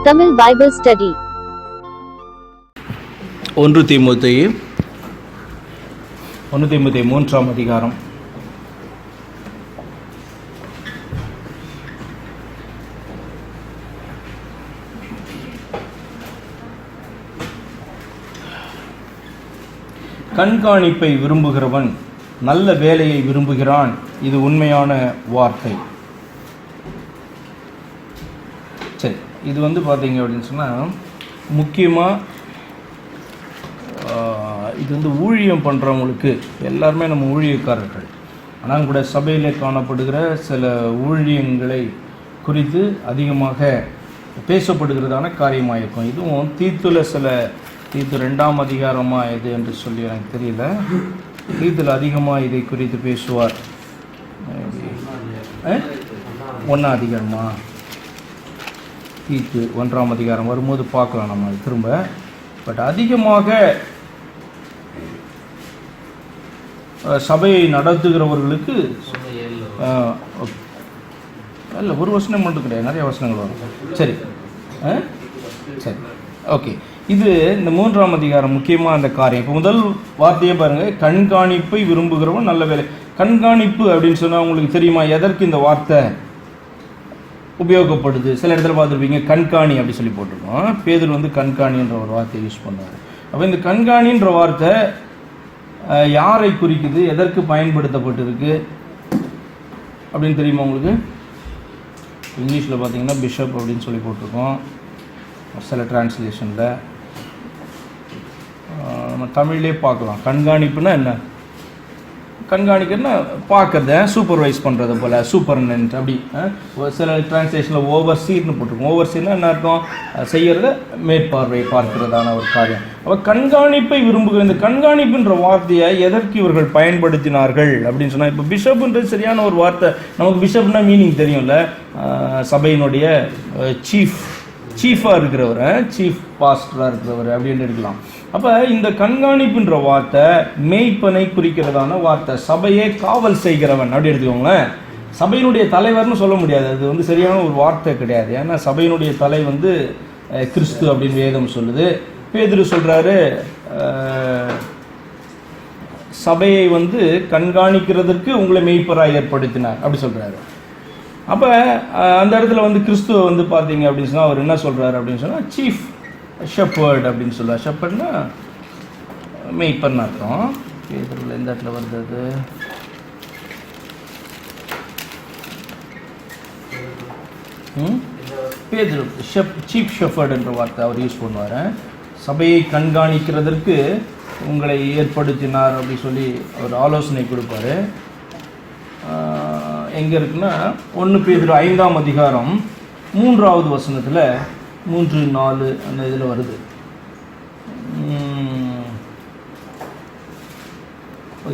Tamil Bible Study. 1 தீமோத்தேயு 3ஆம் அதிகாரம். கண்காணிப்பை விரும்புகிறவன் நல்ல வேலையை விரும்புகிறான். இது உண்மையான வார்த்தை. சரி, இது பார்த்தீங்க அப்படின்னு சொன்னால் முக்கியமாக இது ஊழியம் பண்ணுறவங்களுக்கு எல்லாருமே நம்ம ஊழியக்காரர்கள். ஆனால் கூட சபையில் காணப்படுகிற சில ஊழியங்களை குறித்து அதிகமாக பேசப்படுகிறதான காரியமாக இருக்கும். இதுவும் தீத்து 2ஆம் அதிகாரமாக எது என்று சொல்லி எனக்கு தெரியல. தீத்துல அதிகமாக இதை குறித்து பேசுவார். 1ஆம் அதிகாரமா? தீத்து 1ஆம் அதிகாரம் வரும்போது பார்க்கலாம் நம்ம திரும்ப. பட் அதிகமாக சபையை நடத்துகிறவர்களுக்கு இல்லை, ஒரு வசனம் மட்டும் கிடையாது, நிறைய வசனங்கள் வரும். சரி சரி, ஓகே. இது இந்த 3ஆம் அதிகாரம் முக்கியமாக அந்த காரியம். இப்போ முதல் வார்த்தையே பாருங்கள், கண்காணிப்பை விரும்புகிறவன் நல்ல வேலை. கண்காணிப்பு அப்படின்னு சொன்னால் உங்களுக்கு தெரியுமா எதற்கு இந்த வார்த்தை உபயோகப்படுது? சில இடத்துல பார்த்துருப்பீங்க, கண்காணி அப்படி சொல்லி போட்டிருக்கோம். பேதுரு கண்காணின்ற ஒரு வார்த்தையை யூஸ் பண்ணுவார். அப்போ இந்த கண்காணின்ற வார்த்தை யாரை குறிக்குது, எதற்கு பயன்படுத்தப்பட்டிருக்கு அப்படின்னு தெரியுமா உங்களுக்கு? இங்கிலீஷில் பார்த்தீங்கன்னா பிஷப் அப்படின்னு சொல்லி போட்டிருக்கோம் சில டிரான்ஸ்லேஷனில். நம்ம தமிழ்லே பார்க்கலாம். கண்காணிப்புனா என்ன? கண்காணிக்கிறதுனா பார்க்கறத சூப்பர்வைஸ் பண்ணுறது போல், சூப்பர்னன்ட் அப்படி. சில டிரான்ஸ்லேஷனில் ஓவர்சீர்னு போட்டிருக்கோம். ஓவர்சீர்னா என்ன அர்த்தம்? செய்கிறத மேற்பார்வை பார்க்கிறதான ஒரு காரியம். அப்போ கண்காணிப்பை விரும்புகிற இந்த கண்காணிப்புன்ற வார்த்தையை எதற்கு இவர்கள் பயன்படுத்தினார்கள் அப்படின்னு சொன்னால், இப்போ பிஷப்ன்றது சரியான ஒரு வார்த்தை. நமக்கு பிஷப்னா மீனிங் தெரியும்ல, சபையினுடைய சீஃபாக இருக்கிறவர், சீஃப் பாஸ்டராக இருக்கிறவர் அப்படின்னு இருக்கலாம். அப்போ இந்த கண்காணிப்புன்ற வார்த்தை மேய்ப்பனை குறிக்கிறதான வார்த்தை. சபையே காவல் செய்கிறவன் அப்படி எடுத்துக்கோங்களேன். சபையினுடைய தலைவர்னு சொல்ல முடியாது, அது சரியான ஒரு வார்த்தை கிடையாது. ஏன்னா சபையினுடைய தலை கிறிஸ்து அப்படின்னு வேதம் சொல்லுது. பேதுரு சொல்கிறாரு, சபையை கண்காணிக்கிறதுக்கு உங்களை மேய்ப்பராக ஏற்படுத்தினார் அப்படி சொல்கிறாரு. அப்போ அந்த இடத்துல கிறிஸ்துவ பார்த்தீங்க அப்படின்னு சொன்னால் அவர் என்ன சொல்கிறாரு அப்படின்னு சொன்னால் சீஃப் ஷெப்பர்ட் அப்படின்னு சொல்லுவார். ஷெப்பர்ட்னா மேய்ப்பர்னு அர்த்தம். பேதுருவில் எந்த இடத்துல வருது அது? பேதுரு சீஃப் ஷெப்பர்ட் என்ற வார்த்தை அவர் யூஸ் பண்ணுவார். சபையை கண்காணிக்கிறதற்கு உங்களை ஏற்படுத்தினார் அப்படி சொல்லி அவர் ஆலோசனை கொடுப்பாரு. எங்கே இருக்குன்னா 1 பேதுரு 5ஆம் அதிகாரம் 3ஆவது வசனத்தில் 3-4 அந்த இதில் வருது.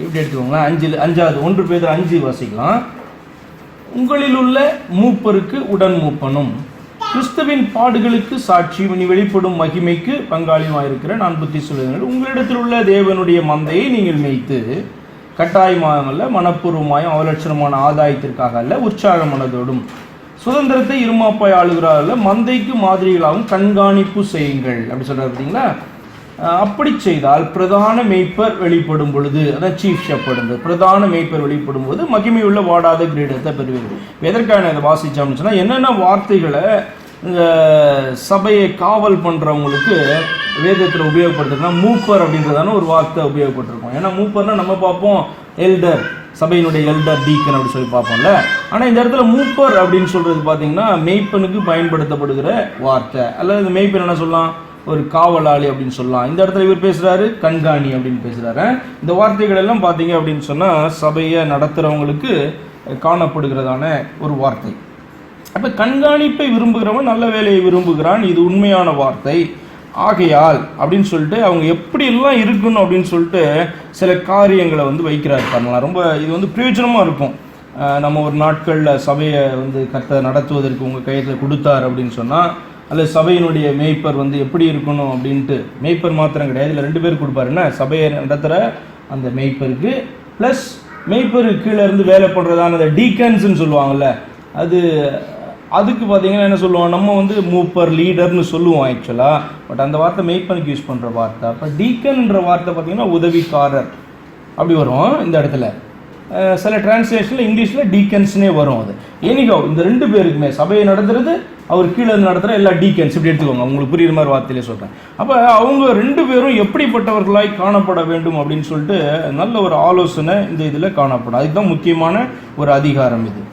இப்படி எடுத்துக்கோங்களேன். 1 பேதுரு 5 வாசிக்கலாம். உங்களில் உள்ள மூப்பருக்கு உடன் மூப்பனும் கிறிஸ்துவின் பாடுகளுக்கு சாட்சி இனி வெளிப்படும் மகிமைக்கு பங்காளியுமாயிருக்கிற நான் புத்தி சொல்லுங்கள். உங்களிடத்தில் உள்ள தேவனுடைய மந்தையை நீங்கள் மேய்த்து கட்டாயமாக அல்ல, மனப்பூர்வமாயும் அவலட்சணமான ஆதாயத்திற்காக அல்ல, உற்சாக மனதோடும் சுதந்திரத்தை இருமாப்பாய் ஆளுகிறார்கள் மந்தைக்கு மாதிரிகளாகவும் கண்காணிப்பு செய்யுங்கள் அப்படி சொல்றாரு. பார்த்தீங்களா? அப்படி செய்தால் பிரதான மேய்ப்பர் வெளிப்படும் பொழுது, அதான் சீஃப் ஷெப்பர்ட், பிரதான மேய்ப்பர் வெளிப்படும் போது மகிமையுள்ள வாடாத கிரீடத்தை பெறுவீர்கள். எதற்காக இதை வாசிச்சோம்னு சொன்னால், என்னென்ன வார்த்தைகளை சபையை காவல் பண்ணுறவங்களுக்கு வேதத்தில் உபயோகப்படுத்துறதுனா மூப்பர் அப்படின்றதான ஒரு வார்த்தை உபயோகப்பட்டிருக்கோம். ஏன்னா மூப்பர்னா நம்ம பார்ப்போம் எல்டர், சபையினுடைய எல்டர், டீக்கன் அப்படி சொல்லி பார்ப்போம்ல. ஆனால் இந்த இடத்துல மூப்பர் அப்படின்னு சொல்றது பார்த்தீங்கன்னா மெய்ப்பனுக்கு பயன்படுத்தப்படுகிற வார்த்தை. அல்லது இந்த மெய்ப்பன் என்ன சொல்லலாம், ஒரு காவலாளி அப்படின்னு சொல்லலாம். இந்த இடத்துல இவர் பேசுறாரு கண்காணி அப்படின்னு பேசுறாரு. இந்த வார்த்தைகள் எல்லாம் பார்த்தீங்க அப்படின்னு சொன்னால் சபையை நடத்துகிறவங்களுக்கு காணப்படுகிறதான ஒரு வார்த்தை. அப்போ கண்காணிப்பை விரும்புகிறவன் நல்ல வேலையை விரும்புகிறான், இது உண்மையான வார்த்தை. ஆகையால் அப்படின்னு சொல்லிட்டு அவங்க எப்படி எல்லாம் இருக்கணும் அப்படின்னு சொல்லிட்டு சில காரியங்களை வைக்கிறாரு பண்ணலாம். ரொம்ப இது பிரயோஜனமாக இருக்கும். நம்ம ஒரு நாட்களில் சபையை கர்த்தர் நடத்துவதற்கு உங்கள் கையில் கொடுத்தார் அப்படின்னு சொன்னால், அல்லது சபையினுடைய மேய்ப்பர் எப்படி இருக்கணும் அப்படின்ட்டு, மேய்ப்பர் மாத்திரம் கிடையாது, இதில் 2 பேர் கொடுப்பாரு. என்ன, சபையை நடத்துகிற அந்த மேய்ப்பருக்கு ப்ளஸ் மேய்ப்பருக்கு கீழே இருந்து வேலை பண்ணுறதான அந்த டீக்கன்ஸ்ன்னு சொல்லுவாங்கள்ல, அது அதுக்கு பார்த்தீங்கன்னா என்ன சொல்லுவோம், நம்ம வந்து மூப்பர் லீடர்னு சொல்லுவோம் ஆக்சுவலாக. பட் அந்த வார்த்தை மெய்ப்பனுக்கு யூஸ் பண்ணுற வார்த்தை. அப்போ டீக்கன்ன்ற வார்த்தை பார்த்தீங்கன்னா உதவிக்காரர் அப்படி வரும் இந்த இடத்துல. சில டிரான்ஸ்லேஷனில் இங்கிலீஷில் டீக்கன்ஸ்னே வரும். அது எனிகோ இந்த 2 பேருக்குமே சபையை நடத்துறது, அவர் கீழே இருந்து நடத்துகிற எல்லா டீக்கன்ஸ் இப்படி எடுத்துக்கோங்க, உங்களுக்கு புரியுற மாதிரி வார்த்தையிலே சொல்கிறேன். அப்போ அவங்க 2 பேரும் எப்படிப்பட்டவர்களாய் காணப்பட வேண்டும் அப்படின்னு சொல்லிட்டு நல்ல ஒரு ஆலோசனை இந்த இதில் காணப்படும். அதுதான் முக்கியமான ஒரு அதிகாரம் இது.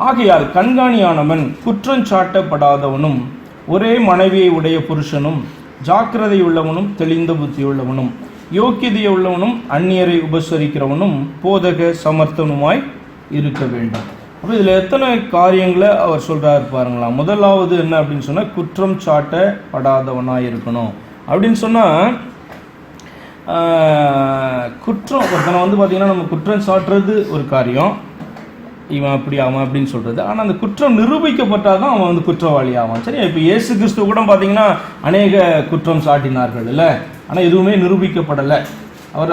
ஆகையால் கண்காணியானவன் குற்றஞ்சாட்டப்படாதவனும் ஒரே மனைவியை உடைய புருஷனும் ஜாக்கிரதை உள்ளவனும் தெளிந்த புத்தியுள்ளவனும் யோக்கியதையுள்ளவனும் அந்நியரை உபசரிக்கிறவனும் போதக சமர்த்தனுமாய் இருக்க வேண்டும். அப்போ இதில் எத்தனை காரியங்களை அவர் சொல்கிறாரு பாருங்களா. முதலாவது என்ன அப்படின்னு சொன்னால் குற்றம் சாட்டப்படாதவனாக இருக்கணும் அப்படின்னு சொன்னால், குற்றம் ஒருத்தனை வந்து பார்த்திங்கன்னா நம்ம குற்றம் சாட்டுறது ஒரு காரியம், இவன் அப்படி அவன் அப்படின்னு சொல்கிறது. ஆனால் அந்த குற்றம் நிரூபிக்கப்பட்டால் தான் அவன் வந்து குற்றவாளி ஆவான். சரியா? இப்போ இயேசு கிறிஸ்துவ கூட பார்த்தீங்கன்னா அநேக குற்றம் சாட்டினார்கள் இல்லை, ஆனால் எதுவுமே நிரூபிக்கப்படலை.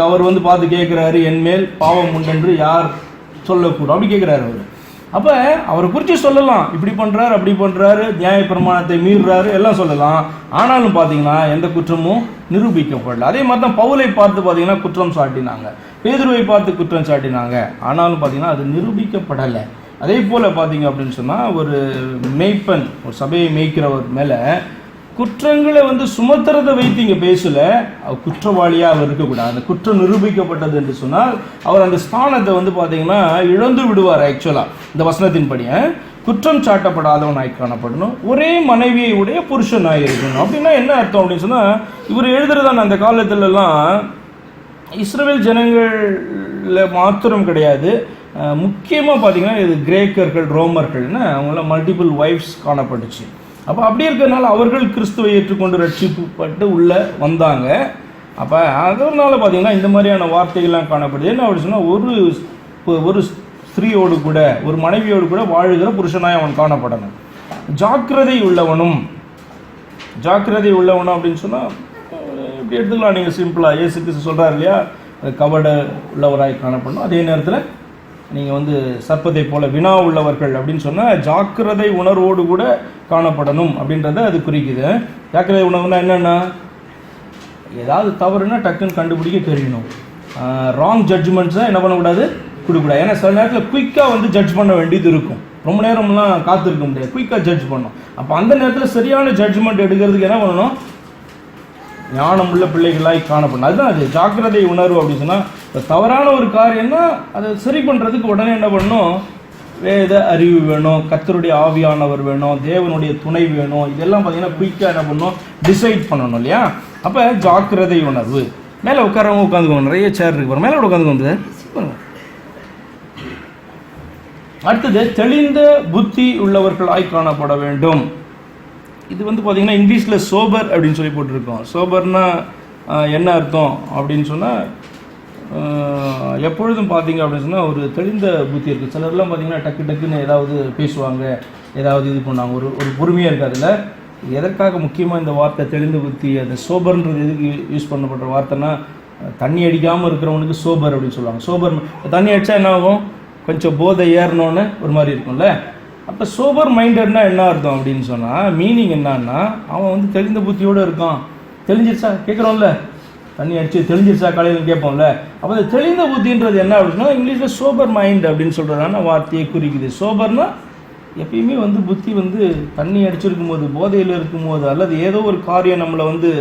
அவர் வந்து பார்த்து கேட்குறாரு, என்மேல் பாவம் உண்டென்று யார் சொல்லக்கூடும் அப்படி கேட்குறாரு அவர். அப்போ அவரை குறித்து சொல்லலாம், இப்படி பண்ணுறாரு அப்படி பண்ணுறாரு, நியாய பிரமாணத்தை மீறுறாரு எல்லாம் சொல்லலாம். ஆனாலும் பார்த்தீங்கன்னா எந்த குற்றமும் நிரூபிக்கப்படல. அதே மாதிரி தான் பவுலை பார்த்து பார்த்தீங்கன்னா குற்றம் சாட்டினாங்க, பேதுருவை பார்த்து குற்றம் சாட்டினாங்க, ஆனாலும் பார்த்தீங்கன்னா அது நிரூபிக்கப்படலை. அதே போல் பார்த்தீங்க அப்படின்னு சொன்னால் ஒரு மேய்ப்பன், ஒரு சபையை மேய்க்கிறவர் மேலே குற்றங்களை வந்து சுமத்துறதை வைத்து இங்கே பேசல, அவர் குற்றவாளியாக அவர் இருக்கக்கூடாது. அந்த குற்றம் நிரூபிக்கப்பட்டது என்று சொன்னால் அவர் அந்த ஸ்தானத்தை வந்து பார்த்தீங்கன்னா இழந்து விடுவார். ஆக்சுவலாக இந்த வசனத்தின்படி குற்றம் சாட்டப்படாதவனாய் காணப்படணும், ஒரே மனைவியை உடைய புருஷனாக இருக்கணும். அப்படின்னா என்ன அர்த்தம் அப்படின்னு சொன்னால், இவர் எழுதுறதான அந்த காலத்திலலாம் இஸ்ரவேல் ஜனங்களில் மாத்திரம் கிடையாது, முக்கியமாக பார்த்தீங்கன்னா இது கிரேக்கர்கள் ரோமர்கள்னு அவங்களாம் மல்டிபிள் ஒய்ஃப்ஸ் காணப்பட்டுச்சு. அப்போ அப்படி இருக்கிறதுனால அவர்கள் கிறிஸ்துவை ஏற்றுக்கொண்டு ரட்சிக்கப்பட்டு உள்ளே வந்தாங்க. அப்போ அதனால பார்த்தீங்கன்னா இந்த மாதிரியான வார்த்தைகள்லாம் காணப்படுது. என்ன அப்படி சொன்னால் ஒரு ஸ்திரீயோடு கூட ஒரு மனைவியோடு கூட வாழுகிற புருஷனாய் அவன் காணப்படணும். ஜாக்கிரதை உள்ளவனும் அப்படின்னு சொன்னால் இப்படி எடுத்துக்கலாம் நீங்கள் சிம்பிளாக. இயேசு கிறிஸ்து சொல்கிறார் இல்லையா, கபட உள்ளவராய் காணப்படணும். அதே நேரத்தில் நீங்கள் வந்து சர்ப்பத்தை போல வினா உள்ளவர்கள் அப்படின்னு சொன்னால் ஜாக்கிரதை உணர்வோடு கூட காணப்படணும் அப்படின்றத அது குறிக்குது. ஜாக்கிரதை உணர்வுனா என்னென்னா, ஏதாவது தவறுனா டக்குன்னு கண்டுபிடிக்க தெரியணும். ராங் ஜட்ஜ்மெண்ட்ஸை என்ன பண்ணக்கூடாது, கொடுக்கூடாது. ஏன்னா சில நேரத்தில் குயிக்காக வந்து ஜட்ஜ் பண்ண வேண்டியது இருக்கும், ரொம்ப நேரம்லாம் காத்திருக்க முடியாது, குயிக்காக ஜட்ஜ் பண்ணணும். அப்போ அந்த நேரத்தில் சரியான ஜட்ஜ்மெண்ட் எடுக்கிறதுக்கு என்ன பண்ணணும், ஞானம் உள்ள பிள்ளைகளாய் காணப்படணும். அதுதான் அது ஜாக்கிரதை உணர்வு அப்படின்னு சொன்னால். தவறான ஒரு காரியம்னா அதை சரி பண்ணுறதுக்கு உடனே என்ன பண்ணணும், வேத அறிவு வேணும், கர்த்தருடைய ஆவியானவர் வேணும், தேவனுடைய துணை வேணும். இதெல்லாம் பார்த்தீங்கன்னா குயிக்காக என்ன பண்ணணும், டிசைட் பண்ணணும் இல்லையா. அப்போ ஜாக்கிரதை உணர்வு. மேலே உட்காரவங்க உட்காந்துக்கோங்க, நிறைய சேர் இருக்கு, மேலே உட்காந்துக்கோங்க. அடுத்தது தெளிந்த புத்தி உள்ளவர்களாய் காணப்பட வேண்டும். இது வந்து பார்த்திங்கன்னா இங்கிலீஷில் சோபர் அப்படின்னு சொல்லி போட்டிருக்கோம். சோபர்னா என்ன அர்த்தம் அப்படின்னு சொன்னால், எப்பொழுதும் பார்த்தீங்க அப்படின்னு சொன்னால் ஒரு தெளிந்த புத்தி இருக்குது. சிலர்லாம் பார்த்திங்கன்னா டக்குன்னு ஏதாவது பேசுவாங்க, ஏதாவது இது பண்ணுவாங்க, ஒரு பொறுமையாக இருக்காதுல்ல. எதற்காக முக்கியமாக இந்த வார்த்தை தெளிந்த புத்தி, அந்த சோபர்ன்றது எதுக்கு யூஸ் பண்ணப்படுற வார்த்தைன்னா, தண்ணி அடிக்காமல் இருக்கிறவனுக்கு சோபர் அப்படின்னு சொல்லுவாங்க. சோபர் தண்ணி அடித்தா என்ன ஆகும், கொஞ்சம் போதை ஏறணுன்னு ஒரு மாதிரி இருக்கும்ல. அப்போ சோபர் மைண்டட்னா என்ன அர்த்தம் அப்படின்னு சொன்னால், மீனிங் என்னன்னா, அவன் வந்து தெளிந்த புத்தியோடு இருக்கான். தெளிஞ்சிருச்சா கேட்குறோம்ல, தண்ணி அடிச்சு தெளிஞ்சிருச்சா காலையில் கேட்போம்ல. அப்போ அந்த தெளிந்த புத்தின்றது என்ன அப்படின்னா இங்கிலீஷில் சோபர் மைண்ட் அப்படின்னு சொல்கிறதான வார்த்தையை குறிக்குது. சோபர்னா எப்பயுமே வந்து புத்தி வந்து தண்ணி அடிச்சிருக்கும் போது, போதையில் இருக்கும்போது, அல்லது ஏதோ ஒரு காரியம் நம்மளை வந்து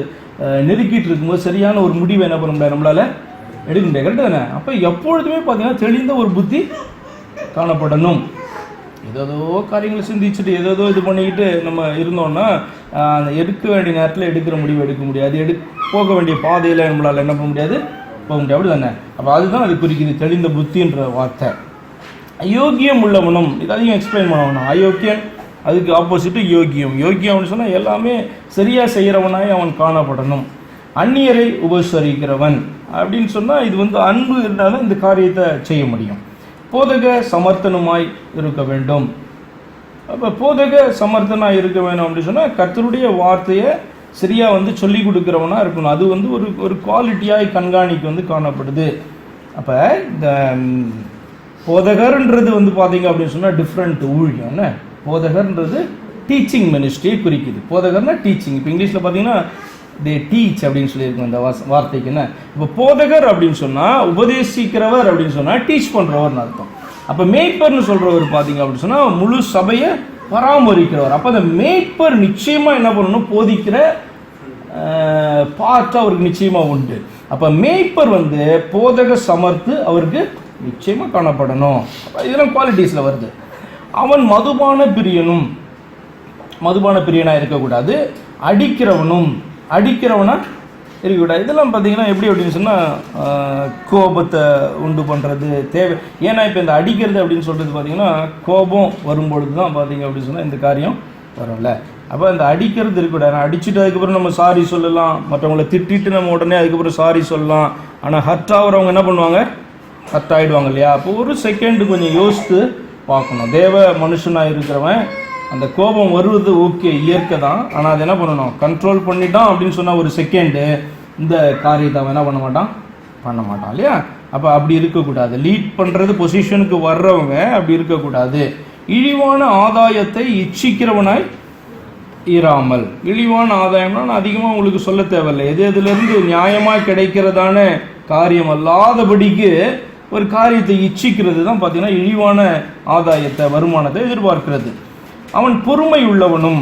நெருக்கிட்டு இருக்கும்போது சரியான ஒரு முடிவை என்ன பண்ண முடியாது, நம்மளால் எடுக்க முடியாது. கரெக்டு தானே? அப்போ எப்பொழுதுமே பார்த்தீங்கன்னா தெளிந்த ஒரு புத்தி காணப்படணும். ஏதோ காரியங்களை சிந்திச்சுட்டு ஏதோ இது பண்ணிக்கிட்டு நம்ம இருந்தோம்னா அந்த எடுக்க வேண்டிய நேரத்தில் எடுக்கிற முடிவு எடுக்க முடியாது, போக வேண்டிய பாதையில் நம்மளால் என்ன பண்ண முடியாது, போக முடியாது. அப்படி தானே? அப்போ அதுதான் அது குறிக்குது தெளிந்த புத்தின்ற வார்த்தை. அயோக்கியம் உள்ளவனும், இது அதிகம் எக்ஸ்பிளைன் பண்ணணும். அயோக்கியம் அதுக்கு ஆப்போசிட்டு யோக்கியம். யோக்கியம் அப்படின்னு சொன்னால் எல்லாமே சரியாக செய்கிறவனாய் அவன் காணப்படணும். அந்நியரை உபசரிக்கிறவன் அப்படின்னு சொன்னால் இது வந்து அன்பு இருந்தாலும் இந்த காரியத்தை செய்ய முடியும். போதக சமர்த்தனுமாய் இருக்க வேண்டும். அப்போ போதக சமர்த்தனாக இருக்க வேணும் அப்படின்னு சொன்னால் கர்த்தருடைய வார்த்தையை சரியாக வந்து சொல்லி கொடுக்குறவனா இருக்கணும். அது வந்து ஒரு குவாலிட்டியாய் கண்காணிக்கு வந்து காணப்படுது. அப்போ இந்த போதகர்ன்றது வந்து பார்த்தீங்க அப்படின்னு சொன்னால் டிஃப்ரெண்ட் ஊழியம். என்ன போதகர்ன்றது டீச்சிங் மினிஸ்ட்ரியை குறிக்குது. போதகர்னா டீச்சிங். இப்போ இங்கிலீஷில் பார்த்தீங்கன்னா தே டீச் அப்படின்னு சொல்லியிருக்கோம் இந்த வார்த்தைக்கு. என்ன இப்போ போதகர் அப்படின்னு சொன்னால் உபதேசிக்கிறவர் அப்படின்னு சொன்னால் டீச் பண்ணுறவர்னு அர்த்தம். அப்போ மேய்ப்பர்னு சொல்கிறவர் பார்த்தீங்க அப்படின்னு சொன்னால் முழு சபையை பராமரிக்கிறவர். அப்போ அந்த மேய்ப்பர் நிச்சயமாக என்ன பண்ணணும், போதிக்கிற பார்த்து அவருக்கு நிச்சயமாக உண்டு. அப்போ மேய்ப்பர் வந்து போதக சமர்த்து அவருக்கு நிச்சயமாக காணப்படணும். இதெல்லாம் குவாலிட்டிஸில் வருது. அவன் மதுபான பிரியனாக இருக்கக்கூடாது, அடிக்கிறவனா இருக்கக்கூடாது. இதெல்லாம் பார்த்தீங்கன்னா எப்படி அப்படின்னு சொன்னால் கோபத்தை உண்டு பண்ணுறது தேவை. ஏன்னா இப்போ இந்த அடிக்கிறது அப்படின்னு சொல்கிறது பார்த்தீங்கன்னா கோபம் வரும்பொழுது தான் பார்த்தீங்க அப்படின்னு சொன்னால் இந்த காரியம் வரும்ல. அப்போ அந்த அடிக்கிறது இருக்கக்கூடாது. அடிச்சுட்டு அதுக்கப்புறம் நம்ம சாரி சொல்லலாம், மற்றவங்களை திட்டிட்டு நம்ம உடனே அதுக்கப்புறம் சாரி சொல்லலாம். ஆனால் ஹர்ட் ஆகிறவங்க என்ன பண்ணுவாங்க, ஹர்ட் ஆகிடுவாங்க இல்லையா. அப்போ ஒரு செகண்டு கொஞ்சம் யோசித்து பார்க்கணும். தேவ மனுஷனாக இருக்கிறவன் அந்த கோபம் வருவது ஓகே, இயற்கை தான். ஆனால் அது என்ன பண்ணணும், கண்ட்ரோல் பண்ணிட்டான் அப்படின்னு சொன்னால் ஒரு செகண்டு இந்த காரியத்தை அவன் என்ன பண்ண மாட்டான் இல்லையா. அப்போ அப்படி இருக்கக்கூடாது. லீட் பண்ணுறது பொசிஷனுக்கு வர்றவங்க அப்படி இருக்கக்கூடாது. இழிவான ஆதாயத்தை இச்சிக்கிறவனாய் இராமல். இழிவான ஆதாயம்னா நான் அதிகமாக உங்களுக்கு சொல்ல தேவையில்லை. எதுலேருந்து நியாயமாக கிடைக்கிறதான காரியம் அல்லாதபடிக்கு ஒரு காரியத்தை இச்சிக்கிறது தான் பார்த்தீங்கன்னா இழிவான ஆதாயத்தை, வருமானத்தை எதிர்பார்க்கிறது. அவன் பொறுமை உள்ளவனும்.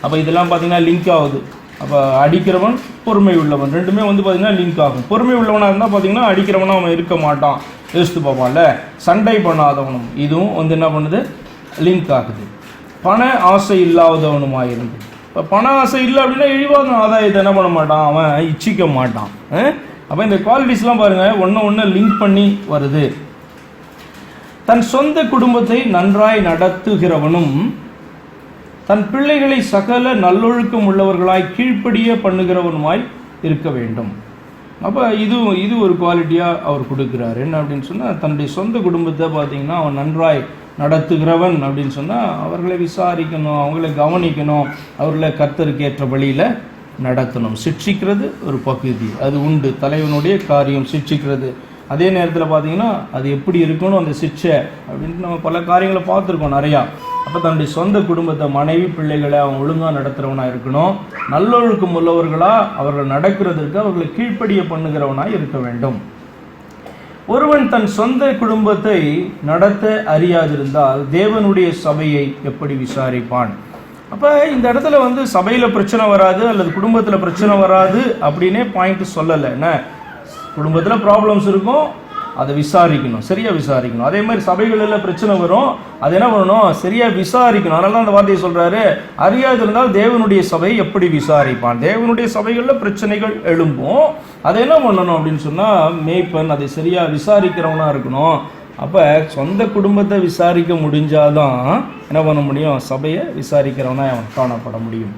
அப்போ இதெல்லாம் பார்த்தீங்கன்னா லிங்க் ஆகுது. அப்போ அடிக்கிறவன் பொறுமை உள்ளவன் ரெண்டுமே வந்து பார்த்தீங்கன்னா லிங்க் ஆகும். பொறுமை உள்ளவனாக இருந்தால் பார்த்தீங்கன்னா அடிக்கிறவனாக அவன் இருக்க மாட்டான், யோசித்து பார்ப்பான்ல. சண்டை பண்ணாதவனும் இதுவும் வந்து என்ன பண்ணுது, லிங்க் ஆகுது. பண ஆசை இல்லாதவனுமாக இருந்து. இப்போ பண ஆசை இல்லை அப்படின்னா இழிவான ஆதாயத்தை என்ன பண்ண மாட்டான், அவன் இச்சிக்க மாட்டான். அப்போ இந்த குவாலிட்டிஸ்லாம் பாருங்கள் ஒன்று லிங்க் பண்ணி வருது. தன் சொந்த குடும்பத்தை நன்றாய் நடத்துகிறவனும் தன் பிள்ளைகளை சகல நல்லொழுக்கம் உள்ளவர்களாய் கீழ்ப்படிய பண்ணுகிறவனுமாய் இருக்க வேண்டும். அப்போ இது ஒரு குவாலிட்டியாக அவர் கொடுக்குறாரு. என்ன அப்படின்னு சொன்னால் தன்னுடைய சொந்த குடும்பத்தை பார்த்தீங்கன்னா அவன் நன்றாய் நடத்துகிறவன் அப்படின்னு சொன்னால் அவர்களை விசாரிக்கணும், அவங்களை கவனிக்கணும், அவர்களை கர்த்தருக்கு ஏற்ற வழியில் நடத்தணும். சிட்சிக்கிறது ஒரு பகுதி, அது உண்டு. தலைவனுடைய காரியம் சிட்சிக்கிறது. அதே நேரத்தில் பார்த்தீங்கன்னா அது எப்படி இருக்கணும் அந்த சிட்சை அப்படின்ட்டு நம்ம பல காரியங்களை பார்த்துருக்கோம் நிறையா. அப்போ தன்னுடைய சொந்த குடும்பத்தை, மனைவி பிள்ளைகளை அவன் ஒழுங்காக நடத்துகிறவனாக இருக்கணும். நல்லொழுக்கம் உள்ளவர்களாக அவர்கள் நடக்கிறதுக்கு அவர்களை கீழ்ப்படிய பண்ணுகிறவனாக இருக்க வேண்டும். ஒருவன் தன் சொந்த குடும்பத்தை நடத்த அறியாதிருந்தால் தேவனுடைய சபையை எப்படி விசாரிப்பான்? அப்போ இந்த இடத்துல வந்து சபையில் பிரச்சனை வராது அல்லது குடும்பத்தில் பிரச்சனை வராது அப்படின்னே பாயிண்ட் சொல்லலை. என்ன, குடும்பத்தில் ப்ராப்ளம்ஸ் இருக்கும், அதை விசாரிக்கணும், சரியாக விசாரிக்கணும். அதே மாதிரி சபைகளில் பிரச்சனை வரும், அது என்ன பண்ணணும், சரியாக விசாரிக்கணும். அதனால தான் அந்த வார்த்தையை சொல்கிறாரு, அறியாது இருந்தால் தேவனுடைய சபையை எப்படி விசாரிப்பான். தேவனுடைய சபைகளில் பிரச்சனைகள் எழும்பும், அதை என்ன பண்ணணும் அப்படின்னு சொன்னால் மேய்ப்பன் அதை சரியாக விசாரிக்கிறவனாக இருக்கணும். அப்போ சொந்த குடும்பத்தை விசாரிக்க முடிஞ்சாதான் என்ன பண்ண முடியும், சபையை விசாரிக்கிறவனாக அவன் காணப்பட முடியும்.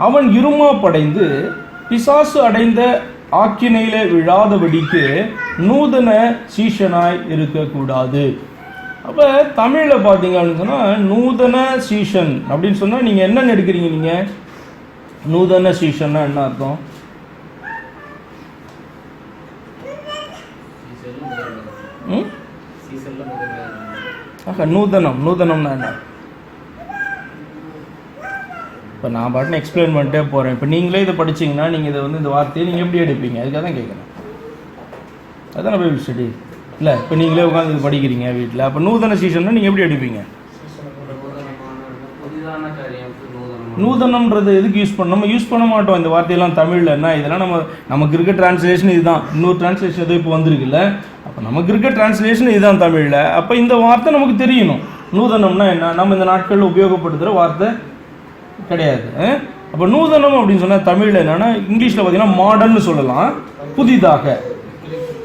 அவன் இருமாப்படைந்து பிசாசு அடைந்த ஆக்கினையில விழாதபடிக்கு நூதன சீஷனாய் இருக்கக்கூடாது. அப்போ தமிழில் பார்த்தீங்க அப்படின்னு சொன்னால் நூதன சீஷன் அப்படின்னு சொன்னால் நீங்கள் என்ன எடுக்கிறீங்க? நீங்கள் நூதன சீஷன்னா என்ன அர்த்தம்? நூதனம்னா என்ன? இப்போ நான் பாட்டுன்னு எக்ஸ்பிளைன் பண்ணிட்டே போகிறேன். இப்போ நீங்களே இதை படிச்சிங்கன்னா நீங்கள் இதை வந்து இந்த வார்த்தையை நீங்கள் எப்படி எடுப்பீங்க? அதுக்காக தான் கேட்குறேன். அதுதான் பைபிள் ஸ்டடி இல்லை. இப்போ நீங்களே உட்காந்து இது படிக்கிறீங்க வீட்டில். அப்போ நூதன சீசன்னா நீங்கள் எப்படி எடுப்பீங்க? நூதனம்ன்றது எதுக்கு யூஸ் பண்ண, நம்ம யூஸ் பண்ண மாட்டோம் இந்த வார்த்தையெல்லாம் தமிழில். என்ன இதெல்லாம் நமக்கு இருக்க டிரான்ஸ்லேஷன் இதுதான். இன்னொரு டிரான்ஸ்லேஷன் எதோ இப்போ வந்திருக்குல்ல. அப்போ நமக்கு இருக்க டிரான்ஸ்லேஷன் இதுதான் தமிழில். அப்போ இந்த வார்த்தை நமக்கு தெரியணும். நூதனம்னா என்ன, நம்ம இந்த நாட்களில் உபயோகப்படுத்துகிற வார்த்தை கிடையாது. அப்போ நூதனம் அப்படின்னு சொன்னால் தமிழில் என்னென்னா, இங்கிலீஷில் பார்த்தீங்கன்னா மாடர்ன்னு சொல்லலாம்,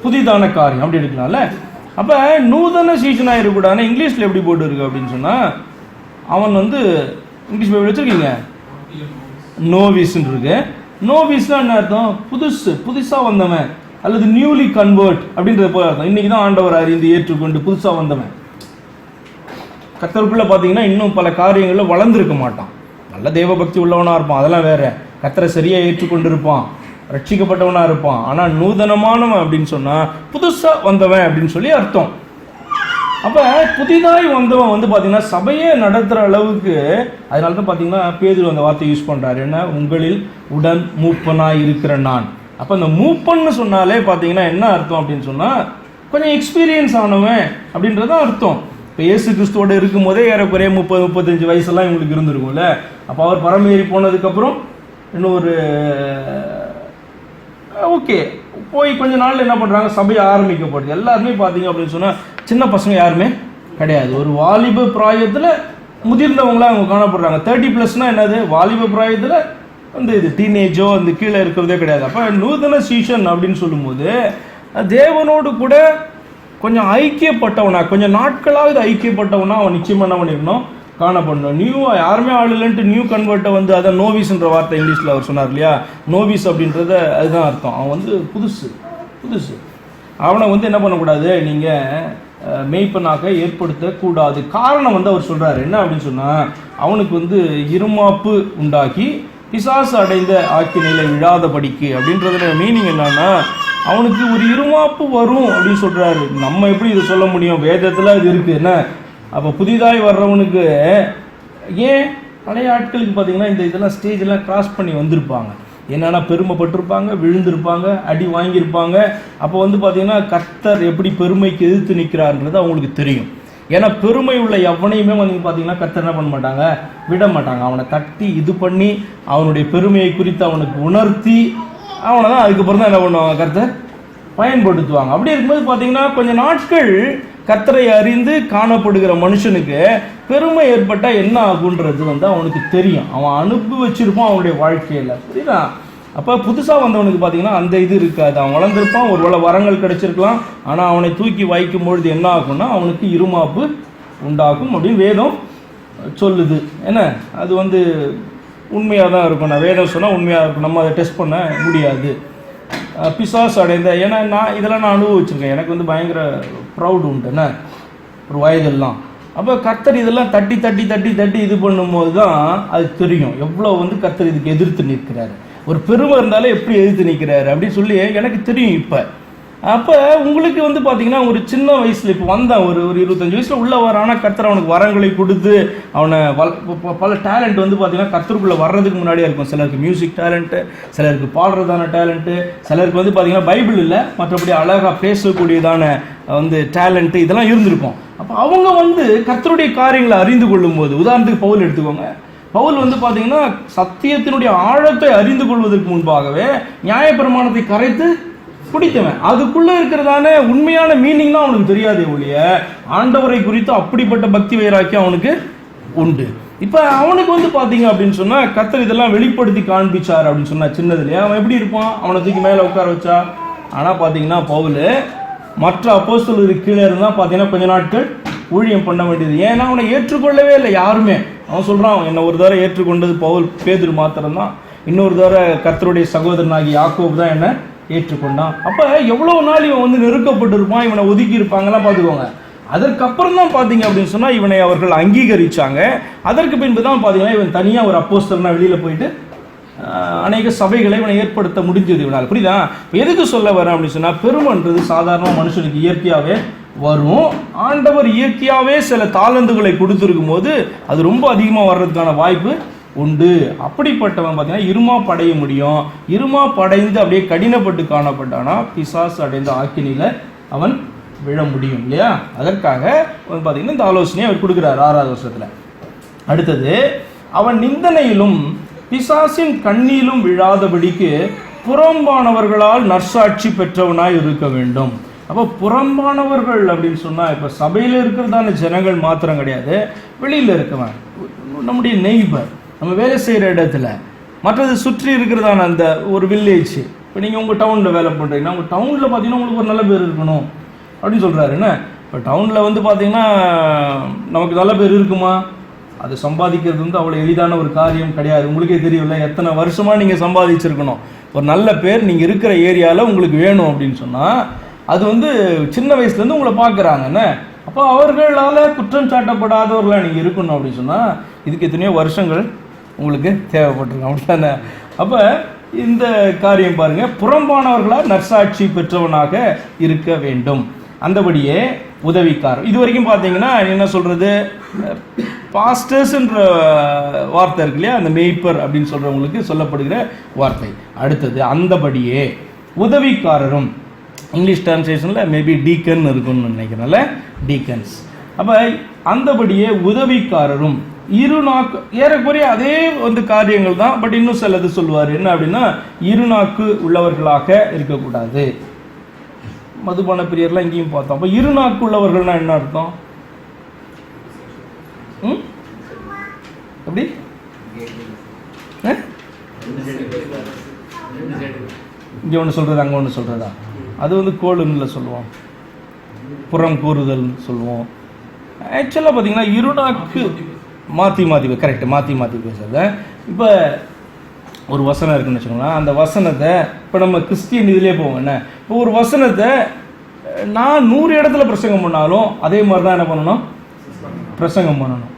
புதிதான காரியம் அப்படி எடுக்கலாம்ல. அப்போ நூதன சீசனாக இருக்கக்கூடாதுன்னா இங்கிலீஷில் எப்படி போட்டு இருக்கு அப்படின்னு சொன்னால், அவன் வந்து இங்கிலீஷ் பைபிள் வச்சுருக்கீங்க, நோவிஸ்ன்னு இருக்கு. நோவிஸ்னா என்ன அர்த்தம்? புதுசாக வந்தவன் அல்லது நியூலி கன்வெர்ட் அப்படின்றது போல அர்த்தம். இன்றைக்கி தான் ஆண்டவர் அறிந்து ஏற்றுக்கொண்டு புதுசாக வந்தவன். கர்த்தருக்குள்ளே பார்த்தீங்கன்னா இன்னும் பல காரியங்களில் வளர்ந்துருக்க மாட்டான். நல்ல தேவபக்தி உள்ளவனாக இருப்பான், அதெல்லாம் வேற. கர்த்தரை சரியாக ஏற்றுக்கொண்டு இருப்பான், ரட்சிக்கப்பட்டவனாக இருப்பான். ஆனால் நூதனமானவன் அப்படின்னு சொன்னால் புதுசாக வந்தவன் அப்படின்னு சொல்லி அர்த்தம். அப்போ புதிதாய் வந்தவன் வந்து பார்த்தீங்கன்னா சபையை நடத்துகிற அளவுக்கு, அதனால தான் பார்த்தீங்கன்னா பேதுரு அந்த வார்த்தை யூஸ் பண்ணுறாரு, என்ன, உங்களில் உடன் மூப்பனாய் இருக்கிற நான். அப்போ அந்த மூப்பன்னு சொன்னாலே பார்த்தீங்கன்னா என்ன அர்த்தம் அப்படின்னு சொன்னால், கொஞ்சம் எக்ஸ்பீரியன்ஸ் ஆனவன் அப்படின்றதான் அர்த்தம். இப்போ இயேசு கிறிஸ்துவோட இருக்கும் போதே ஏறக்குறைய 30-35 வயசெல்லாம் இவங்களுக்கு இருந்திருக்கும்ல. அப்போ அவர் பரமேறி போனதுக்கப்புறம் இன்னொரு ஓகே போய் கொஞ்ச நாள் என்ன பண்ணுறாங்க, சபையை ஆரம்பிக்கப்படுது. எல்லாருமே பார்த்தீங்க அப்படின்னு சொன்னால் சின்ன பசங்க யாருமே கிடையாது. ஒரு வாலிப பிராயத்தில் முதிர்ந்தவங்களாம் அவங்க காணப்படுறாங்க. 30+னா என்னது, வாலிப பிராயத்தில் வந்து இது டீனேஜோ அந்த கீழே இருக்கிறதே கிடையாது. அப்போ நூதன சீசன் அப்படின்னு சொல்லும்போது தேவனோடு கூட கொஞ்சம் ஐக்கியப்பட்டவனா, கொஞ்சம் நாட்களாவது ஐக்கியப்பட்டவனா அவன் நிச்சயமாக என்ன பண்ணிருக்கணும், காணப்படணும். யாருமே ஆள் இல்லைன்ட்டு நியூ கன்வெர்ட்டை வந்து அதான் நோவிஸ்ன்ற வார்த்தை இங்கிலீஷில் அவர் சொன்னார் இல்லையா, நோவிஸ் அப்படின்றத அதுதான் அர்த்தம். அவன் வந்து புதுசு அவனை வந்து என்ன பண்ணக்கூடாது, நீங்கள் மெய்ப்பனாக ஏற்படுத்தக்கூடாது. காரணம் வந்து அவர் சொல்கிறார் என்ன அப்படின்னு சொன்னால், அவனுக்கு வந்து இருமாப்பு உண்டாக்கி பிசாசு அடைந்த ஆக்கினையில் விழாதபடிக்கு அப்படின்றதுல மீனிங் என்னன்னா, அவனுக்கு ஒரு இருமாப்பு வரும் அப்படின்னு சொல்கிறாரு. நம்ம எப்படி இதை சொல்ல முடியும், வேதத்தில் இது இருக்குது என்ன. அப்போ புதிதாய் வர்றவனுக்கு ஏன் பழைய ஆட்களுக்கு பார்த்தீங்கன்னா இந்த இதெல்லாம் ஸ்டேஜெல்லாம் கிராஸ் பண்ணி வந்திருப்பாங்க, என்னென்னா பெருமைப்பட்டிருப்பாங்க, விழுந்திருப்பாங்க, அடி வாங்கியிருப்பாங்க. அப்போ வந்து பார்த்தீங்கன்னா கர்த்தர் எப்படி பெருமைக்கு எதிர்த்து நிற்கிறான்றது அவங்களுக்கு தெரியும். ஏன்னா பெருமை உள்ள எவனையுமே வந்து பார்த்தீங்கன்னா கர்த்தர் என்ன பண்ண மாட்டாங்க, விட மாட்டாங்க. அவனை தட்டி இது பண்ணி அவனுடைய பெருமையை குறித்து அவனுக்கு உணர்த்தி அவனை தான் அதுக்கப்புறம் தான் என்ன பண்ணுவாங்க, கர்த்தர் பயன்படுத்துவாங்க. அப்படி இருக்கும்போது பார்த்தீங்கன்னா கொஞ்சம் நாட்கள் கர்த்தரை அறிந்து காணப்படுகிற மனுஷனுக்கு பெருமை ஏற்பட்டால் என்ன ஆகுன்றது வந்து அவனுக்கு தெரியும். அவன் அனுபவிச்சிருப்பான் அவனுடைய வாழ்க்கையில், புரியுதா. அப்போ புதுசாக வந்தவனுக்கு பார்த்தீங்கன்னா அந்த இது இருக்காது. அவன் வளர்ந்துருப்பான், ஒருவேளை வரங்கள் கிடைச்சிருக்கலாம், ஆனால் அவனை தூக்கி வைக்கும் பொழுது என்ன ஆகும்னா அவனுக்கு இருமாப்பு உண்டாகும் அப்படின்னு வேதம் சொல்லுது. என்ன அது வந்து உண்மையாக தான் இருக்கும். நான் வேதம் சொன்னால் உண்மையாக இருக்கும், நம்ம அதை டெஸ்ட் பண்ண முடியாது. பிசாசு அடைந்த, ஏன்னா இதெல்லாம் நான் அனுபவிச்சிருக்கேன். எனக்கு வந்து பயங்கர ப்ரௌட் உண்டு என்ன, ஒரு வயதெல்லாம். அப்போ கர்த்தர் இதெல்லாம் தட்டி தட்டி தட்டி தட்டி இது பண்ணும்போது தான் அது தெரியும் எவ்வளோ வந்து கர்த்தர் இதுக்கு எதிர்த்து நிற்கிறாரு. ஒரு பெருமை இருந்தாலே எப்படி எதிர்த்து நிற்கிறாரு அப்படின்னு சொல்லி எனக்கு தெரியும். அப்போ உங்களுக்கு வந்து பார்த்தீங்கன்னா ஒரு சின்ன வயசில் இப்போ வந்தான் ஒரு 25 வயசில் உள்ள வரானா கர்த்தர் அவனுக்கு வரங்களை கொடுத்து அவனை பல டேலண்ட் வந்து பார்த்தீங்கன்னா கர்த்தருக்குள்ளே வர்றதுக்கு முன்னாடியே இருக்கும். சிலருக்கு மியூசிக் டேலண்ட்டு, சிலருக்கு பாடுறதான டேலண்ட்டு, சிலருக்கு வந்து பார்த்தீங்கன்னா பைபிள் இல்லை மற்றபடி அழகாக பேசக்கூடியதான வந்து டேலண்ட்டு இதெல்லாம் இருந்திருக்கும். அப்போ அவங்க வந்து கர்த்தருடைய காரியங்களை அறிந்து கொள்ளும் போது, உதாரணத்துக்கு பவுல் எடுத்துக்கோங்க. பவுல் வந்து பார்த்தீங்கன்னா சத்தியத்தினுடைய ஆழத்தை அறிந்து கொள்வதற்கு முன்பாகவே நியாயப்பிரமாணத்தை கரைத்து குடித்தவன். அதுக்குள்ள இருக்கிறதான உண்மையான மீனிங்லாம் அவனுக்கு தெரியாதே ஒழிய ஆண்டவரை குறித்து அப்படிப்பட்ட பக்தி வைராக்கியம் அவனுக்கு உண்டு. இப்போ அவனுக்கு வந்து பார்த்தீங்க அப்படின்னு சொன்னால் கர்த்தர் இதெல்லாம் வெளிப்படுத்தி காண்பிச்சார் அப்படின்னு சொன்னா சின்னதுலையே அவன் எப்படி இருப்பான், அவனை தூக்கி மேலே உட்கார வச்சா. ஆனால் பார்த்தீங்கன்னா பவுல் மற்ற அப்போஸ்தலருக்கு கீழே இருந்தால் பார்த்தீங்கன்னா கொஞ்ச நாட்கள் ஊழியம் பண்ண வேண்டியது. ஏன்னா அவனை ஏற்றுக்கொள்ளவே இல்லை யாருமே. அவன் சொல்கிறான், என்னை ஒரு தடவை ஏற்றுக்கொண்டது பவுல் பேதுரு மாத்திரம்தான், இன்னொரு தடவை கர்த்தருடைய சகோதரனாகி யாக்கோபு தான் என்ன ஏற்றுக்கொண்டான். அப்போ எவ்வளோ நாள் இவன் வந்து நெருக்கப்பட்டிருப்பான், இவனை ஒதுக்கி இருப்பாங்கலாம் பார்த்துக்கோங்க. அதற்கப்புறம் தான் பார்த்தீங்க அப்படின்னு சொன்னால் இவனை அவர்கள் அங்கீகரித்தாங்க. அதற்கு பின்பு தான் பார்த்தீங்கன்னா இவன் தனியாக ஒரு அப்போஸ்தலனா வெளியில் போயிட்டு அநேக சபைகளை இவனை ஏற்படுத்த முடிஞ்சது இவனால். புரியுதா. எதுக்கு சொல்ல வரேன் அப்படின்னு சொன்னால், பெருமைன்றது சாதாரண மனுஷனுக்கு இயற்கையாகவே வரும். ஆண்டவர் இயற்கையாகவே சில தாளந்துகளை கொடுத்துருக்கும் போது அது ரொம்ப அதிகமாக வர்றதுக்கான வாய்ப்பு உண்டு. அப்படிப்பட்டவன் பார்த்தீங்கன்னா இருமா படைய முடியும். இருமா படைந்து அப்படியே கடினப்பட்டு காணப்பட்டானா பிசாசு அடைந்த ஆக்கினியில் அவன் விழ முடியும் இல்லையா. அதற்காக பார்த்தீங்கன்னா இந்த ஆலோசனையை அவர் கொடுக்குறாரு 6வது வருஷத்தில். அடுத்தது, அவன் நிந்தனையிலும் பிசாசின் கண்ணிலும் விழாதபடிக்கு புறம்பானவர்களால் நற்சாட்சி பெற்றவனாய் இருக்க வேண்டும். அப்போ புறம்பானவர்கள் அப்படின்னு சொன்னால் இப்போ சபையில் இருக்கிறதான ஜனங்கள் மாத்திரம் கிடையாது, வெளியில் இருக்கவன், நம்முடைய நெய்பர், நம்ம வேலை செய்கிற இடத்துல, மற்றது சுற்றி இருக்கிறதான அந்த ஒரு வில்லேஜ். இப்போ நீங்கள் உங்கள் டவுனில் வேலை பண்ணுறீங்கன்னா உங்கள் டவுனில் பார்த்தீங்கன்னா உங்களுக்கு ஒரு நல்ல பேர் இருக்கணும் அப்படின்னு சொல்கிறாரு. என்ன இப்போ டவுனில் வந்து பார்த்தீங்கன்னா நமக்கு நல்ல பேர் இருக்குமா, அது சம்பாதிக்கிறது வந்து அவ்வளோ எளிதான ஒரு காரியம் கிடையாது. உங்களுக்கே தெரியல எத்தனை வருஷமாக நீங்கள் சம்பாதிச்சிருக்கணும். ஒரு நல்ல பேர் நீங்கள் இருக்கிற ஏரியாவில் உங்களுக்கு வேணும் அப்படின்னு சொன்னால் அது வந்து சின்ன வயசுலேருந்து உங்களை பார்க்குறாங்கண்ணே. அப்போ அவர்களால் குற்றம் சாட்டப்படாதவர்களாக நீங்கள் இருக்கணும் அப்படின்னு சொன்னால் இதுக்கு எத்தனையோ வருஷங்கள் உங்களுக்கு தேவைப்பட்டிருக்கும் அப்படி தானே. அப்போ இந்த காரியம் பாருங்கள், புறம்பானவர்களால் நற்சாட்சி பெற்றவனாக இருக்க வேண்டும். அந்தபடியே உதவிக்காரர். இது வரைக்கும் பார்த்தீங்கன்னா என்ன சொல்றது, பாஸ்டர்ஸ்ன்ற வார்த்தை இருக்கு இல்லையா, அந்த மேய்ப்பர் அப்படின்னு சொல்றவங்களுக்கு சொல்லப்படுகிற வார்த்தை. அடுத்தது அந்தபடியே உதவிக்காரரும், இங்கிலீஷ் டிரான்ஸ்லேஷனில் மேபி டீக்கன் இருக்குன்னு நினைக்கிறனால டீக்கன்ஸ். அப்போ அந்தபடியே உதவிக்காரரும் இருநாக்கு, ஏறக்குறைய அதே வந்து காரியங்கள் தான், பட் இன்னும் சிலது சொல்லுவார். என்ன அப்படின்னா, இருநாக்கு உள்ளவர்களாக இருக்கக்கூடாது. மதுபான பிரியர்லாம் இங்கேயும் பார்த்தோம். அப்போ இருநாக்கு உள்ளவர்கள்னா என்ன அர்த்தம்? எப்படி இங்கே ஒன்று சொல்கிறது அங்கே ஒன்று சொல்கிறதா? அது வந்து கோளுன்னு சொல்லுவோம், புறம் கூறுதல் சொல்லுவோம். ஆக்சுவலாக பார்த்தீங்கன்னா இருநாக்கு மாற்றி கரெக்டு, மாற்றி பேசுறது. இப்போ ஒரு வசனம் இருக்குன்னு வச்சுக்கோங்களேன், அந்த வசனத்தை இப்போ நம்ம கிறிஸ்டியன் இதிலே போவோம். என்ன, இப்போ ஒரு வசனத்தை நான் 100 இடத்துல பிரசங்கம் பண்ணாலும் அதே மாதிரி தான் என்ன பண்ணணும், பிரசங்கம் பண்ணணும்.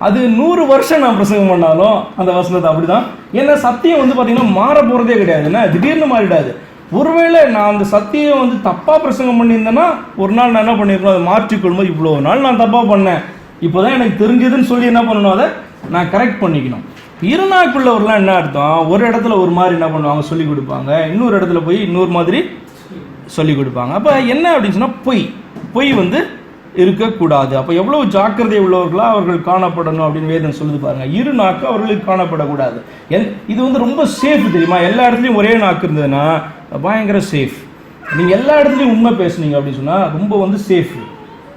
அது 100 வருஷம் நான் பிரசங்கம் பண்ணாலும் அந்த வசனத்தை அப்படி தான். ஏன்னா சத்தியம் வந்து பார்த்தீங்கன்னா மாற போகிறதே கிடையாது. என்ன, திடீர்னு மாறிடாது. ஒருவேளை நான் அந்த சத்தியம் வந்து தப்பாக பிரசங்கம் பண்ணியிருந்தேன்னா ஒரு நாள் நான் என்ன பண்ணியிருக்கணும், அதை மாற்றிக்கொள்ளும்போது இவ்வளோ நாள் நான் தப்பாக பண்ணேன், இப்போ தான் எனக்கு தெரிஞ்சதுன்னு சொல்லி என்ன பண்ணணும், அதை நான் கரெக்ட் பண்ணிக்கணும். இருநாக்குள்ளவர்லாம் என்ன அர்த்தம், ஒரு இடத்துல ஒரு மாதிரி என்ன பண்ணுவாங்க சொல்லிக் கொடுப்பாங்க, இன்னொரு இடத்துல போய் இன்னொரு மாதிரி சொல்லிக் கொடுப்பாங்க. அப்போ என்ன அப்படின்னு சொன்னால் பொய் வந்து இருக்கக்கூடாது. அப்போ எவ்வளவு ஜாக்கிரதை உள்ளவர்களாக அவர்கள் காணப்படணும் அப்படின்னு வேதம் சொல்லுது பாருங்க. இரு நாக்கு அவர்களுக்கு காணப்படக்கூடாது. இது வந்து ரொம்ப சேஃப் தெரியுமா. எல்லா இடத்துலையும் ஒரே நாக்கு இருந்ததுன்னா பயங்கர சேஃப். நீங்கள் எல்லா இடத்துலையும் உண்மை பேசுனீங்க அப்படின்னு சொன்னால் ரொம்ப வந்து சேஃப்.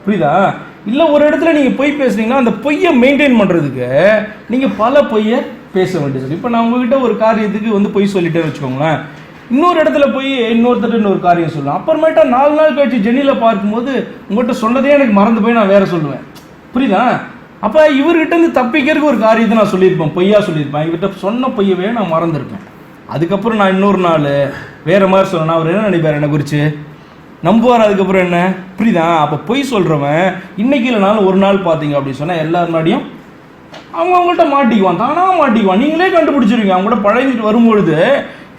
புரியுதா? இல்லை ஒரு இடத்துல நீங்கள் பொய் பேசுனீங்கன்னா அந்த பொய்யை மெயின்டைன் பண்ணுறதுக்கு நீங்கள் பல பொய்யை பேச வேண்டியது. இப்போ நான் உங்ககிட்ட ஒரு காரியத்துக்கு வந்து பொய் சொல்லிட்டேன்னு வச்சுக்கோங்களேன், இன்னொரு இடத்துல போய் இன்னொருத்தர் இன்னொரு காரியம் சொல்லலாம். அப்புறமேட்டா 4 நாள் கழிச்சு ஜெனியில் பார்க்கும்போது உங்கள்கிட்ட சொன்னதே எனக்கு மறந்து போய் நான் வேற சொல்லுவேன். புரியுதா? அப்போ இவர்கிட்ட இருந்து தப்பிக்கிறதுக்கு ஒரு காரியத்தை நான் சொல்லியிருப்பேன், பொய்யா சொல்லியிருப்பேன். இவர்கிட்ட சொன்ன பொய்யவே நான் மறந்துருப்பேன். அதுக்கப்புறம் நான் இன்னொரு நாள் வேற மாதிரி சொன்னேன்னா அவர் என்ன நினைப்பார், என்னை குறித்து நம்புவார். அதுக்கப்புறம் என்ன, புரியுதா? அப்போ பொய் சொல்கிறவன் இன்னைக்கு இல்லைனாலும் ஒரு நாள் பார்த்தீங்க அப்படின்னு சொன்னால் எல்லார் முன்னாடியும் அவங்கள்ட்ட மாட்டிக்குவான், தானாக மாட்டிக்குவான். நீங்களே கண்டுபிடிச்சிருவீங்க. அவங்கள்ட்ட பழகிட்டு வரும்பொழுது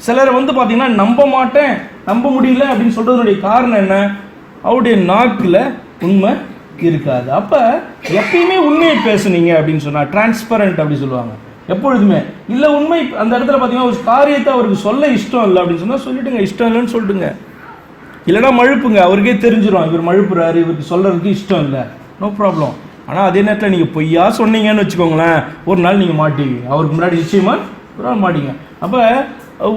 சிலரை வந்து பார்த்தீங்கன்னா நம்ப முடியல அப்படின்னு சொல்கிறதுனுடைய காரணம் என்ன, அவருடைய நாக்கில் உண்மை இருக்காது. அப்போ எப்பயுமே உண்மையை பேசுனீங்க அப்படின்னு சொன்னால் டிரான்ஸ்பரண்ட் அப்படி சொல்லுவாங்க எப்பொழுதுமே. இல்லை உண்மை அந்த இடத்துல பார்த்தீங்கன்னா ஒரு காரியத்தை அவருக்கு சொல்ல இஷ்டம் இல்லை அப்படின்னு சொன்னால் சொல்லிட்டுங்க, இஷ்டம் இல்லைன்னு சொல்லிட்டுங்க. இல்லைனா மழுப்புங்க, அவருக்கே தெரிஞ்சிடும் இவர் மழுப்புறாரு, இவருக்கு சொல்கிறதுக்கு இஷ்டம் இல்லை, நோ ப்ராப்ளம். ஆனால் அதே நேரத்தில் நீங்கள் பொய்யா சொன்னீங்கன்னு வச்சுக்கோங்களேன், ஒரு நாள் நீங்கள் மாட்டிங்க, அவருக்கு முன்னாடி நிச்சயமாக ஒரு நாள் மாட்டிங்க. அப்போ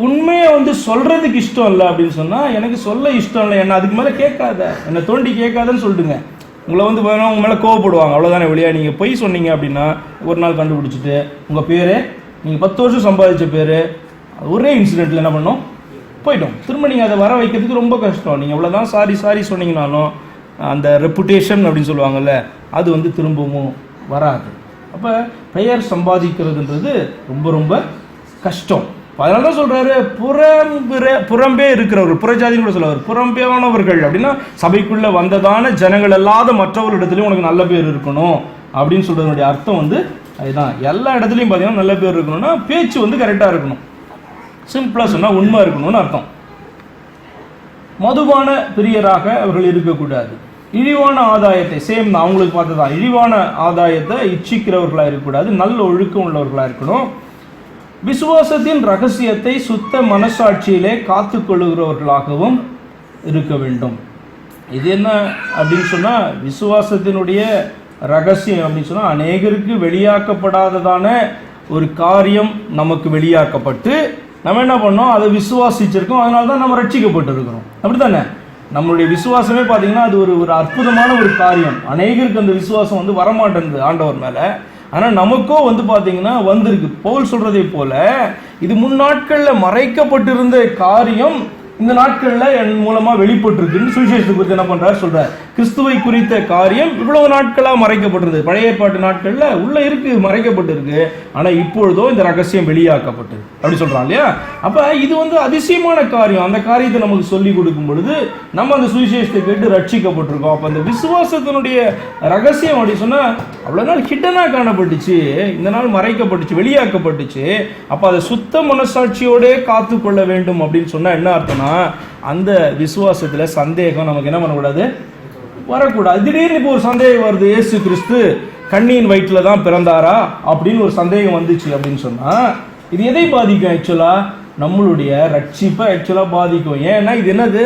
உண்மையை வந்து சொல்கிறதுக்கு இஷ்டம் இல்லை அப்படின்னு சொன்னால் எனக்கு சொல்ல இஷ்டம் இல்லை, என்ன அதுக்கு மேலே கேட்காத, என்னை தோண்டி கேட்காதன்னு சொல்லிட்டுங்க. உங்களை வந்து பார்த்தீங்கன்னா உங்கள் மேலே கோவப்படுவாங்க, அவ்வளோதானே வழியா. நீங்கள் பொய் சொன்னீங்க அப்படின்னா ஒரு நாள் கண்டுபிடிச்சிட்டு உங்கள் பேர், நீங்கள் 10 வருஷம் சம்பாதிச்ச பேர் ஒரே இன்சிடெண்ட்டில் என்ன பண்ணோம், போயிட்டோம். திரும்ப நீங்கள் அதை வர வைக்கிறதுக்கு ரொம்ப கஷ்டம். நீங்கள் எவ்வளோதான் சாரி சொன்னீங்கனாலும் அந்த ரெப்புடேஷன் அப்படின்னு சொல்லுவாங்கள்ல, அது வந்து திரும்பவும் வராது. அப்போ பெயர் சம்பாதிக்கிறதுன்றது ரொம்ப ரொம்ப கஷ்டம். அதனால தான் சொல்கிறாரு, புறம்பே இருக்கிறவர்கள், புறஜாதின்னு கூட சொல்லுவார், புறம்பேவானவர்கள் அப்படின்னா சபைக்குள்ளே வந்ததான ஜனங்கள் அல்லாத மற்றவர்களிடத்துலையும் உனக்கு நல்ல பேர் இருக்கணும் அப்படின்னு சொல்கிறதுனுடைய அர்த்தம் வந்து அதுதான். எல்லா இடத்துலையும் பார்த்தீங்கன்னா நல்ல பேர் இருக்கணும்னா பேச்சு வந்து கரெக்டாக இருக்கணும், சிம்பிளாக சொன்னால் உண்மை இருக்கணும்னு அர்த்தம். மதுபான பிரியராக அவர்கள் இருக்கக்கூடாது. இழிவான ஆதாயத்தை, சேம் தான் அவங்களுக்கு பார்த்து தான், இழிவான ஆதாயத்தை இச்சிக்கிறவர்களாக இருக்கக்கூடாது, நல்ல ஒழுக்கம் உள்ளவர்களாக இருக்கணும். விசுவாசத்தின் ரகசியத்தை சுத்த மனசாட்சியிலே காத்து கொள்ளுகிறவர்களாகவும் இருக்க வேண்டும். இது என்ன அப்படின்னு சொன்னால், விசுவாசத்தினுடைய ரகசியம் அப்படின்னு சொன்னால் அநேகருக்கு வெளியாக்கப்படாததான ஒரு காரியம் நமக்கு வெளியாக்கப்பட்டு நம்ம என்ன பண்ணோம், அதை விசுவாசிச்சிருக்கோம், அதனால தான் நம்ம ரட்சிக்கப்பட்டு இருக்கிறோம். அப்படி தானே? நம்மளுடைய விசுவாசமே பார்த்தீங்கன்னா அது ஒரு அற்புதமான ஒரு காரியம். அநேகருக்கு அந்த விசுவாசம் வந்து வரமாட்டேங்குது ஆண்டவர் மேலே, ஆனால் நமக்கோ வந்து பார்த்தீங்கன்னா வந்திருக்கு. பவுல் சொல்றதை போல இது முன்னாட்களில் மறைக்கப்பட்டிருந்த காரியம் இந்த நாட்களில் என் மூலமாக வெளிப்பட்டிருக்குன்னு சுவிசேஷத்தை குறித்து என்ன பண்ணுறாரு சொல்கிறார். கிறிஸ்துவை குறித்த காரியம் இவ்வளவு நாட்களாக மறைக்கப்பட்டிருந்தது. பழைய ஏற்பாட்டு நாட்களில் உள்ளே இருக்கு, மறைக்கப்பட்டிருக்கு, ஆனால் இப்பொழுதோ இந்த ரகசியம் வெளியாக்கப்பட்டது அப்படி சொல்கிறான் இல்லையா. அப்போ இது வந்து அதிசயமான காரியம். அந்த காரியத்தை நமக்கு சொல்லி கொடுக்கும் பொழுது நம்ம அந்த சுவிசேஷத்தை கேட்டு ரட்சிக்கப்பட்டிருக்கோம். அப்போ அந்த விசுவாசத்தினுடைய ரகசியம் அப்படி சொன்னால் அவ்வளோ நாள் ஹிட்டனாக காணப்பட்டுச்சு, இந்த நாள் மறைக்கப்பட்டுச்சு, வெளியாக்கப்பட்டுச்சு. அப்போ அதை சுத்த மனசாட்சியோடே காத்து கொள்ள வேண்டும் அப்படின்னு சொன்னால் என்ன அர்த்தம்னா, அந்த விசுவாசத்தில் சந்தேகம் நமக்கு என்ன பண்ணக்கூடாது, வரக்கூடாது. திடீர்னு இப்போ ஒரு சந்தேகம் வருது, இயேசு கிறிஸ்து கண்ணியின் வயிற்றுல தான் பிறந்தாரா அப்படின்னு ஒரு சந்தேகம் வந்துச்சு அப்படின்னு சொன்னா இது எதை பாதிக்கும்? ஆக்சுவலா நம்மளுடைய ரட்சிப்பை ஆக்சுவலா பாதிக்கும். ஏன்னா இது என்னது?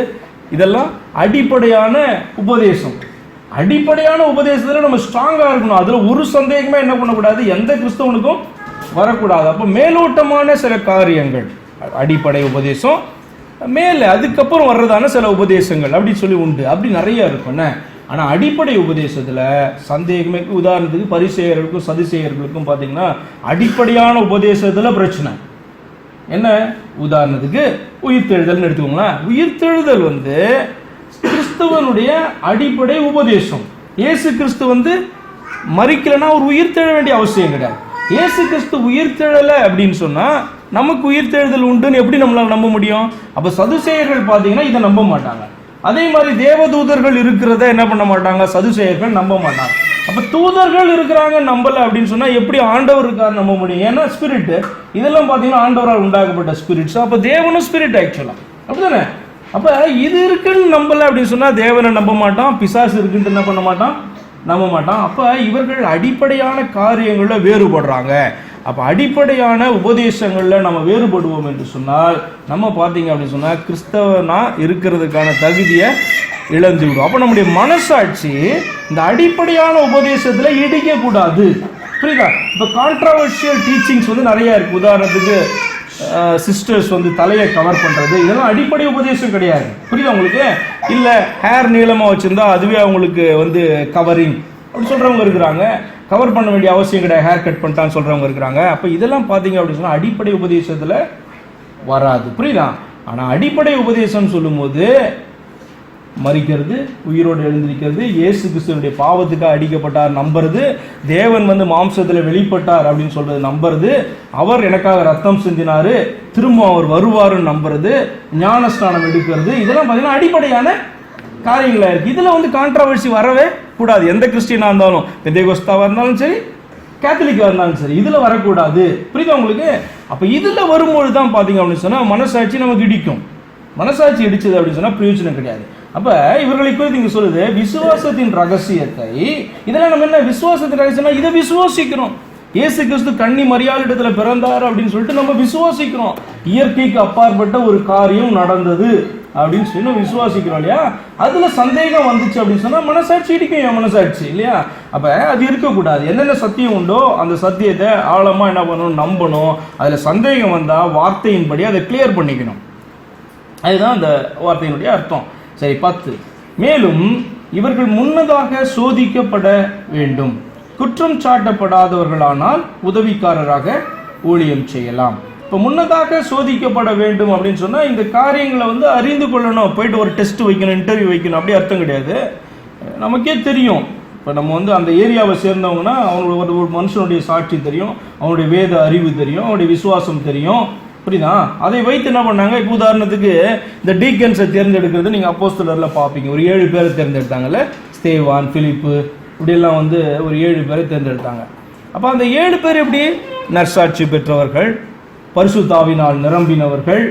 இதெல்லாம் அடிப்படையான உபதேசம். அடிப்படையான உபதேசத்துல நம்ம ஸ்ட்ராங்கா இருக்கணும். அதுல ஒரு சந்தேகமே என்ன பண்ணக்கூடாது, எந்த கிறிஸ்தவனுக்கும் வரக்கூடாது. அப்போ மேலோட்டமான சில காரியங்கள், அடிப்படை உபதேசம், மேலே அதுக்கப்புறம் வர்றதான சில உபதேசங்கள் அப்படின்னு சொல்லி உண்டு. அப்படி நிறைய இருக்கும்ண்ணே. ஆனால் அடிப்படை உபதேசத்தில் சந்தேகமே. உதாரணத்துக்கு பரிசேயர்களுக்கும் சதுசேயர்களுக்கும் பார்த்தீங்கன்னா அடிப்படையான உபதேசத்தில் பிரச்சனை என்ன? உதாரணத்துக்கு உயிர்த்தெழுதல்னு எடுத்துக்கோங்களேன். உயிர்த்தெழுதல் கிறிஸ்துவனுடைய அடிப்படை உபதேசம். இயேசு கிறிஸ்து மரிக்கலைன்னா ஒரு உயிர்த்தெழ வேண்டிய அவசியம் கிடையாது. இயேசு கிறிஸ்து உயிர்த்தெழலை அப்படின்னு சொன்னா நமக்கு உயிர்த்தெழுதல் உண்டுன்னு எப்படி நம்மளால நம்ப முடியும்? அப்ப சதுசேயர்கள் பார்த்தீங்கன்னா இதை நம்ப மாட்டாங்க. அதே மாதிரி தேவதூதர்கள் இருக்கிறத என்ன பண்ண மாட்டாங்க, சதுசேயர்கள் நம்ப மாட்டாங்க. அப்ப தூதர்கள் இருக்கிறாங்க நம்பல அப்படின்னு சொன்னா எப்படி ஆண்டவர் இருக்காரு நம்ப முடியும்? ஏன்னா ஸ்பிரிட் இதெல்லாம் பார்த்தீங்கன்னா ஆண்டவரால் உண்டாக்கப்பட்ட ஸ்பிரிட்ஸ். அப்ப தேவனும் ஸ்பிரிட் ஆக்சுவலா, அப்படிதானே? அப்ப இது இருக்குன்னு நம்பல அப்படின்னு சொன்னா தேவனை நம்ப மாட்டான், பிசாசு இருக்குன்னு என்ன பண்ண மாட்டான், நம்ப மாட்டான். அப்ப இவர்கள் அடிப்படையான காரியங்கள்ல வேறுபடுறாங்க. அப்ப அடிப்படையான உபதேசங்கள்ல நம்ம வேறுபடுவோம் என்று சொன்னால் நம்ம பார்த்தீங்க அப்படின்னு சொன்னா கிறிஸ்தவனா இருக்கிறதுக்கான தகுதியை இழந்து விடும். அப்ப நம்முடைய மனசாட்சி இந்த அடிப்படையான உபதேசத்துல இடிக்க கூடாது. புரியுதா? இப்ப கான்ட்ரவர்ஷியல் டீச்சிங்ஸ் நிறைய இருக்கு. உதாரணத்துக்கு சிஸ்டர்ஸ் தலையை கவர் பண்றது, இதெல்லாம் அடிப்படை உபதேசம் கிடையாது. புரியுதா உங்களுக்கு? இல்ல ஹேர் நீளமா வச்சிருந்தா அதுவே அவங்களுக்கு கவரிங் அப்படி சொல்றவங்க இருக்கிறாங்க. கவர் பண்ண வேண்டிய அவசியம் கிடையாது, ஹேர் கட் பண்ணிட்டான்னு சொல்றவங்க இருக்கிறாங்க. அப்ப இதெல்லாம் பாத்தீங்க அப்படின்னு சொன்னா அடிப்படை உபதேசத்துல வராது. புரியுதா? ஆனா அடிப்படை உபதேசம் சொல்லும் போது மரிக்கிறது, உயிரோடு எழுந்திருக்கிறது, இயேசு கிறிஸ்துவனுடைய பாவத்துக்காக அடிக்கப்பட்டார் நம்புறது, தேவன் மாம்சத்தில் வெளிப்பட்டார் அப்படின்னு சொல்றது நம்புறது, அவர் எனக்காக ரத்தம் சிந்தினாரு, திரும்ப அவர் வருவாருன்னு நம்புறது, ஞானஸ்நானம் எடுக்கிறது, இதெல்லாம் பார்த்தீங்கன்னா அடிப்படையான காரியங்களா இருக்கு. இதுல கான்ட்ரவர்சி வரவே கூடாது. எந்த கிறிஸ்டியனா இருந்தாலும், பெந்தேகோஸ்தாவா இருந்தாலும் சரி, கேத்தலிக்கா இருந்தாலும் சரி, இதுல வரக்கூடாது. புரியுதா உங்களுக்கு? அப்ப இதுல வரும்பொழுது தான் பாத்தீங்க அப்படின்னு சொன்னா மனசாட்சி நமக்கு இடிக்கும். மனசாட்சி இடிச்சது அப்படின்னு சொன்னா பிரயோஜனம் கிடையாது. அப்ப இவர்களை குறித்து இங்க சொல்லுது விசுவாசத்தின் ரகசியத்தை. இதெல்லாம் நம்ம என்ன விசுவாசத்தின் ரகசியம்? இதை விசுவாசிக்கிறோம். இயேசு கிறிஸ்து கன்னி மரியாள் இடத்துல பிறந்தார் அப்படின்னு சொல்லிட்டு நம்ம விசுவாசிக்கிறோம். இயற்கைக்கு அப்பாற்பட்ட ஒரு காரியம் நடந்தது அப்படின்னு சொல்லி நம்ம விசுவாசிக்கிறோம் இல்லையா? அதுல சந்தேகம் வந்துச்சு அப்படின்னு சொன்னா மனசாட்சி இடிக்கும். என் மனசாட்சி இல்லையா? அப்ப அது இருக்கக்கூடாது. என்னென்ன சத்தியம் உண்டோ அந்த சத்தியத்தை ஆழமா என்ன பண்ணணும், நம்பணும். அதுல சந்தேகம் வந்தா வார்த்தையின்படி அதை கிளியர் பண்ணிக்கணும். அதுதான் அந்த வார்த்தையினுடைய அர்த்தம். சரி, 10. மேலும் இவர்கள் முன்னதாக சோதிக்கப்பட வேண்டும். குற்றம் சாட்டப்படாதவர்களானால் உதவிக்காரராக ஊழியம் செய்யலாம். இப்போ முன்னதாக சோதிக்கப்பட வேண்டும் அப்படின்னு சொன்னால் இந்த காரியங்களை அறிந்து கொள்ளணும். போயிட்டு ஒரு டெஸ்ட் வைக்கணும், இன்டர்வியூ வைக்கணும், அப்படி அர்த்தம் கிடையாது. நமக்கே தெரியும். இப்போ நம்ம அந்த ஏரியாவை சேர்ந்தவங்கன்னா அவங்களுக்கு ஒரு மனுஷனுடைய சாட்சி தெரியும், அவனுடைய வேத அறிவு தெரியும், அவனுடைய விசுவாசம் தெரியும். புரியுதா? அதை வைத்து என்ன பண்ணாங்க? இப்போ உதாரணத்துக்கு இந்த டீக்கன்ஸை தேர்ந்தெடுக்கிறது நீங்கள் அப்போஸ்தலர்ல பார்ப்பீங்க. ஒரு 7 பேரை தேர்ந்தெடுத்தாங்கல்ல, ஸ்தேவான், பிலிப்பு, இப்படியெல்லாம் ஒரு 7 பேரை தேர்ந்தெடுத்தாங்க. அப்போ அந்த 7 பேர் எப்படி? நற்சாட்சி பெற்றவர்கள், பரிசுத்தாவினால் நிரம்பினவர்கள்,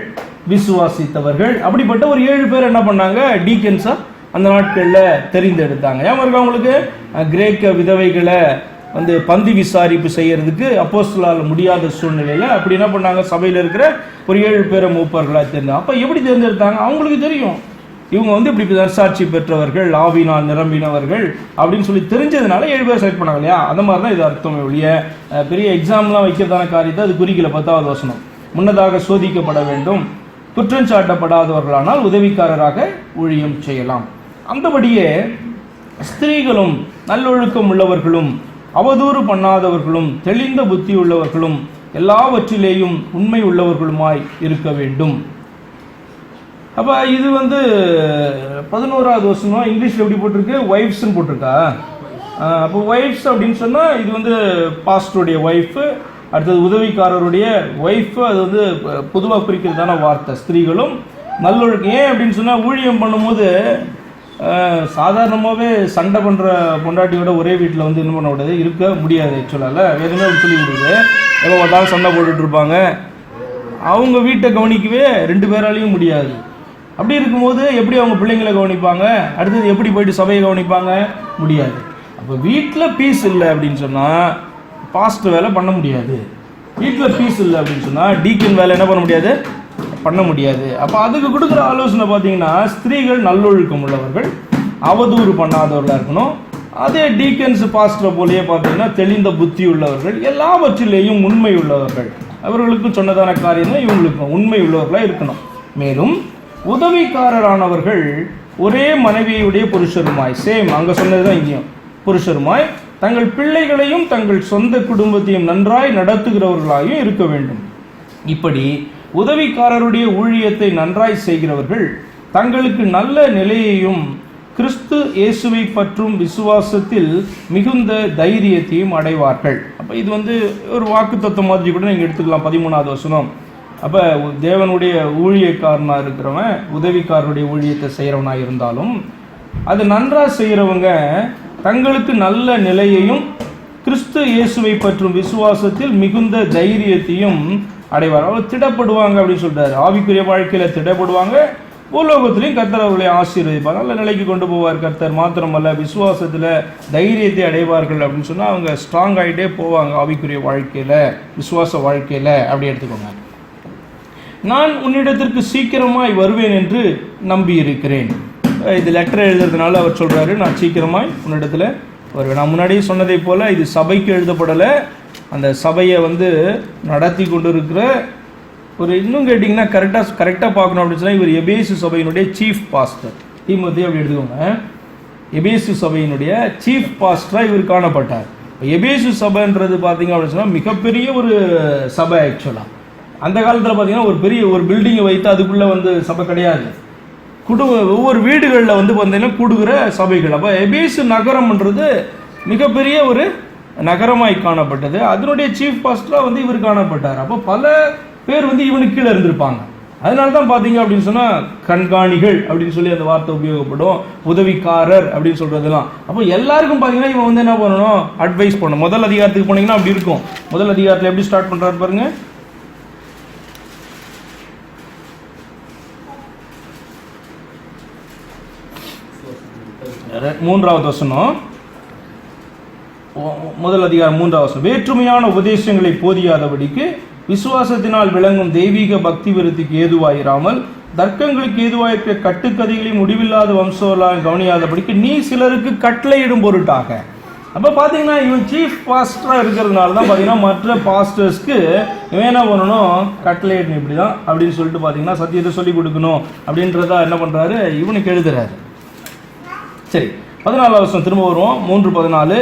விசுவாசித்தவர்கள், அப்படிப்பட்ட ஒரு 7 பேர் என்ன பண்ணாங்க? டீக்கன்ஸா அந்த நாட்களில் தெரிந்தெடுத்தாங்க. ஏன் இருக்கு அவங்களுக்கு? கிரேக்க விதவைகளை பந்தி விசாரிப்பு செய்யறதுக்கு அப்போஸ்தலரால் முடியாத சூழ்நிலையில அப்படி என்ன பண்ணாங்க? சபையில் இருக்கிற ஒரு 7 பேரை மூப்பர்களாக தேர்ந்தாங்க. அப்ப எப்படி தேர்ந்தெடுத்தாங்க? அவங்களுக்கு தெரியும் இவங்க இப்படி நற்சாட்சி பெற்றவர்கள், ஆவினால் நிரம்பினவர்கள் அப்படின்னு சொல்லி தெரிஞ்சதுனால 7 பேர் செலக்ட் பண்ணாங்க இல்லையா? அந்த மாதிரி தான் இது அர்த்தம். ஒழிய பெரிய எக்ஸாம்லாம் வைக்கிறதான காரியத்தை அது குறிக்கல. 10வது வசனம், முன்னதாக சோதிக்கப்பட வேண்டும், குற்றம் சாட்டப்படாதவர்களானால் உதவிக்காரராக ஊழியம் செய்யலாம். அந்தபடியே ஸ்திரீகளும் நல்லொழுக்கம் உள்ளவர்களும் அவதூறு பண்ணாதவர்களும் தெளிந்த புத்தி உள்ளவர்களும் எல்லாவற்றிலேயும் உண்மை உள்ளவர்களுமாய் இருக்க வேண்டும். அப்ப இது 11வது வசனம் இங்கிலீஷ்ல எப்படி போட்டிருக்கு? ஒய்ஃப்ஸ்ன்னு போட்டிருக்கா? அப்போ ஒய்ஃப்ஸ் அப்படின்னு சொன்னா இது பாஸ்டருடைய ஒய்ஃப், அடுத்தது உதவிக்காரருடைய ஒய்ஃப். அது பொதுவாக குறிக்கிறதான வார்த்தை. ஸ்திரீகளும் நல்லொழுக்கம். ஏன் அப்படின்னு சொன்னா ஊழியம் பண்ணும்போது சாதாரணமாகவே சண்டை பண்ணுற பொண்டாட்டியோட ஒரே வீட்டில் என்ன பண்ண கூடாது, இருக்க முடியாது. ஆக்சுவலாக வேறுமே சொல்லி கொடுக்குது. எப்போ பார்த்தாலும் சண்டை போட்டுட்டு இருப்பாங்க. அவங்க வீட்டை கவனிக்கவே 2 பேராலையும் முடியாது. அப்படி இருக்கும்போது எப்படி அவங்க பிள்ளைங்களை கவனிப்பாங்க? அடுத்தது எப்படி போயிட்டு சபையை கவனிப்பாங்க? முடியாது. அப்போ வீட்டில் பீஸ் இல்லை அப்படின்னு சொன்னால் பாஸ்டர் வேலை பண்ண முடியாது. வீட்டில் பீஸ் இல்லை அப்படின்னு சொன்னால் டீக்கன் வேலை என்ன பண்ண முடியாது? பண்ண முடியாது. அப்போ அதுக்கு கொடுக்குற ஆலோசனை பார்த்தீங்கன்னா, ஸ்திரீகள் நல்லொழுக்கம் உள்ளவர்கள், அவதூறு பண்ணாதவர்களாக இருக்கணும். அதே டீக்கன்ஸ் பாஸ்டரை போலேயே பார்த்தீங்கன்னா தெளிந்த புத்தி உள்ளவர்கள், எல்லாவற்றிலேயும் உண்மை உள்ளவர்கள். அவர்களுக்கு சொன்னதான காரியம் தான் இவங்களுக்கும் உண்மை உள்ளவர்களாக இருக்கணும். மேலும் உதவிக்காரரானவர்கள் ஒரே மனைவியுடைய புருஷருமாய், சேம் அங்கே சொன்னது தான் இங்கேயும், புருஷருமாய் தங்கள் பிள்ளைகளையும் தங்கள் சொந்த குடும்பத்தையும் நன்றாய் நடத்துகிறவர்களாயும் இருக்க வேண்டும். இப்படி உதவிக்காரருடைய ஊழியத்தை நன்றாய் செய்கிறவர்கள் தங்களுக்கு நல்ல நிலையையும் கிறிஸ்து இயேசுவை பற்றும் விசுவாசத்தில் மிகுந்த தைரியத்தையும் அடைவார்கள். அப்போ இது ஒரு வாக்குத்தத்தம் மாதிரி கூட நீங்கள் எடுத்துக்கலாம். 13வது வசனம். அப்போ தேவனுடைய ஊழியக்காரனாக இருக்கிறவன் உதவிக்காரருடைய ஊழியத்தை செய்கிறவனாக இருந்தாலும் அது நன்றாக செய்கிறவங்க தங்களுக்கு நல்ல நிலையையும் கிறிஸ்து இயேசுவை பற்றும் விசுவாசத்தில் மிகுந்த தைரியத்தையும் அடைவார். அவர் திடப்படுவாங்க அப்படின்னு சொல்றாரு. ஆவிக்குரிய வாழ்க்கையில் திடப்படுவாங்க, பூலோகத்திலையும் கர்த்தர் அவர்களை ஆசீர்வதிப்பார், நல்ல நிலைக்கு கொண்டு போவார் கர்த்தர். மாத்திரமல்ல விசுவாசத்தில் தைரியத்தை அடைவார்கள் அப்படின்னு சொன்னால் அவங்க ஸ்ட்ராங் ஆகிட்டே போவாங்க ஆவிக்குரிய வாழ்க்கையில், விசுவாச வாழ்க்கையில். அப்படி எடுத்துக்கோங்க. நான் உன்னிடத்திற்கு சீக்கிரமாய் வருவேன் என்று நம்பி இருக்கிறேன். இது லெட்டர் எழுதுறதுனால அவர் சொல்கிறாரு, நான் சீக்கிரமாய் உன்னிடத்தில் வருவேன். நான் முன்னாடியே சொன்னதை போல் இது சபைக்கு எழுதப்படலை, அந்த சபையை நடத்தி கொண்டு இருக்கிற ஒரு, இன்னும் கேட்டிங்கன்னா கரெக்டாக பார்க்கணும் அப்படின்னு சொன்னால் இவர் எபேசு சபையினுடைய சீஃப் பாஸ்டர். தீமோத்தேயு அப்படி எடுத்துக்கோங்க. எபேசு சபையினுடைய சீஃப் பாஸ்டராக இவர் காணப்பட்டார். எபேசு சபைன்றது பார்த்தீங்க அப்படின்னு சொன்னால் மிகப்பெரிய ஒரு சபை. ஆக்சுவலாக அந்த காலத்தில் பார்த்தீங்கன்னா ஒரு பில்டிங்கை வைத்து அதுக்குள்ளே சபை கிடையாது. ஒவ்வொரு வீடுகளில் பார்த்தீங்கன்னா கூடுகிற சபைகள். அப்போ எபேசு நகரம்ன்றது மிகப்பெரிய ஒரு நகரமாய் காணப்பட்டது. அதனுடைய சீஃப் பாஸ்டராக இவர் காணப்பட்டார். அப்போ பல பேர் இவனுக்கு கீழே இருந்திருப்பாங்க. அதனால தான் பார்த்தீங்க அப்படின்னு சொன்னால் கண்காணிகள் அப்படின்னு சொல்லி அந்த வார்த்தை உபயோகப்படும், உதவிக்காரர் அப்படின்னு சொல்கிறதுலாம். அப்போ எல்லாருக்கும் பார்த்தீங்கன்னா இவன் என்ன பண்ணணும்? அட்வைஸ் பண்ணணும். முதல் அதிகாரத்துக்கு போனீங்கன்னா அப்படி இருக்கும். முதல் அதிகாரத்தில் எப்படி ஸ்டார்ட் பண்ணுறாரு பாருங்க. மூன்றாவது வசனம், முதல் அதிகாரம் 3வது வசனம். வேற்றுமையான உபதேசங்களை போதியாதபடிக்கு விசுவாசத்தினால் விளங்கும் தெய்வீக பக்தி விருத்திக்கு ஏதுவாயிராமல் தர்க்கங்களுக்கு ஏதுவாயிருக்கிற கட்டுக்கதைகளையும் முடிவில்லாத வம்சங்களாக கவனியாதபடிக்கு நீ சிலருக்கு கட்டளையிடும் பொருட்டாக. அப்போ பார்த்தீங்கன்னா இவன் சீஃப் பாஸ்டராக இருக்கிறதுனால தான் பார்த்தீங்கன்னா மற்ற பாஸ்டர்ஸ்க்கு இவன் என்ன பண்ணணும்? கட்டளையிடணும், இப்படி தான் அப்படின்னு சொல்லிட்டு பார்த்தீங்கன்னா சத்தியத்தை சொல்லிக் கொடுக்கணும் அப்படின்றதா என்ன பண்ணுறாரு? இவனுக்கு எழுதுறாரு. சரி, 14வது வசனம் திரும்ப வருவோம். 3:14.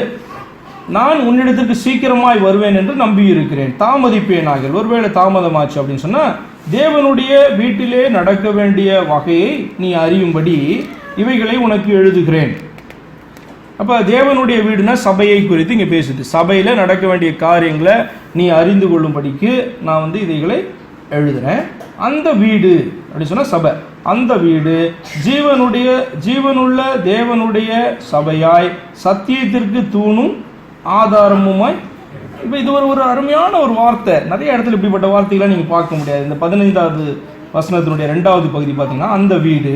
நான் உன்னிடத்திற்கு சீக்கிரமாய் வருவேன் என்று நம்பி இருக்கிறேன், தாமதிப்பேனாக. ஒருவேளை தாமதமாச்சு அப்படின்னு சொன்னால் தேவனுடைய வீட்டிலே நடக்க வேண்டிய வகையை நீ அறியும்படி இவைகளை உனக்கு எழுதுகிறேன். அப்போ தேவனுடைய வீடுனா சபையை குறித்து இங்கே பேசுது. சபையில் நடக்க வேண்டிய காரியங்களை நீ அறிந்து கொள்ளும்படிக்கு நான் இதைகளை எழுதுகிறேன். அந்த வீடு அப்படின்னு சொன்னால் சபை. அந்த வீடு ஜீவனுள்ள தேவனுடைய சபையாய் சத்தியத்திற்கு தூணும் ஆதாரமுமாய். இப்போ இது ஒரு அருமையான ஒரு வார்த்தை. நிறைய இடத்துல இப்படிப்பட்ட வார்த்தைகளை நீங்கள் பார்க்க முடியாது. இந்த 15வது வசனத்தினுடைய 2வது பகுதி பார்த்தீங்கன்னா, அந்த வீடு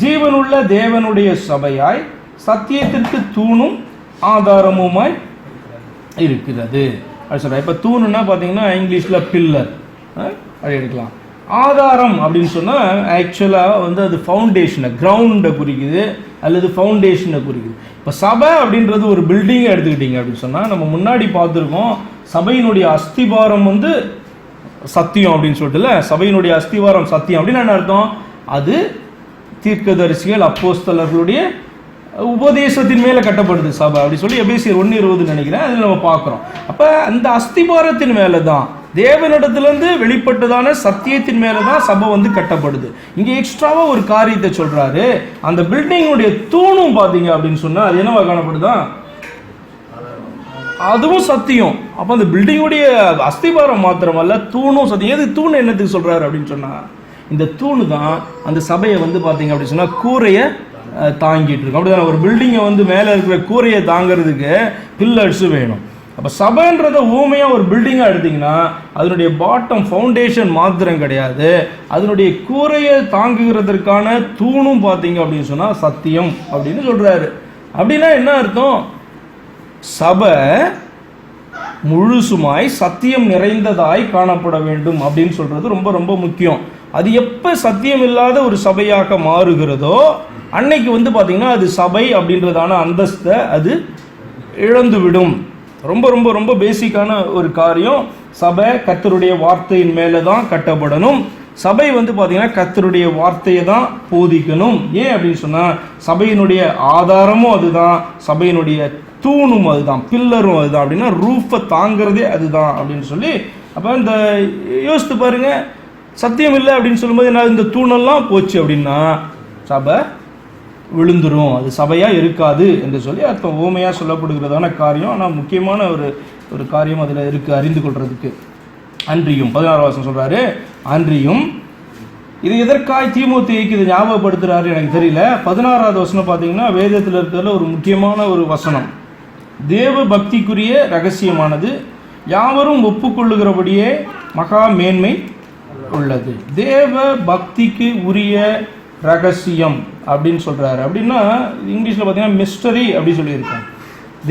ஜீவனுள்ள தேவனுடைய சபையாய் சத்தியத்திற்கு தூணும் ஆதாரமுமாய் இருக்கிறது அப்படி சொல்கிறேன். இப்போ தூணுன்னா பார்த்தீங்கன்னா இங்கிலீஷில் பில்லர் அப்படி எடுக்கலாம். ஆதாரம் அப்படின்னு சொன்னால் ஆக்சுவலாக அது ஃபவுண்டேஷனை, கிரவுண்டை குறிக்குது அல்லது ஃபவுண்டேஷனை குறிக்குது. இப்போ சபை அப்படின்றது ஒரு பில்டிங்கை எடுத்துக்கிட்டீங்க அப்படின்னு சொன்னால் நம்ம முன்னாடி பார்த்துருக்கோம், சபையினுடைய அஸ்திபாரம் சத்தியம் அப்படின்னு சொல்லிட்டுல. சபையினுடைய அஸ்திவாரம் சத்தியம் அப்படின்னு என்ன அர்த்தம்? அது தீர்க்கதரிசிகள் அப்போஸ்தலர்களுடைய உபதேசத்தின் மேலே கட்டப்படுது சபை அப்படி சொல்லி எபேசியர் 1:20 நினைக்கிறேன், அதில் நம்ம பார்க்குறோம். அப்போ அந்த அஸ்திபாரத்தின் மேலே தான், தேவனிடத்திலிருந்து வெளிப்பட்டதான சத்தியத்தின் மேலே தான் சபை கட்டப்படுது. இங்கே எக்ஸ்ட்ராவாக ஒரு காரியத்தை சொல்கிறாரு. அந்த பில்டிங்குடைய தூணும் பார்த்தீங்க அப்படின்னு சொன்னால் அது என்னவா காணப்படுதான்? அதுவும் சத்தியம். அப்போ அந்த பில்டிங்குடைய அஸ்திபாரம் மாத்திரமல்ல, தூணும் சத்தியம். எது தூண் என்னத்துக்கு சொல்கிறாரு அப்படின்னு சொன்னால், இந்த தூணு தான் அந்த சபையை பார்த்தீங்க அப்படின்னு சொன்னால் கூரையை தாங்கிட்டு இருக்கும். அப்படிதான் ஒரு பில்டிங்கை மேலே இருக்கிற கூரையை தாங்கிறதுக்கு பில்லர்ஸு வேணும். அப்போ சபைன்றத ஊமையாக ஒரு பில்டிங்காக எடுத்திங்கன்னா அதனுடைய பாட்டம் ஃபவுண்டேஷன் மாத்திரம் கிடையாது, அதனுடைய கூரையை தாங்குகிறதற்கான தூணும் பார்த்தீங்க அப்படின்னு சொன்னால் சத்தியம் அப்படின்னு சொல்கிறாரு. அப்படின்னா என்ன அர்த்தம்? சபை முழுசுமாய் சத்தியம் நிறைந்ததாய் காணப்பட வேண்டும் அப்படின்னு சொல்கிறது ரொம்ப ரொம்ப முக்கியம். அது எப்போ சத்தியம் இல்லாத ஒரு சபையாக மாறுகிறதோ அன்னைக்கு பார்த்தீங்கன்னா அது சபை அப்படின்றதான அந்தஸ்தை அது இழந்துவிடும். ரொம்ப ரொம்ப ரொம்ப பேசிக்கான ஒரு காரியம். சபை கர்த்தருடைய வார்த்தையின் மேலே தான் கட்டப்படணும். சபை பார்த்தீங்கன்னா கர்த்தருடைய வார்த்தையை தான் போதிக்கணும். ஏன் அப்படின்னு சொன்னால் சபையினுடைய ஆதாரமும் அதுதான், சபையினுடைய தூணும் அதுதான், பில்லரும் அதுதான். அப்படின்னா ரூஃபை தாங்கிறதே அதுதான் அப்படின்னு சொல்லி, அப்போ இந்த யோசித்து பாருங்க, சத்தியம் இல்லை அப்படின்னு சொல்லும்போது என்ன, இந்த தூணெல்லாம் போச்சு அப்படின்னா சபை விழுந்துரும், அது சபையாக இருக்காது என்று சொல்லி அர்த்தம். ஊமையாக சொல்லப்படுகிறதான காரியம். ஆனால் முக்கியமான ஒரு காரியம் அதில் இருக்குது அறிந்து கொள்றதுக்கு. அன்றியும் 16 வசனம் சொல்கிறாரு, அன்றியும் இது எதற்காய் தீமோத்தேயுக்கு இதை ஞாபகப்படுத்துகிறாரு எனக்கு தெரியல. 16வது வசனம் பார்த்தீங்கன்னா வேதத்தில் இருக்கிறதுல ஒரு முக்கியமான ஒரு வசனம். தேவ பக்திக்குரிய ரகசியமானது யாவரும் ஒப்புக்கொள்ளுகிறபடியே மகா மேன்மை உள்ளது. தேவ பக்திக்கு உரிய ரகசியம் அப்படின்னு சொல்கிறாரு. அப்படின்னா இங்கிலீஷில் பார்த்தீங்கன்னா மிஸ்டரி அப்படி சொல்லியிருக்காங்க.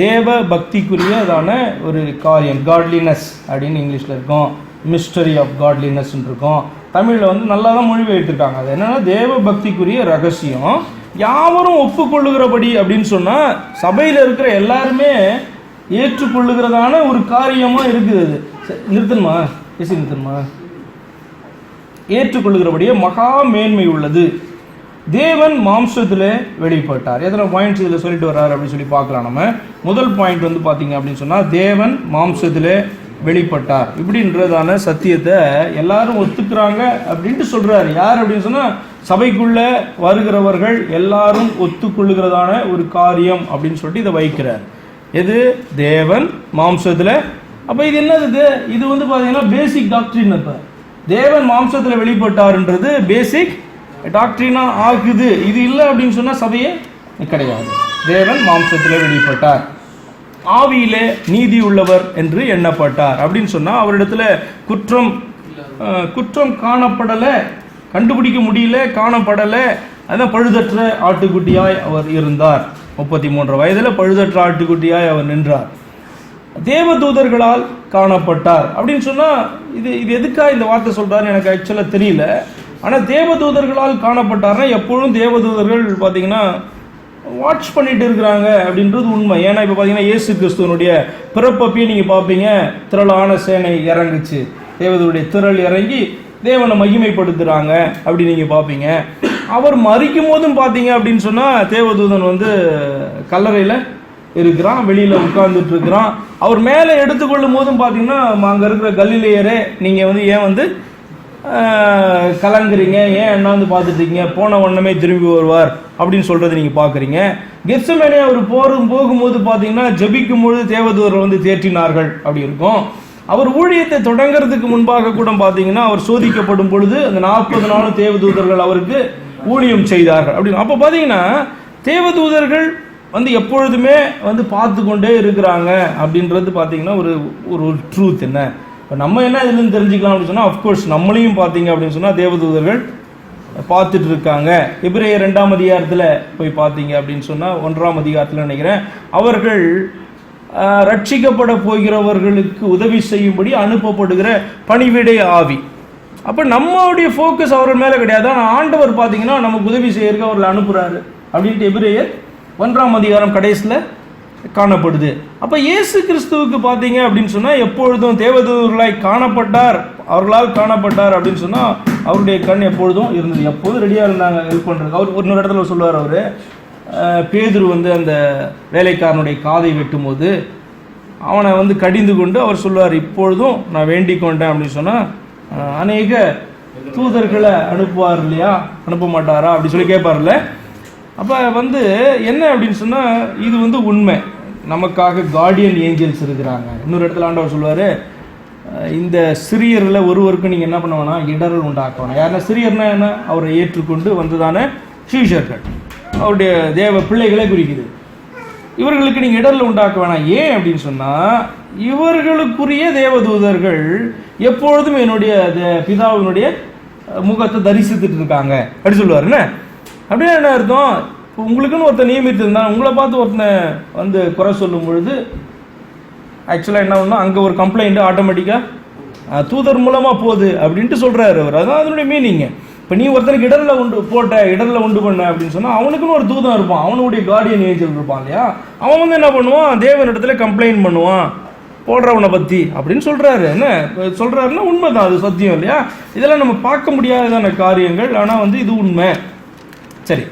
தேவ பக்திக்குரியதான ஒரு காரியம், காட்லினஸ் அப்படின்னு இங்கிலீஷில் இருக்கும், மிஸ்டரி ஆஃப் காட்லினஸ் இருக்கும். தமிழில் நல்லா தான் மொழிபெயர்த்திருக்காங்க. அது என்னென்னா தேவ பக்திக்குரிய ரகசியம் யாவரும் ஒப்புக்கொள்ளுகிறபடி அப்படின்னு சொன்னால் சபையில் இருக்கிற எல்லாருமே ஏற்றுக்கொள்ளுகிறதான ஒரு காரியமாக இருக்குது. அது நிறுத்தணுமா நிறுத்தணுமா ஏற்றுக்கொள்ளுகிறபடியே மகா மேன்மை உள்ளது. தேவன் மாம்சத்தில் வெளிப்பட்டார். எத்தனை பாயிண்ட்ஸ் இதில் சொல்லிட்டு வர்றாரு அப்படின்னு சொல்லி பார்க்கலாம். நம்ம முதல் பாயிண்ட் பார்த்தீங்க அப்படின்னு சொன்னால் தேவன் மாம்சத்தில் வெளிப்பட்டார் இப்படின்றதான சத்தியத்தை எல்லாரும் ஒத்துக்கிறாங்க அப்படின்ட்டு சொல்கிறாரு. யார் அப்படின்னு சொன்னால் சபைக்குள்ள வருகிறவர்கள் எல்லாரும் ஒத்துக்கொள்ளுகிறதான ஒரு காரியம் அப்படின்னு சொல்லிட்டு இதை வைக்கிறார். எது? தேவன் மாம்சத்தில். அப்போ இது என்னது? இது பார்த்தீங்கன்னா பேசிக் டாக்டரின். இப்போ தேவன் மாம்சத்தில் வெளிப்பட்டார்ன்றது பேசிக் டாக்டரினா ஆகுது. இது இல்லை அப்படின்னு சொன்னால் சபையே கிடையாது. தேவன் மாம்சத்தில் வெளிப்பட்டார், ஆவியிலே நீதி உள்ளவர் என்று எண்ணப்பட்டார் அப்படின்னு சொன்னால் அவரிடத்துல குற்றம் காணப்படலை, கண்டுபிடிக்க முடியல, காணப்படலை. அதான் பழுதற்ற ஆட்டுக்குட்டியாய் அவர் இருந்தார். 33 வயதில் பழுதற்ற ஆட்டுக்குட்டியாய் அவர் நின்றார். தேவதூதர்களால் காணப்பட்டார் அப்படின்னு சொன்னால் இது எதுக்காக இந்த வார்த்தை சொல்கிறாருன்னு எனக்கு ஆக்சுவலாக தெரியல. ஆனால் தேவதூதர்களால் காணப்பட்டார்னா எப்பொழுதும் தேவதூதர்கள் பார்த்தீங்கன்னா வாட்ச் பண்ணிட்டு இருக்கிறாங்க அப்படின்றது உண்மை. ஏன்னா இப்போ பார்த்தீங்கன்னா இயேசு கிறிஸ்துவனுடைய பிறப்பப்பையும் நீங்கள் பார்ப்பீங்க, திரளான சேனை இறங்குச்சு, தேவதூதருடைய திரள் இறங்கி தேவனை மகிமைப்படுத்துகிறாங்க அப்படி நீங்கள் பார்ப்பீங்க. அவர் மரிக்கும் போதும் பார்த்தீங்க அப்படின்னு சொன்னால் தேவதூதன் கல்லறையில் இருக்கிறான், வெளியில் உட்கார்ந்துட்டு இருக்கிறான். அவர் மேலே எடுத்துக்கொள்ளும் போதும் பார்த்தீங்கன்னா அங்கே இருக்கிற கலிலேயரே நீங்கள் ஏன் கலங்குறீங்க, ஏன் என்ன பார்த்துட்டு இருக்கீங்க, போன உடனே திரும்பி வருவார் அப்படின்னு சொல்கிறத நீங்கள் பார்க்குறீங்க. கெத்செமனே அவர் போகும்போது பார்த்தீங்கன்னா ஜெபிக்கும் பொழுது தேவதூதர்கள் தேற்றினார்கள் அப்படி இருக்கும். அவர் ஊழியத்தை தொடங்கிறதுக்கு முன்பாக கூட பார்த்தீங்கன்னா அவர் சோதிக்கப்படும் பொழுது அந்த 40 நாளும் தேவதூதர்கள் அவருக்கு ஊழியம் செய்தார்கள் அப்படின்னு. அப்போ பார்த்தீங்கன்னா தேவதூதர்கள் எப்பொழுதுமே பார்த்து கொண்டே இருக்கிறாங்க அப்படின்றது பார்த்தீங்கன்னா ஒரு ட்ரூத். என்ன இப்போ நம்ம என்ன இதுன்னு தெரிஞ்சுக்கலாம் அப்படின்னு சொன்னால் அஃப்கோர்ஸ் நம்மளையும் பார்த்தீங்க அப்படின்னு சொன்னால் தேவதூதர்கள் பார்த்துட்டு இருக்காங்க. எபிரேயர் 2ஆம் அதிகாரத்தில் போய் பார்த்தீங்க அப்படின்னு சொன்னால் 1ஆம் அதிகாரத்தில் நினைக்கிறேன், அவர்கள் ரட்சிக்கப்பட போகிறவர்களுக்கு உதவி செய்யும்படி அனுப்பப்படுகிற பணிவிடை ஆவி. அப்போ நம்மளுடைய ஃபோக்கஸ் அவர் மேலே கிடையாது, ஆனால் ஆண்டவர் பார்த்தீங்கன்னா நமக்கு உதவி செய்யறதுக்கு அவர்களை அனுப்புகிறாரு அப்படின்ட்டு எபிரேயர் 1ஆம் அதிகாரம் கடைசியில் காணப்படுது. அப்போ இயேசு கிறிஸ்துவுக்கு பார்த்தீங்க அப்படின்னு சொன்னால் எப்பொழுதும் தேவதூதர்களாய் காணப்பட்டார், அவர்களால் காணப்பட்டார் அப்படின்னு சொன்னால் அவருடைய கண் எப்பொழுதும் இருந்தது, எப்போதும் ரெடியாக இருந்தாங்க ஹெல்ப் பண்ணுறது. அவர் ஒரு இடத்துல சொல்லுவார், அவர் பேதுரு அந்த வேலைக்காரனுடைய காதை வெட்டும் போது அவனை கடிந்து கொண்டு அவர் சொல்லுவார், இப்பொழுதும் நான் வேண்டிக் கொண்டேன் அப்படின்னு சொன்னால் அநேக தூதர்களை அனுப்புவார் இல்லையா, அனுப்ப மாட்டாரா அப்படி சொல்லி கேட்பார்ல. அப்போ என்ன அப்படின்னு சொன்னால் இது உண்மை. நமக்காக கார்டியன் ஏஞ்சல்ஸ் இருக்கிறாங்க. இன்னொரு இடத்துல ஆண்டவர் சொல்லுவார், இந்த சிறியரில் ஒருவருக்கு நீங்கள் என்ன பண்ண வேணாம், இடரல் உண்டாக்க வேணாம். யாருன்னா சிறியர்னா என்ன, அவரை ஏற்றுக்கொண்டு வந்ததான சீஷர்கள், அவருடைய தேவ பிள்ளைகளை குறிக்குது. இவர்களுக்கு நீங்கள் இடரல் உண்டாக்க வேணாம். ஏன் அப்படின்னு சொன்னால் இவர்களுக்குரிய தேவதூதர்கள் எப்பொழுதும் என்னுடைய பிதாவினுடைய முகத்தை தரிசித்துட்டு இருக்காங்க அப்படி சொல்லுவார். என்ன அப்படியே என்ன அர்த்தம்? இப்போ உங்களுக்குன்னு ஒருத்தர் நியமித்து இருந்தான், உங்களை பார்த்து ஒருத்தனை வந்து குறை சொல்லும் பொழுது ஆக்சுவலாக என்ன பண்ணணும், அங்கே ஒரு கம்ப்ளைண்ட் ஆட்டோமேட்டிக்காக தூதர் மூலமாக போகுது அப்படின்ட்டு சொல்கிறாரு அவர். அதான் அதனுடைய மீனிங். இப்போ நீ ஒருத்தனுக்கு இடரில் உண்டு பண்ண அப்படின்னு சொன்னால் அவனுக்குன்னு ஒரு தூதன் இருப்பான், அவனுடைய கார்டியன் ஏஞ்சல் இருப்பான் இல்லையா, அவன் வந்து என்ன பண்ணுவான், தேவனிடத்துல கம்ப்ளைண்ட் பண்ணுவான் போடுறவனை பற்றி அப்படின்னு சொல்கிறாரு. என்ன சொல்கிறாருன்னா உண்மைதான், அது சத்தியம் இல்லையா. இதெல்லாம் நம்ம பார்க்க முடியாததான காரியங்கள், ஆனால் வந்து இது உண்மை. சரி,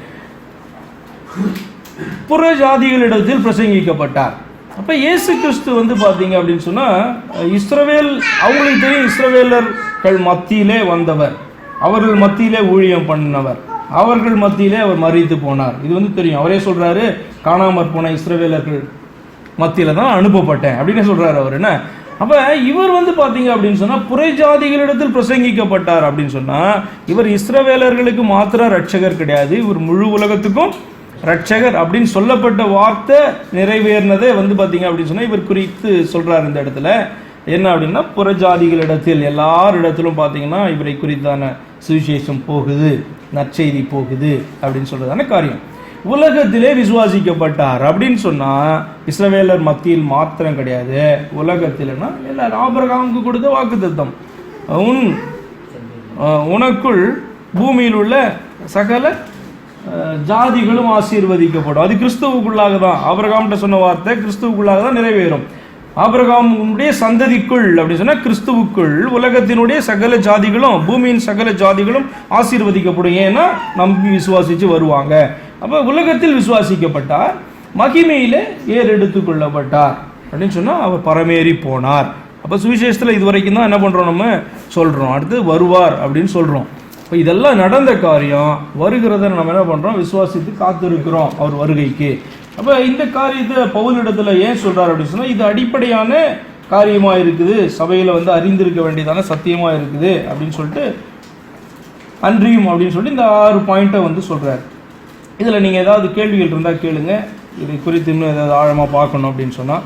புற ஜாதிகளிடத்தில் பிரசங்கிக்கப்பட்டார். அப்போ இயேசு கிறிஸ்து வந்து பார்த்தீங்க அப்படின்னு சொன்னால் இஸ்ரவேல், அவங்களுக்கு தெரியும் இஸ்ரவேலர்கள் மத்தியிலே வந்தவர், அவர்கள் மத்தியிலே ஊழியம் பண்ணினவர், அவர்கள் மத்தியிலே அவர் மரித்து போனார். இது வந்து தெரியும். அவரே சொல்கிறாரு, காணாமற் போன இஸ்ரவேலர்கள் மத்தியில் தான் அனுப்பப்பட்டேன் அப்படின்னு சொல்கிறார் அவர். என்ன அப்போ இவர் வந்து பார்த்தீங்க அப்படின்னு சொன்னால் புறஜாதிகளிடத்தில் பிரசங்கிக்கப்பட்டார் அப்படின்னு சொன்னால் இவர் இஸ்ரவேலர்களுக்கு மாத்திரம் ரட்சகர் கிடையாது, இவர் முழு உலகத்துக்கும் ரட்சகர் அப்படின்னு சொல்லப்பட்ட வார்த்தை நிறைவேறினதே வந்து பார்த்தீங்க அப்படின்னு சொன்னால் இவர் குறித்து சொல்கிறார் இந்த இடத்துல. என்ன அப்படின்னா புறஜாதிகளிடத்தில் எல்லாரிடத்திலும் பார்த்தீங்கன்னா இவரை குறித்தான சுவிசேஷம் போகுது, நற்செய்தி போகுது அப்படின்னு சொல்றதான காரியம். உலகத்திலே விசுவாசிக்கப்பட்டார் அப்படின்னு சொன்னால் இஸ்ரவேலர் மத்தியில் மாத்திரம் கிடையாது, உலகத்தில்னா எல்லாரும். ஆபிரகாமுக்கு கொடுத்த வாக்குத்தத்தம், உனக்குள் பூமியில் உள்ள சகல ஜாதிகளும் ஆசீர்வதிக்கப்படும். அது கிறிஸ்துவுக்குள்ளாக தான், ஆபிரகாம்கிட்ட சொன்ன வார்த்தை கிறிஸ்துவுக்குள்ளாக தான் நிறைவேறும். ஆபிரகாமுடைய சந்ததிக்குள் அப்படின்னு சொன்னா கிறிஸ்துவுக்குள் உலகத்தினுடைய சகல ஜாதிகளும், பூமியின் சகல ஜாதிகளும் ஆசீர்வதிக்கப்படும். ஏன்னா நம்பி விசுவாசிச்சு வருவாங்க. அப்போ உலகத்தில் விசுவாசிக்கப்பட்டார், மகிமையிலே ஏறெடுத்து கொள்ளப்பட்டார் அப்படின்னு சொன்னா அவர் பரமேறி போனார். அப்போ சுவிசேஷத்தில் இது வரைக்கும் தான் என்ன பண்றோம், நம்ம சொல்றோம். அடுத்து வருவார் அப்படின்னு சொல்றோம். இப்போ இதெல்லாம் நடந்த காரியம், வருகிறத நம்ம என்ன பண்றோம், விசுவாசித்து காத்திருக்கிறோம் அவர் வருகைக்கு. அப்போ இந்த காரியத்தை பவுலிடத்துல ஏன் சொல்றாரு அப்படின்னு சொன்னா இது அடிப்படையான காரியமா இருக்குது, சபையில வந்து அறிந்திருக்க வேண்டியதான சத்தியமா இருக்குது அப்படின்னு சொல்லிட்டு அன்றியும் அப்படின்னு சொல்லிட்டு இந்த 6 பாயிண்ட்டை வந்து சொல்றாரு. இதுல நீங்க ஏதாவது கேள்விகள் இருந்தா கேளுங்க, இதை குறித்து இன்னும் ஏதாவது ஆழமா பார்க்கணும் அப்படின்னு சொன்னா.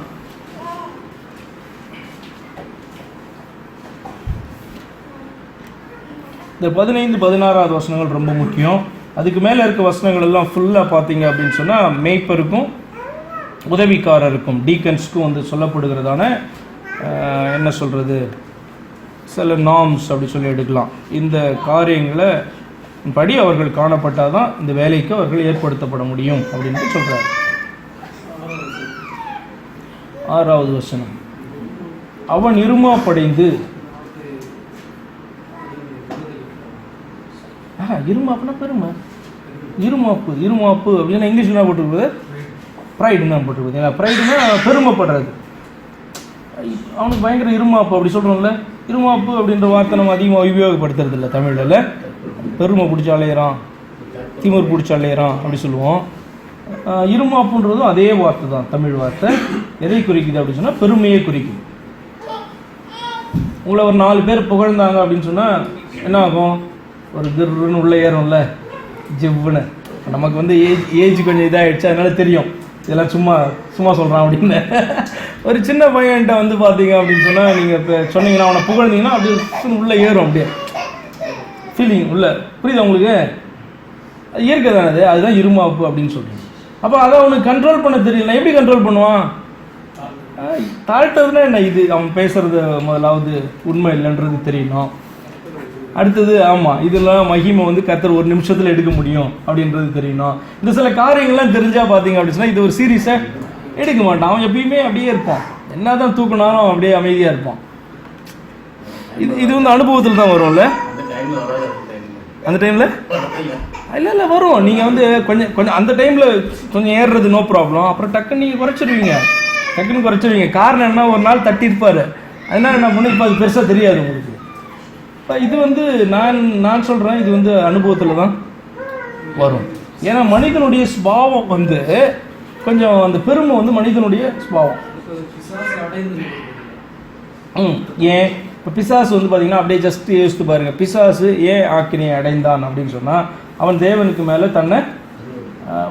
இந்த 15, 16 வசனங்கள் ரொம்ப முக்கியம். அதுக்கு மேலே இருக்க வசனங்கள் எல்லாம் ஃபுல்லாக பார்த்தீங்க அப்படின்னு சொன்னால் மேய்ப்பருக்கும் உதவிக்காரருக்கும் டீக்கன்ஸ்க்கும் வந்து சொல்லப்படுகிறதான என்ன சொல்கிறது சில நார்ம்ஸ் அப்படி சொல்லி எடுக்கலாம். இந்த காரியங்களை படி அவர்கள் காணப்பட்டால் தான் இந்த வேலைக்கு அவர்கள் ஏற்படுத்தப்பட முடியும் அப்படின்ட்டு சொல்கிறார். 6வது வசனம், அவன் இருமாப்படைந்து, இருமாப்புனா பெருமை, இருமாப்பு அப்படின்னா இங்கிலீஷ் என்ன போட்டுருக்குது, ப்ரைடுன்னு போட்டுருக்குது. ஏன்னா ப்ரைடுனா பெருமைப்படுறது. அவனுக்கு பயங்கர இருமாப்பு அப்படி சொல்கிறோம்ல, இருமாப்பு அப்படின்ற வார்த்தை நம்ம அதிகமாக உபயோகப்படுத்துறது இல்லை தமிழில். பெருமை பிடிச்ச அலையிறான், திமிர் பிடிச்ச அலையிறான் அப்படி சொல்லுவோம். இருமாப்புன்றதும் அதே வார்த்தை தான், தமிழ் வார்த்தை. எதை குறிக்குது அப்படின்னு சொன்னால் பெருமையை குறிக்குது. உங்களை ஒரு 4 பேர் புகழ்ந்தாங்க அப்படின்னு சொன்னால் என்ன ஆகும், ஒரு கிருன்னு உள்ள ஏறும்ல, ஜிவ்வுன்னு. நமக்கு வந்து ஏஜ் கொஞ்சம் இதாகிடுச்சு, அதனால தெரியும் இதெல்லாம் சும்மா சொல்கிறான் அப்படின்னு. ஒரு சின்ன பையன்கிட்ட வந்து பார்த்தீங்க அப்படின்னு சொன்னால் நீங்கள் இப்போ சொன்னீங்கன்னா அவனை புகழ்ந்தீங்கன்னா அப்படியே உள்ளே ஏறும், அப்படியே ஃபீலிங் உள்ள. புரியுது உங்களுக்கு? இயற்கை தானே, அதுதான் இருமாப்பு அப்படின்னு சொல்கிறீங்க. அப்போ அதை அவனுக்கு கண்ட்ரோல் பண்ண தெரியல. எப்படி கண்ட்ரோல் பண்ணுவான்? தாழ்த்ததுன்னா என்ன, இது அவன் பேசுறது முதலாவது உண்மை இல்லைன்றது தெரியணும். அடுத்தது ஆமாம் இதெல்லாம் மகிமை வந்து கர்த்தர் ஒரு நிமிஷத்தில் எடுக்க முடியும் அப்படின்றது தெரியணும். இந்த சில காரியங்கள்லாம் தெரிஞ்சால் பார்த்தீங்க அப்படின்னு சொன்னால் இது ஒரு சீரியஸை எடுக்க மாட்டான். அவன் எப்பயுமே அப்படியே இருப்பான், என்ன தான் தூக்கினாலும் அப்படியே அமைதியாக இருப்பான். இது வந்து அனுபவத்தில் தான் வரும்ல. அந்த டைமில் இல்லை வரும். நீங்கள் வந்து கொஞ்சம் அந்த டைமில் கொஞ்சம் ஏறுறது நோ ப்ராப்ளம். அப்புறம் டக்குன்னு நீங்கள் குறைச்சிருவீங்க. காரணம் என்ன, ஒரு நாள் தட்டியிருப்பார், அதனால் என்ன பண்ணிருப்பா, அது பெருசாக தெரியாது உங்களுக்கு. இது வந்து நான் சொல்கிறேன், இது வந்து அனுபவத்தில் தான் வரும். ஏன்னா மனிதனுடைய ஸ்பாவம் வந்து கொஞ்சம், அந்த பெருமை வந்து மனிதனுடைய ஸ்பாவம். ஏன் இப்போ பிசாசு வந்து பார்த்தீங்கன்னா அப்படியே ஜஸ்ட் யோசித்து பாருங்க, பிசாசு ஏன் ஆக்கினியை அடைந்தான் அப்படின்னு சொன்னால் அவன் தேவனுக்கு மேலே தன்னை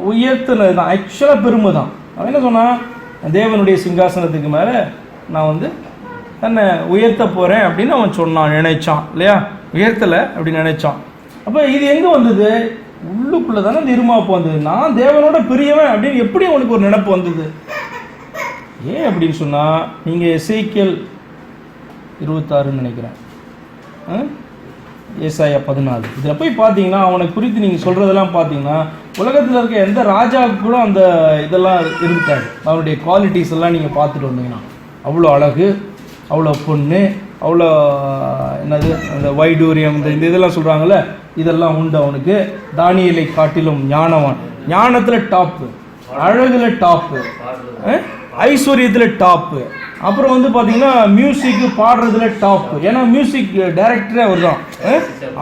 உயர்த்தினது தான். ஆக்சுவலாக பெருமை தான். அவன் என்ன சொன்னான், தேவனுடைய சிங்காசனத்துக்கு மேலே நான் வந்து தன்னை உயர்த்த போகிறேன் அப்படின்னு அவன் சொன்னான், நினைச்சான் இல்லையா? உயர்த்தலை அப்படின்னு நினைச்சான். அப்போ இது எங்கே வந்தது? உள்ளுக்குள்ளே தானே இந்த இருமாப்பு வந்தது. நான் தேவனோட பெரியவன் அப்படின்னு எப்படி அவனுக்கு ஒரு நினைப்பு வந்தது? ஏன் அப்படின்னு சொன்னால், நீங்கள் எசேக்கியேல் 26 நினைக்கிறேன், ஏசாயா 14 இதில் போய் பார்த்தீங்கன்னா அவனை குறித்து நீங்கள் சொல்கிறதெல்லாம் பார்த்தீங்கன்னா உலகத்தில் இருக்க எந்த ராஜாவுக்கு கூட அந்த இதெல்லாம் இருக்காது. அவனுடைய குவாலிட்டிஸ் எல்லாம் நீங்கள் பார்த்துட்டு வந்தீங்கன்னா அவ்வளோ அழகு, அவ்வளோ பொண்ணு, அவ்வளோ என்னது அந்த வைடூரியம், இந்த இதெல்லாம் சொல்கிறாங்கள்ல, இதெல்லாம் உண்டு அவனுக்கு. தானியேலை காட்டிலும் ஞானவான், ஞானத்தில் டாப்பு, அழகுல டாப்பு, ஐஸ்வர்யத்தில் டாப்பு, அப்புறம் வந்து பார்த்தீங்கன்னா மியூசிக்கு பாடுறதுல டாப்பு. ஏன்னா மியூசிக் டைரக்டரே அவர் தான்,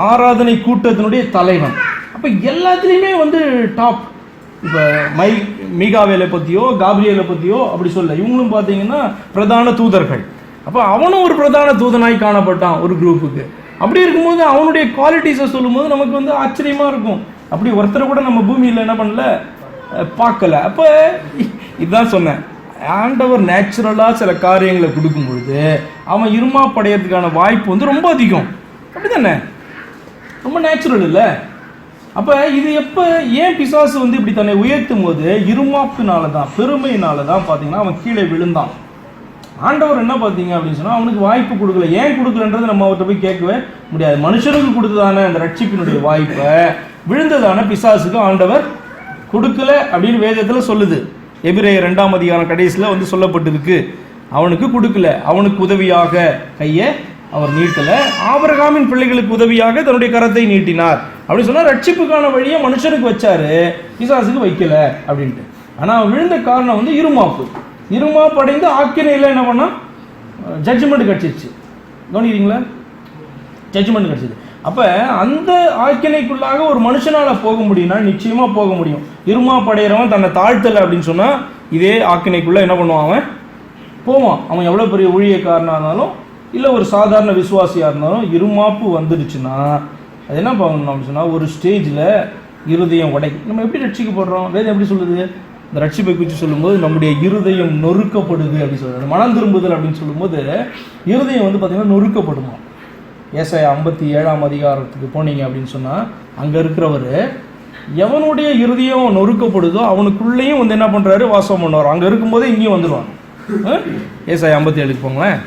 ஆராதனை கூட்டத்தினுடைய தலைவன். அப்போ எல்லாத்துலேயுமே வந்து டாப். இப்போ மீகாவேலை பற்றியோ காப்ரியேலை பற்றியோ அப்படி சொல்ல, இவங்களும் பார்த்தீங்கன்னா பிரதான தூதர்கள். அப்போ அவனும் ஒரு பிரதான தூதனாய் காணப்பட்டான் ஒரு குரூப்புக்கு. அப்படி இருக்கும்போது அவனுடைய குவாலிட்டிஸை சொல்லும்போது நமக்கு வந்து ஆச்சரியமாக இருக்கும். அப்படி ஒருத்தரை கூட நம்ம பூமியில் என்ன பண்ணல, பார்க்கல. அப்போ இதுதான் சொன்னேன், ஆண்டவர் நேச்சுரலாக சில காரியங்களை கொடுக்கும் பொழுது அவன் இருமாப்படையிறதுக்கான வாய்ப்பு வந்து ரொம்ப அதிகம். அப்படி தானே? ரொம்ப நேச்சுரல் இல்லை? அப்போ இது எப்போ, ஏன் பிசாசு வந்து இப்படி தன்னை உயர்த்தும் போது இருமாப்புனால தான், பெருமையினால தான் பார்த்தீங்கன்னா அவன் கீழே விழுந்தான். ஆண்டவர் என்ன பார்த்தீங்க அப்படின்னு சொன்னால் அவனுக்கு வாய்ப்பு கொடுக்கல. ஏன் கொடுக்கலன்றது நம்ம அவர்கிட்ட போய் கேட்கவே முடியாது. மனுஷனுக்கு கொடுத்ததான அந்த ரட்சிப்பினுடைய வாய்ப்பை விழுந்ததான பிசாசுக்கு ஆண்டவர் கொடுக்கல அப்படின்னு வேதத்தில் சொல்லுது. எபிரேயர் 2ஆம் அதிகாரம் கடைசியில் வந்து சொல்லப்பட்டிருக்கு, அவனுக்கு கொடுக்கல. அவனுக்கு உதவியாக கையை அவர் நீட்டலை, ஆபிரகாமின் பிள்ளைகளுக்கு உதவியாக தன்னுடைய கரத்தை நீட்டினார் அப்படின்னு சொன்னால் ரட்சிப்புக்கான வழியை மனுஷனுக்கு வச்சாரு, பிசாசுக்கு வைக்கல அப்படின்ட்டு. ஆனால் அவன் விழுந்த காரணம் வந்து இருமாப்பு. இருமாப்படைந்து ஆக்கினையில் என்ன பண்ணால் ஜட்ஜ்மெண்ட் கிடச்சிருச்சு. கவனிக்கிறீங்களா? ஜட்ஜ்மெண்ட் கிடச்சிது. அப்போ அந்த ஆக்கினைக்குள்ளாக ஒரு மனுஷனால் போக முடியும்னா நிச்சயமாக போக முடியும். இருமாப்படைகிறவன் தன்னை தாழ்த்தலை அப்படின்னு சொன்னால் இதே ஆக்கினைக்குள்ளே என்ன பண்ணுவான், அவன் போவான். அவன் எவ்வளோ பெரிய ஊழியக்காரனாக இருந்தாலும் இல்லை ஒரு சாதாரண விசுவாசியாக இருந்தாலும் இருமாப்பு வந்துடுச்சுன்னா அது என்ன பண்ணணும் அப்படின்னு சொன்னால் ஒரு ஸ்டேஜில் இருதயம் உடைக்கும். நம்ம எப்படி ரட்சிக்கப்படுறோம்? வேதம் எப்படி சொல்லுது? இந்த ரட்சிப்பை குறித்து சொல்லும்போது நம்முடைய இருதயம் நொறுக்கப்படுது அப்படின்னு சொல்லுது. மனம் திரும்புதல் அப்படின்னு சொல்லும்போது இருதயம் வந்து பார்த்திங்கன்னா நொறுக்கப்படுமா. ஏசாயா 57ஆம் அதிகாரத்துக்கு போனீங்க அப்படின்னு சொன்னால் அங்கே இருக்கிறவர் எவனுடைய இருதயம் நொறுக்கப்படுதோ அவனுக்குள்ளேயும் வந்து என்ன பண்ணுறாரு, வாசம் பண்ணுவார். அங்கே இருக்கும்போதே இங்கேயும் வந்துடுவான். ஏசாயா 57க்கு போங்களேன்.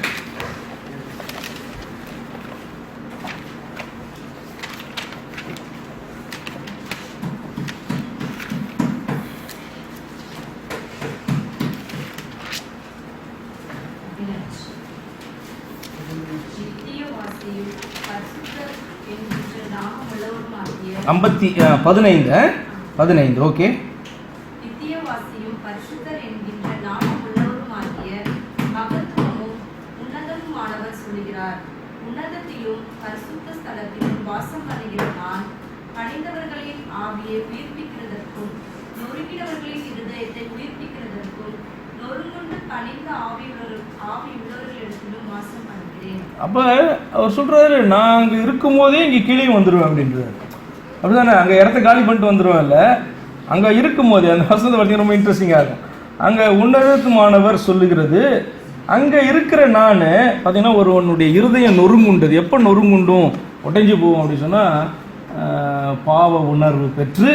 ஐம்பத்தி 15 ஓகே. நித்தியவாசியும் பரிசுத்தர் என்கின்ற நாமமுள்ளவருமாகிய மகத்துவமும் உன்னதமுமானவர் சொல்லுகிறார். உன்னதத்திலும் பரிசுத்த ஸ்தலத்திலும் வாசம் பண்ணுகிற நான் பணிந்தவர்களின் ஆவியை உயிர்ப்பிக்கிறதற்கும் நொறுக்கினவர்களின் இருதயத்தை உயிர்ப்பிக்கிறதற்கும் நொறுங்குண்டு பணிந்த ஆவியுள்ளவர்களிடத்திலும் வாசம் பண்ணுகிறேன். அப்போ அவர் சொல்றாரு, நான் அங்கே இருக்கும் போதே இங்கே கீழே வந்துடுவேன் அப்படின்றாரு. அப்படிதானே? அங்கே இடத்த காலி பண்ணிட்டு வந்துடுவேன்ல. அங்கே இருக்கும் போதே அந்த வசனத்தை பார்த்தீங்கன்னா ரொம்ப இன்ட்ரெஸ்டிங்காக இருக்கும். அங்கே உன்னதத்துமானவர் சொல்லுகிறது, அங்கே இருக்கிற நான் பார்த்தீங்கன்னா ஒருவனுடைய இருதயம் நொறுங்குண்டது. எப்போ நொறுங்குண்டும் உடைஞ்சு போவோம் அப்படின்னு சொன்னால் பாவ உணர்வு பெற்று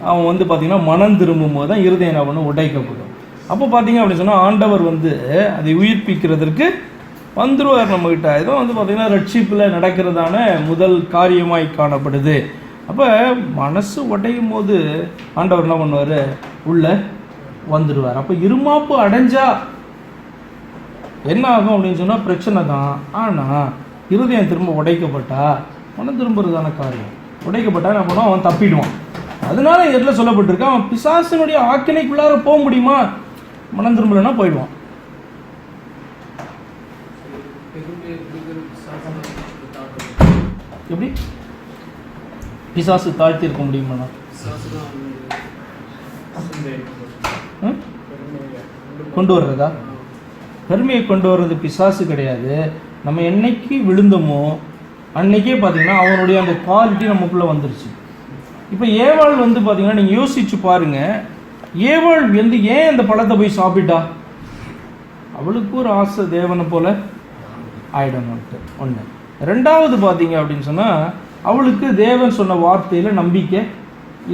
அவன் வந்து பார்த்திங்கன்னா மனம் திரும்பும் போது தான் இருதயம் என்ன பண்ண உடைக்கப்படும். அப்போ பார்த்தீங்க அப்படின்னு சொன்னால் ஆண்டவர் வந்து அதை உயிர்ப்பிக்கிறதற்கு வந்துடுவார் நம்மகிட்ட. இதுதான் வந்து பார்த்திங்கன்னா ரட்சிப்பில் நடக்கிறதான முதல் காரியமாய் காணப்படுது. அப்போ மனசு உடையும் போது ஆண்டவர் என்ன பண்ணுவார், உள்ளே வந்துடுவார். அப்போ இருமாப்பு அடைஞ்சா என்ன ஆகும் அப்படின்னு சொன்னால் பிரச்சனை தான். ஆனால் இருதயம் திரும்ப உடைக்கப்பட்டா மனம் திரும்புறதான காரியம். உடைக்கப்பட்டா என்ன பண்ணுவான், அவன் தப்பிடுவான். அதனால இதில் சொல்லப்பட்டிருக்கான், அவன் பிசாசினுடைய ஆக்கினைக்குள்ளார போக முடியுமா, மனம் திரும்பலைன்னா போயிடுவான். எப்படி பிசாசு தாழ்த்தி இருக்க முடியுமா? கொண்டு வர்றதா? பெருமையை கொண்டு வர்றது பிசாசு கிடையாது. நம்ம என்னைக்கு விழுந்தோமோ அன்னைக்கே பார்த்தீங்கன்னா அவனுடைய அந்த குவாலிட்டி நமக்குள்ளே வந்துருச்சு. இப்போ ஏவாள் வந்து பார்த்தீங்கன்னா நீங்கள் யோசிச்சு பாருங்க, ஏவாள் வந்து ஏன் அந்த பழத்தை போய் சாப்பிட்டா? அவளுக்கு ஒரு ஆசை தேவனை போல ஆயிடணும்ட்டு ஒன்று. ரெண்டாவது பார்த்தீங்க அப்படின்னு சொன்னால் அவளுக்கு தேவன் சொன்ன வார்த்தையில் நம்பிக்கை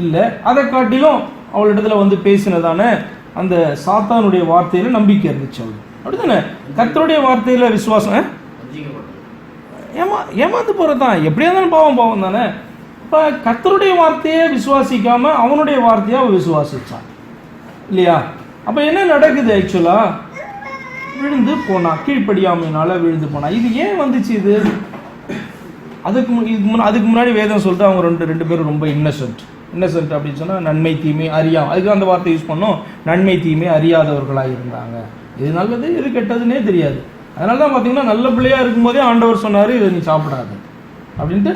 இல்லை. அதை காட்டிலும் அவளிடத்துல வந்து பேசினதான அந்த சாத்தானுடைய வார்த்தையில் நம்பிக்கை இருந்துச்சு அவளுக்கு. அப்படித்தானே? கர்த்தருடைய வார்த்தையில் விசுவாசம் ஏமாந்து போகிறது தான். எப்படியா இருந்தாலும் பாவம் தானே. இப்போ கர்த்தருடைய வார்த்தையை விசுவாசிக்காம அவனுடைய வார்த்தையை அவள் விசுவாசிச்சான் இல்லையா? அப்போ என்ன நடக்குது? ஆக்சுவலாக விழுந்து போனா, கீழ்ப்படியாமையினால விழுந்து போனா. இது ஏன் வந்துச்சு? இது அதுக்கு முன்னாடி வேதம் சொல்லிட்டு அவங்க ரெண்டு பேரும் ரொம்ப இன்னசென்ட் அப்படின்னு சொன்னால் நன்மை தீமை அதுக்கு அந்த வார்த்தை யூஸ் பண்ணோம். நன்மை தீமை அறியாதவர்களாக இருந்தாங்க. இது நல்லது இது கெட்டதுன்னே தெரியாது. அதனால தான் பார்த்தீங்கன்னா நல்ல பிள்ளையாக இருக்கும்போதே ஆண்டவர் சொன்னார் இதை நீ சாப்பிடாது அப்படின்ட்டு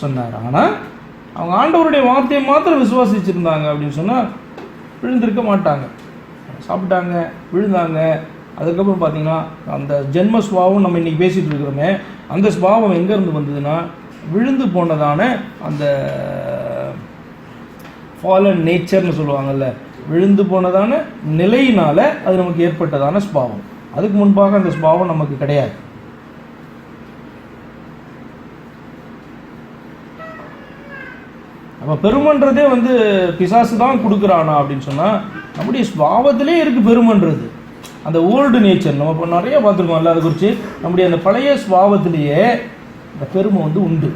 சொன்னார். ஆனால் அவங்க ஆண்டவருடைய வார்த்தையை மாத்திரம் விசுவாசிச்சிருந்தாங்க அப்படின்னு சொன்னால் விழுந்திருக்க மாட்டாங்க. சாப்பிட்டாங்க, விழுந்தாங்க. அதுக்கப்புறம் பார்த்தீங்கன்னா அந்த ஜென்ம ஸ்வாவம் நம்ம இன்றைக்கி பேசிகிட்டு இருக்கிறோமே, அந்த ஸ்வாவம் எங்கேருந்து வந்ததுன்னா விழுந்து போனதான அந்த ஃபாலன் நேச்சர்னு சொல்லுவாங்கல்ல, விழுந்து போனதான நிலையினால அது நமக்கு ஏற்பட்டதான ஸ்பாவம். அதுக்கு முன்பாக அந்த ஸ்பாவம் நமக்கு கிடையாது. அப்போ பெருமன்றதே வந்து பிசாசு தான் கொடுக்குறானா அப்படின்னு சொன்னால் நம்முடைய ஸ்பாவத்திலே இருக்குது பெருமன்றது. அந்த ஓல்டு நேச்சர் நம்ம இப்போ நிறைய பார்த்துருக்கோம்ல, அதை குறித்து நம்முடைய அந்த பழைய ஸ்பாவத்திலேயே இந்த பெருமை வந்து உண்டு.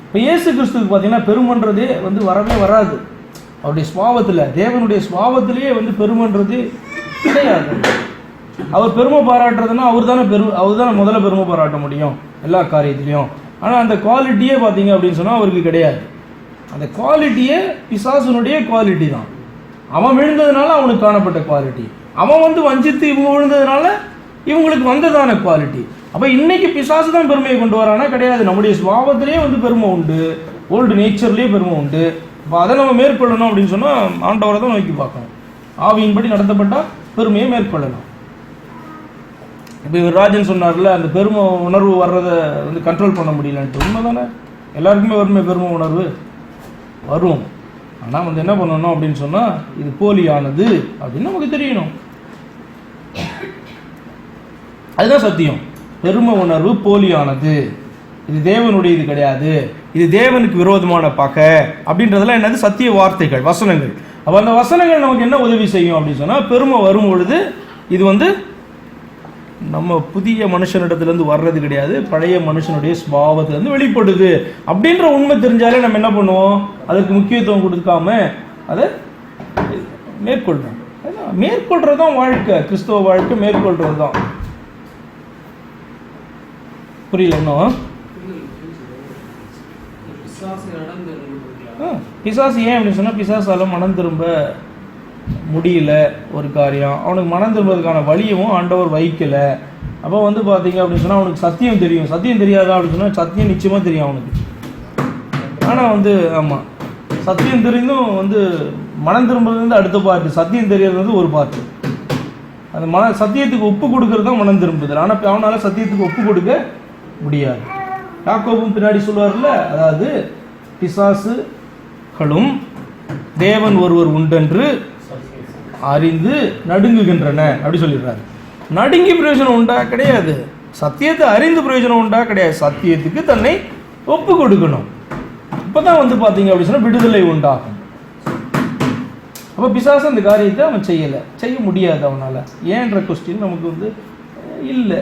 இப்போ இயேசு கிறிஸ்துக்கு பார்த்தீங்கன்னா பெருமன்றதே வந்து வரவே வராது. அவருடைய ஸ்வாவத்தில், தேவனுடைய ஸ்வாவத்திலேயே வந்து பெருமன்றது கிடையாது. அவர் பெருமை பாராட்டுறதுன்னா அவர் தானே முதல்ல பெருமை பாராட்ட முடியும் எல்லா காரியத்திலையும். ஆனால் அந்த குவாலிட்டியே பார்த்தீங்க அப்படின்னு சொன்னால் அவருக்கு கிடையாது. அந்த குவாலிட்டியே பிசாசுனுடைய குவாலிட்டி தான். அவன் விழுந்ததுனால அவனுக்கு காணப்பட்ட குவாலிட்டி, அவன் வந்து வஞ்சித்து இவங்க விழுந்ததுனால இவங்களுக்கு வந்ததான குவாலிட்டி. அப்போ இன்னைக்கு பிசாசு தான் பெருமையை கொண்டு வரானா? கிடையாது. நம்முடைய சுபாவத்திலேயே வந்து பெருமை உண்டு, ஓல்டு நேச்சர்லேயே பெருமை உண்டு. இப்போ அதை நம்ம மேற்கொள்ளணும் அப்படின்னு சொன்னால் ஆண்டவரை தான் நோக்கி பார்க்கணும். ஆவியின்படி நடத்தப்பட்டால் பெருமையை மேற்கொள்ளலாம். இப்போ இவர் ராஜன் சொன்னார்ல, அந்த பெருமை உணர்வு வர்றதை வந்து கண்ட்ரோல் பண்ண முடியலன்ட்டு. உண்மை தானே, எல்லாருக்குமே வருமே பெருமை உணர்வு வரும். ஆனால் வந்து என்ன பண்ணணும் அப்படின்னு சொன்னால் இது போலியானது அப்படின்னு நமக்கு தெரியணும். அதுதான் சத்தியம். பெருமை உணர்வு போலியானது, இது தேவனுடைய இது கிடையாது, இது தேவனுக்கு விரோதமான பகை அப்படின்றதெல்லாம் என்னது? சத்திய வார்த்தைகள், வசனங்கள். அப்போ அந்த வசனங்கள் நமக்கு என்ன உதவி செய்யும் அப்படின்னு சொன்னால், பெருமை வரும் பொழுது இது வந்து நம்ம புதிய மனுஷனிடத்துலேருந்து வர்றது கிடையாது, பழைய மனுஷனுடைய ஸ்பாவத்திலேருந்து வெளிப்படுது அப்படின்ற உண்மை தெரிஞ்சாலே நம்ம என்ன பண்ணுவோம்? அதுக்கு முக்கியத்துவம் கொடுக்காம அதை மேற்கொள்றோம். மேற்கொள்றது தான் வாழ்க்கை, கிறிஸ்தவ வாழ்க்கை மேற்கொள்றது தான். புரியல இன்னும்? பிசாசு ஏன் அப்படின்னு சொன்னால், பிசாசால மனம் திரும்ப முடியல ஒரு காரியம், அவனுக்கு மனம் திரும்புறதுக்கான வழியும் ஆண்டவர் வைக்கல. அப்போ வந்து பார்த்தீங்க அப்படின்னு சொன்னால் அவனுக்கு சத்தியம் தெரியும். சத்தியம் தெரியாதா அப்படின்னு சொன்னால் சத்தியம் நிச்சயமாக தெரியும் அவனுக்கு. ஆனால் வந்து ஆமாம், சத்தியம் தெரிந்தும் வந்து மனம் திரும்புறது வந்து அடுத்த பார்ட்டு, சத்தியம் தெரியறது வந்து ஒரு பார்ட்டு. அந்த சத்தியத்துக்கு ஒப்பு கொடுக்கறது தான் மனம் திரும்புதல். ஆனால் அவனால் சத்தியத்துக்கு ஒப்பு கொடுக்க முடியாது. யாக்கோபும் பின்னாடி சொல்லுவார்ல, அதாவது பிசாசுகளும் தேவன் ஒருவர் உண்டென்று அறிந்து நடுங்குகின்றன அப்படி சொல்லிடுறாரு. நடுங்கி பிரயோஜனம் உண்டா? கிடையாது. சத்தியத்தை அறிந்து பிரயோஜனம் உண்டா? கிடையாது. சத்தியத்துக்கு தன்னை ஒப்பு கொடுக்கணும். இப்பதான் வந்து பார்த்தீங்க அப்படி சொன்னால் விடுதலை உண்டாகும். அப்போ பிசாசு அந்த காரியத்தை அவன் செய்ய முடியாது அவனால். ஏன்ற கொஸ்டின் நமக்கு வந்து இல்லை.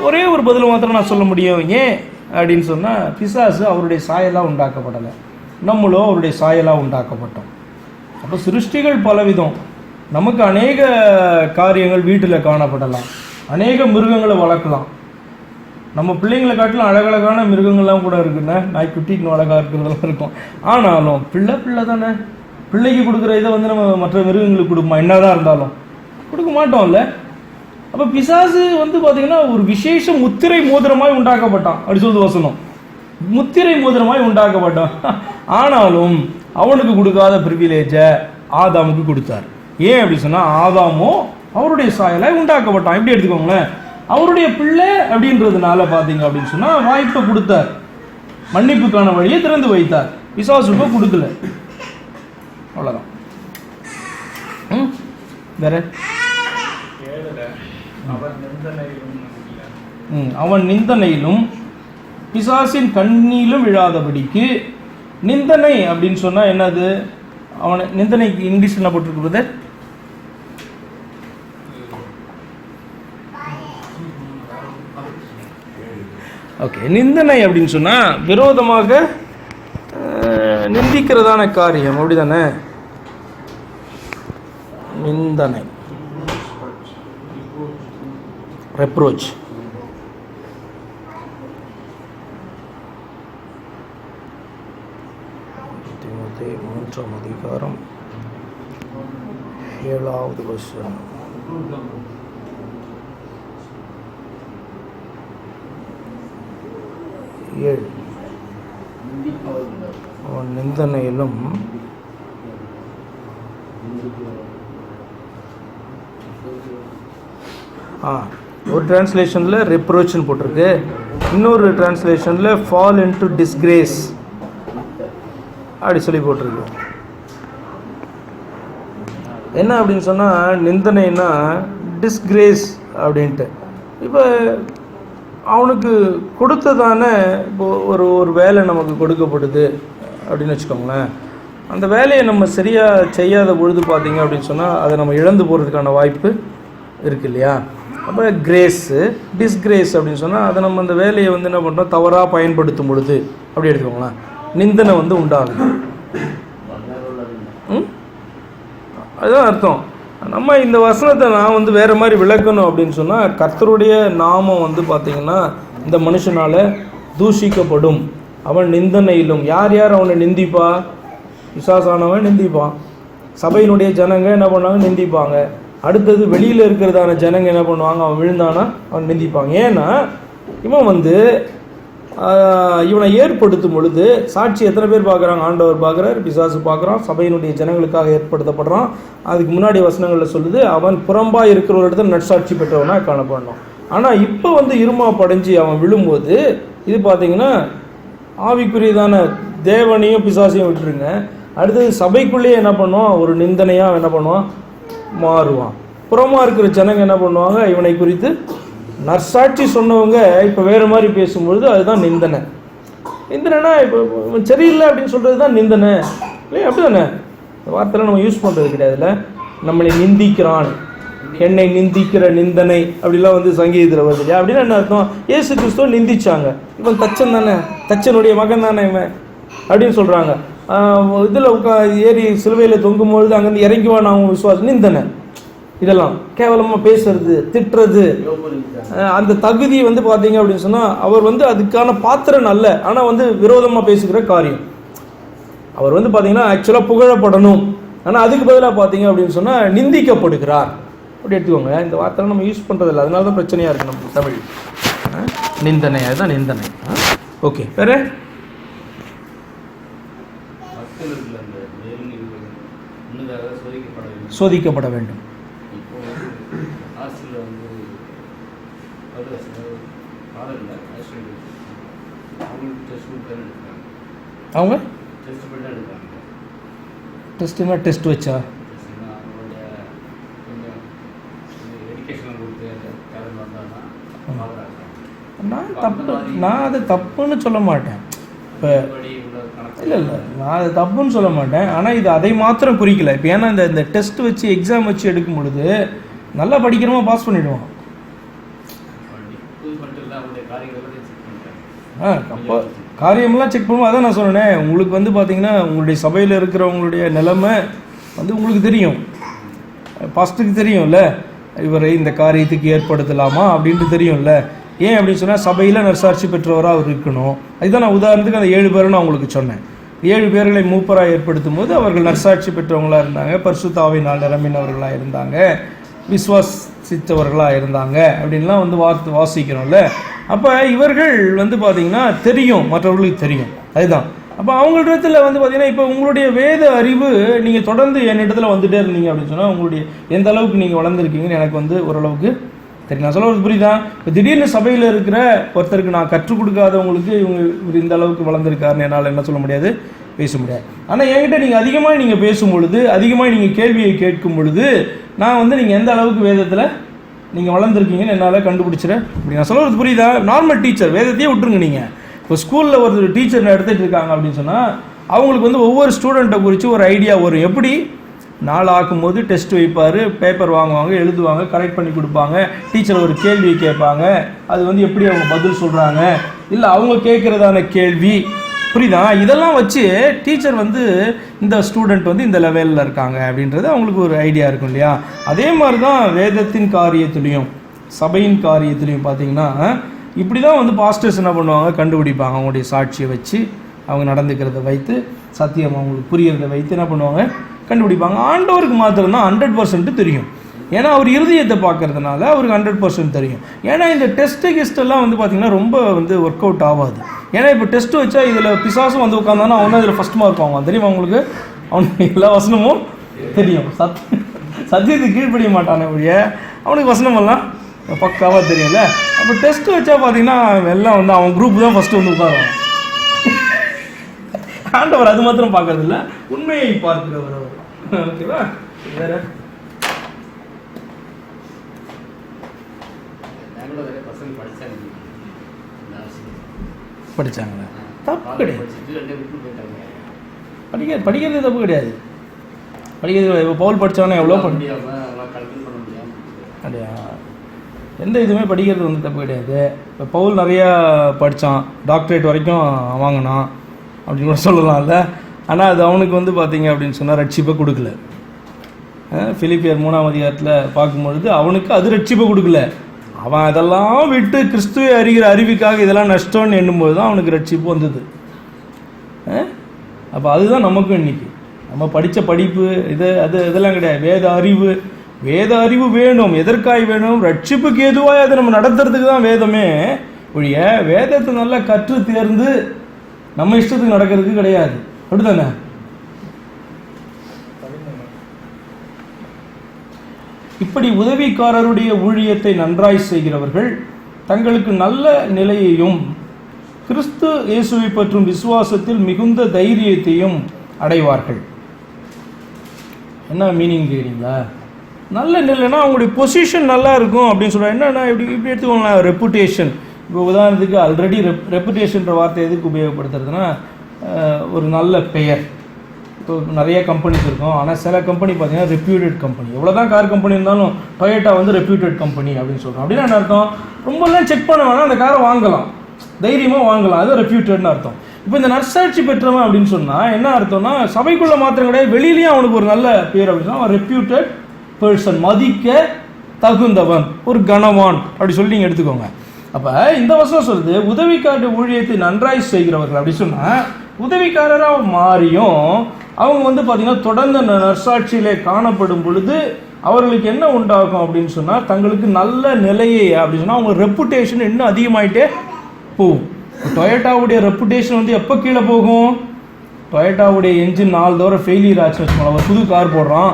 ஒரே ஒரு பதில் மாத்திரம் நான் சொல்ல முடியும். ஏன் அப்படின்னு சொன்னால், பிசாசு அவருடைய சாயலாக உண்டாக்கப்படலை, நம்மளோ அவருடைய சாயலாக உண்டாக்கப்பட்டோம். அப்போ சிருஷ்டிகள் பலவிதம். நமக்கு அநேக காரியங்கள் வீட்டில் காணப்படலாம், அநேக மிருகங்களை வளர்க்கலாம். நம்ம பிள்ளைங்களை காட்டிலும் அழகழகான மிருகங்கள்லாம் கூட இருக்குண்ணே, நாய்க்குட்டி இன்னும் அழகாக இருக்கிறதெல்லாம் இருக்கும். ஆனாலும் பிள்ளை தானே, பிள்ளைக்கு கொடுக்குற இதை வந்து நம்ம மற்ற மிருகங்களுக்கு கொடுப்போமா? என்னதான் இருந்தாலும் கொடுக்க மாட்டோம்ல. அப்போ பிசாசு வந்து பார்த்தீங்கன்னா ஒரு விசேஷ முத்திரை மோதிரமாய் உண்டாக்கப்பட்டான் அப்படி சொல்லுது வசனம். முத்திரை மோதிரமாய் உண்டாக்கப்பட்டான். ஆனாலும் அவனுக்கு கொடுக்காத பிரிவிலேஜை ஆதாமுக்கு கொடுத்தார். ஏன் அப்படி சொன்னால், ஆதாமோ அவருடைய சாயலாய் உண்டாக்கப்பட்டான். எப்படி எடுத்துக்கோங்களேன், அவருடைய பிள்ளை அப்படின்றதுனால பார்த்தீங்க அப்படின்னு சொன்னால் வாய்ப்பை கொடுத்தார், மன்னிப்புக்கான வழியை திறந்து வைத்தார். பிசாசுக்கு கொடுக்கல, அவ்வளோதான். வேற அவன் நிந்தனையிலும் பிசாசின் கண்ணிலும் விழாதபடிக்கு. நிந்தனை அப்படின்னு சொன்னா என்னது? அவனை நிந்தனைக்கு இங்கிலீஷ் என்ன போட்டிருக்கு? ஓகே, நிந்தனை அப்படின்னு சொன்னா விரோதமாக நிந்திக்கிறதான காரியம், அப்படிதானே? நிந்தனை, ரெப்ரோச். தீமோத்தேயு 3ஆம் அதிகாரம் 7வது வசனம். அவன் நிந்தனையிலும் ஒரு டிரான்ஸ்லேஷனில் ரெப்ரோச்னு போட்டிருக்கு, இன்னொரு டிரான்ஸ்லேஷனில் ஃபால் இன்டு டிஸ்கிரேஸ் அப்படி சொல்லி போட்டிருக்கு. என்ன அப்படின்னு சொன்னால் நிந்தனைனா டிஸ்கிரேஸ் அப்படின்ட்டு. இப்போ அவனுக்கு கொடுத்ததான இப்போ ஒரு வேலை நமக்கு கொடுக்கப்படுது அப்படின்னு வச்சுக்கோங்களேன். அந்த வேலையை நம்ம சரியாக செய்யாத பொழுது பார்த்தீங்க அப்படின்னு சொன்னால் அதை நம்ம இழந்து போகிறதுக்கான வாய்ப்பு இருக்கு இல்லையா? அப்போ கிரேஸு, டிஸ்கிரேஸ் அப்படின்னு சொன்னால் அதை நம்ம அந்த வேலையை வந்து என்ன பண்ணுறோம், தவறாக பயன்படுத்தும் பொழுது அப்படி எடுத்துக்கோங்களேன், நிந்தனை வந்து உண்டாகுது. அதுதான் அர்த்தம். நம்ம இந்த வசனத்தை நான் வந்து வேறு மாதிரி விளக்கணும் அப்படின்னு சொன்னால், கர்த்தருடைய நாமம் வந்து பார்த்திங்கன்னா இந்த மனுஷனால் தூஷிக்கப்படும். அவன் நிந்தனையிலும். யார் யார் அவனை நிந்திப்பா? பிசாசானவன் நிந்திப்பான். சபையினுடைய ஜனங்க என்ன பண்ணுவாங்க? நிந்திப்பாங்க. அடுத்தது வெளியில் இருக்கிறதான ஜனங்க என்ன பண்ணுவாங்க? அவன் விழுந்தானா அவன் நிந்திப்பாங்க. ஏன்னா இவன் வந்து இவனை ஏற்படுத்தும் பொழுது சாட்சி எத்தனை பேர் பார்க்குறாங்க? ஆண்டவர் பார்க்குறார், பிசாசு பார்க்குறான், சபையினுடைய ஜனங்களுக்காக ஏற்படுத்தப்படுறான். அதுக்கு முன்னாடி வசனங்களில் சொல்லுது, அவன் புறம்பாக இருக்கிற ஒரு இடத்துல நற்சாட்சி பெற்றவனாக காணப்படணும். ஆனால் இப்போ வந்து இருமா படைஞ்சு அவன் விழும்போது இது பார்த்தீங்கன்னா ஆவிக்குரியதான தேவனையும் பிசாசையும் விட்டுருங்க, அடுத்தது சபைக்குள்ளேயே என்ன பண்ணுவான்? ஒரு நிந்தனையாக என்ன பண்ணுவான்? மாறுவான். புறமாக இருக்கிற ஜனங்க என்ன பண்ணுவாங்க? இவனை குறித்து நற்சாட்சி சொன்னவங்க இப்போ வேறு மாதிரி பேசும்பொழுது அதுதான் நிந்தனை. நிந்தனைனா இப்போ சரியில்லை அப்படின்னு சொல்கிறது தான் நிந்தனை இல்லையா? அப்படி தானே? இந்த வார்த்தைலாம் நம்ம யூஸ் பண்ணுறது கிடையாதுல்ல. நம்மளை நிந்திக்கிறான், என்னை நிந்திக்கிற நிந்தனை அப்படிலாம் வந்து சங்கீதத்தில் வருது இல்லையா? அப்படின்னா என்ன அர்த்தம்? இயேசு கிறிஸ்துவ நிந்திச்சாங்க. இவன் தச்சன் தானே, தச்சனுடைய மகன் தானே இவன் அப்படின்னு சொல்கிறாங்க. இதில் ஏறி சிலுவையில் தொங்கும்பொழுது அங்கேருந்து இறங்குவான் அவங்க விசுவாசம். நிந்தனை. இதெல்லாம் கேவலமாக பேசுறது, திட்டுறது, அந்த தகுதி வந்து பார்த்தீங்க அப்படின்னு சொன்னால் அவர் வந்து அதுக்கான பாத்திரம் அல்ல. ஆனால் வந்து விரோதமாக பேசுகிற காரியம். அவர் வந்து பார்த்தீங்கன்னா ஆக்சுவலாக புகழப்படணும், ஆனால் அதுக்கு பதிலாக பார்த்தீங்க அப்படின்னு சொன்னால் நிந்திக்கப்படுகிறார் அப்படி எடுத்துக்கோங்க. இந்த வார்த்தைலாம் நம்ம யூஸ் பண்ணுறதில்ல, அதனால தான் பிரச்சனையாக இருக்குது நம்ம தமிழ். நிந்தனை, அதுதான் நிந்தனை. ஓகே, வேறு சோதிக்கப்பட வேண்டும். அவங்க டெஸ்ட்டுனா டெஸ்ட் வச்சா நான் அதை தப்புன்னு சொல்ல மாட்டேன். இப்போ இல்லை நான் அதை தப்புன்னு சொல்ல மாட்டேன். ஆனால் இது அதை மாத்திரம் குறிக்கல. இப்போ ஏன்னா இந்த டெஸ்ட் வச்சு எக்ஸாம் வச்சு எடுக்கும் பொழுது நல்லா படிக்கிறோமா பாஸ் பண்ணிவிடுவான். அப்போ காரியமெல்லாம் செக் பண்ணுவோம். அதான் நான் சொன்னேன், உங்களுக்கு வந்து பார்த்தீங்கன்னா உங்களுடைய சபையில் இருக்கிறவங்களுடைய நிலைமை வந்து உங்களுக்கு தெரியும், ஃபஸ்ட்டுக்கு தெரியும்ல, இவரை இந்த காரியத்துக்கு ஏற்படுத்தலாமா அப்படின்ட்டு தெரியும்ல. ஏன் அப்படின்னு சொன்னால் சபையில் நற்சாட்சி பெற்றவராக அவர் இருக்கணும். அதுதான் நான் உதாரணத்துக்கு அந்த 7 பேரை நான் உங்களுக்கு சொன்னேன். 7 பேர்களை மூப்பராக ஏற்படுத்தும் போது அவர்கள் நற்சாட்சி பெற்றவங்களாக இருந்தாங்க, பரிசுத்த ஆவியினால் நிரம்பினவர்களாக இருந்தாங்க, விசுவாசித்தவர்களாக இருந்தாங்க அப்படின்லாம் வந்து வாசிக்கிறோம்ல. அப்போ இவர்கள் வந்து பார்த்திங்கன்னா தெரியும், மற்றவர்களுக்கு தெரியும். அதுதான். அப்போ அவங்களிடத்தில் வந்து பார்த்திங்கன்னா இப்போ உங்களுடைய வேத அறிவு நீங்கள் தொடர்ந்து என்னிடத்தில் வந்துகிட்டே இருந்தீங்க அப்படின்னு சொன்னால் உங்களுடைய எந்த அளவுக்கு நீங்கள் வளர்ந்துருக்கீங்கன்னு எனக்கு வந்து ஓரளவுக்கு தெரியும். நான் சொல்ல புரியுதா? இப்போ திடீர்னு சபையில் இருக்கிற ஒருத்தருக்கு நான் கற்றுக் கொடுக்காதவங்களுக்கு இவங்க இந்த அளவுக்கு வளர்ந்துருக்காருன்னு என்னால் என்ன சொல்ல முடியாது, பேச முடியாது. ஆனால் என்கிட்ட நீங்கள் அதிகமாக பேசும் பொழுது, அதிகமாக நீங்கள் கேள்வியை கேட்கும் பொழுது நான் வந்து நீங்கள் எந்த அளவுக்கு வேதத்தில் நீங்கள் வளர்ந்துருக்கீங்கன்னு என்னால் கண்டுபிடிச்சிடேன். இப்படி நான் சொல்கிறது புரியுதா? நார்மல் டீச்சர், வேதத்தையே விட்டுருங்க. நீங்கள் இப்போ ஸ்கூலில் ஒரு டீச்சர் எடுத்துகிட்டு இருக்காங்க அப்படின்னு சொன்னால் அவங்களுக்கு வந்து ஒவ்வொரு ஸ்டூடெண்ட்டை குறித்து ஒரு ஐடியா வரும். எப்படி நாள் ஆக்கும்போது டெஸ்ட் வைப்பார், பேப்பர் வாங்குவாங்க, எழுதுவாங்க, கரெக்ட் பண்ணி கொடுப்பாங்க, டீச்சர் ஒரு கேள்வி கேட்பாங்க, அது வந்து எப்படி அவங்க பதில் சொல்கிறாங்க, இல்லை அவங்க கேட்குறதான கேள்வி, புரியுதா? இதெல்லாம் வச்சு டீச்சர் வந்து இந்த ஸ்டூடெண்ட் வந்து இந்த லெவலில் இருக்காங்க அப்படின்றது அவங்களுக்கு ஒரு ஐடியா இருக்கும் இல்லையா? அதே மாதிரி தான் வேதத்தின் காரியத்துலேயும் சபையின் காரியத்துலேயும் பார்த்தீங்கன்னா இப்படி தான் வந்து பாஸ்டர்ஸ் என்ன பண்ணுவாங்க, கண்டுபிடிப்பாங்க. அவங்களுடைய சாட்சியை வச்சு, அவங்க நடந்துக்கிறத வைத்து, சத்தியம் அவங்களுக்கு புரியறதை வைத்து என்ன பண்ணுவாங்க, கண்டுபிடிப்பாங்க. ஆண்டவருக்கு மாத்திரம்தான் 100% தெரியும். ஏன்னா அவர் இருதயத்தை பார்க்கறதுனால அவருக்கு 100% தெரியும். ஏன்னா இந்த கெஸ்ட்டெல்லாம் வந்து பார்த்தீங்கன்னா ரொம்ப வந்து ஒர்க் அவுட் ஆகாது. ஏன்னா இப்போ டெஸ்ட் வச்சா இதில் பிசாசும் வந்து உட்காந்தானா அவன் தான் இதில் ஃபஸ்ட் மார்க் வாங்குவான். தெரியுமா உங்களுக்கு? அவனுக்கு எல்லா வசனமும் தெரியும். சத்தியத்துக்கு கீழ்ப்படிய மாட்டானே ஒழிய அவனுக்கு வசனமெல்லாம் பக்காவாக தெரியும்ல. அப்போ டெஸ்ட் வச்சா பார்த்தீங்கன்னா எல்லாம் வந்து அவன் குரூப் தான் ஃபஸ்ட்டு வந்து உட்காருவான். ஆண்டவர் அது மாத்திரம் பார்க்கறது இல்லை, உண்மையை பார்க்கிறவர் அவர். ஓகேவா? வேற படிச்சாங்களா? தப்பு கிடையாது, படிக்கிறது தப்பு கிடையாது. படிக்கிறது இப்போ பவுல் படித்தவனே எவ்வளோ அப்படியா? எந்த இதுவுமே படிக்கிறது வந்து தப்பு கிடையாது. இப்போ பவுல் நிறையா படித்தான், டாக்டரேட் வரைக்கும் வாங்கினான் அப்படின்னு கூட சொல்லலாம்ல. ஆனால் அது அவனுக்கு வந்து பார்த்தீங்க அப்படின்னு சொன்னால் ரட்சிப்பை கொடுக்கல. பிலிப்பியர் 3ஆம் அதிகாரத்தில் பார்க்கும்பொழுது அவனுக்கு அது ரட்சிப்பை கொடுக்கல. அவன் அதெல்லாம் விட்டு கிறிஸ்துவை அறிகிற அறிவுக்காக இதெல்லாம் நஷ்டம்னு எண்ணும்போது தான் அவனுக்கு ரட்சிப்பு வந்தது. அப்போ அதுதான் நமக்கும் இன்றைக்கி நம்ம படித்த படிப்பு இதெல்லாம் கிடையாது. வேத அறிவு வேணும். எதற்காய் வேணும்? ரட்சிப்புக்கு எதுவாக அதை நம்ம நடத்துறதுக்கு தான் வேதமே ஒழிய வேதத்தை நல்லா கற்று தேர்ந்து நம்ம இஷ்டத்துக்கு நடக்கிறதுக்கு கிடையாது. அப்படித்தானே? இப்படி உதவிக்காரருடைய ஊழியத்தை நன்றாய் செய்கிறவர்கள் தங்களுக்கு நல்ல நிலையையும் கிறிஸ்து இயேசுவை பற்றும் விசுவாசத்தில் மிகுந்த தைரியத்தையும் அடைவார்கள். என்ன மீனிங் கேட்குறீங்களா? நல்ல நிலைன்னா அவங்களுடைய பொசிஷன் நல்லா இருக்கும் அப்படின்னு சொல்கிறாங்க. என்னன்னா இப்படி எடுத்துக்கோங்களேன், ரெப்புடேஷன். இப்போ உதாரணத்துக்கு ஆல்ரெடி ரெப்புடேஷன்ற வார்த்தை எதுக்கு உபயோகப்படுத்துறதுன்னா ஒரு நல்ல பெயர். இப்போ நிறைய கம்பெனிஸ் இருக்கும், ஆனால் சில கம்பெனி பார்த்தீங்கன்னா ரெப்யூட்டட் கம்பெனி. எவ்வளோ தான் கார் கம்பெனி இருந்தாலும் டொயோட்டா வந்து ரெப்யூட்டட் கம்பெனி அப்படின்னு சொல்கிறோம். அப்படின்னா என்ன அர்த்தம்? ரொம்பலாம் செக் பண்ண வேணாம், அந்த காரை வாங்கலாம், தைரியமாக வாங்கலாம், அது ரெப்யூட்டட்னு அர்த்தம். இப்போ இந்த நற்சாட்சி பெற்றவன் அப்படின்னு சொன்னால் என்ன அர்த்தம்னா சபைக்குள்ளே மாத்திரம் கிடையாது, வெளியிலேயும் அவனுக்கு ஒரு நல்ல பேர் அப்படின்னு சொன்னால் அவன் ரெப்யூட்டட் பர்சன், மதிக்க தகுந்தவன், ஒரு கனவான் அப்படி சொல்லி நீங்கள் எடுத்துக்கோங்க. அப்போ இந்த வசனம் சொல்லுது உதவிக்காரர் ஊழியத்தை நன்றாய் செய்கிறவர்கள். அப்படி சொன்னால் உதவிக்காரராக மாறியும் அவங்க வந்து பார்த்தீங்கன்னா தொடர்ந்து நற்சாட்சியிலே காணப்படும் பொழுது அவர்களுக்கு என்ன உண்டாகும் அப்படின்னு சொன்னால் தங்களுக்கு நல்ல நிலையை அப்படின்னு சொன்னால் அவங்க ரெப்புடேஷன் இன்னும் அதிகமாயிட்டே போகும். டொயோட்டாவுடைய ரெப்புடேஷன் வந்து எப்போ கீழே போகும்? டொயோட்டாவுடைய என்ஜின் 4 தடவை ஃபெயிலியர் ஆச்சுன்னு வச்சுக்கோங்க. ஒரு புது கார் போடுறான்,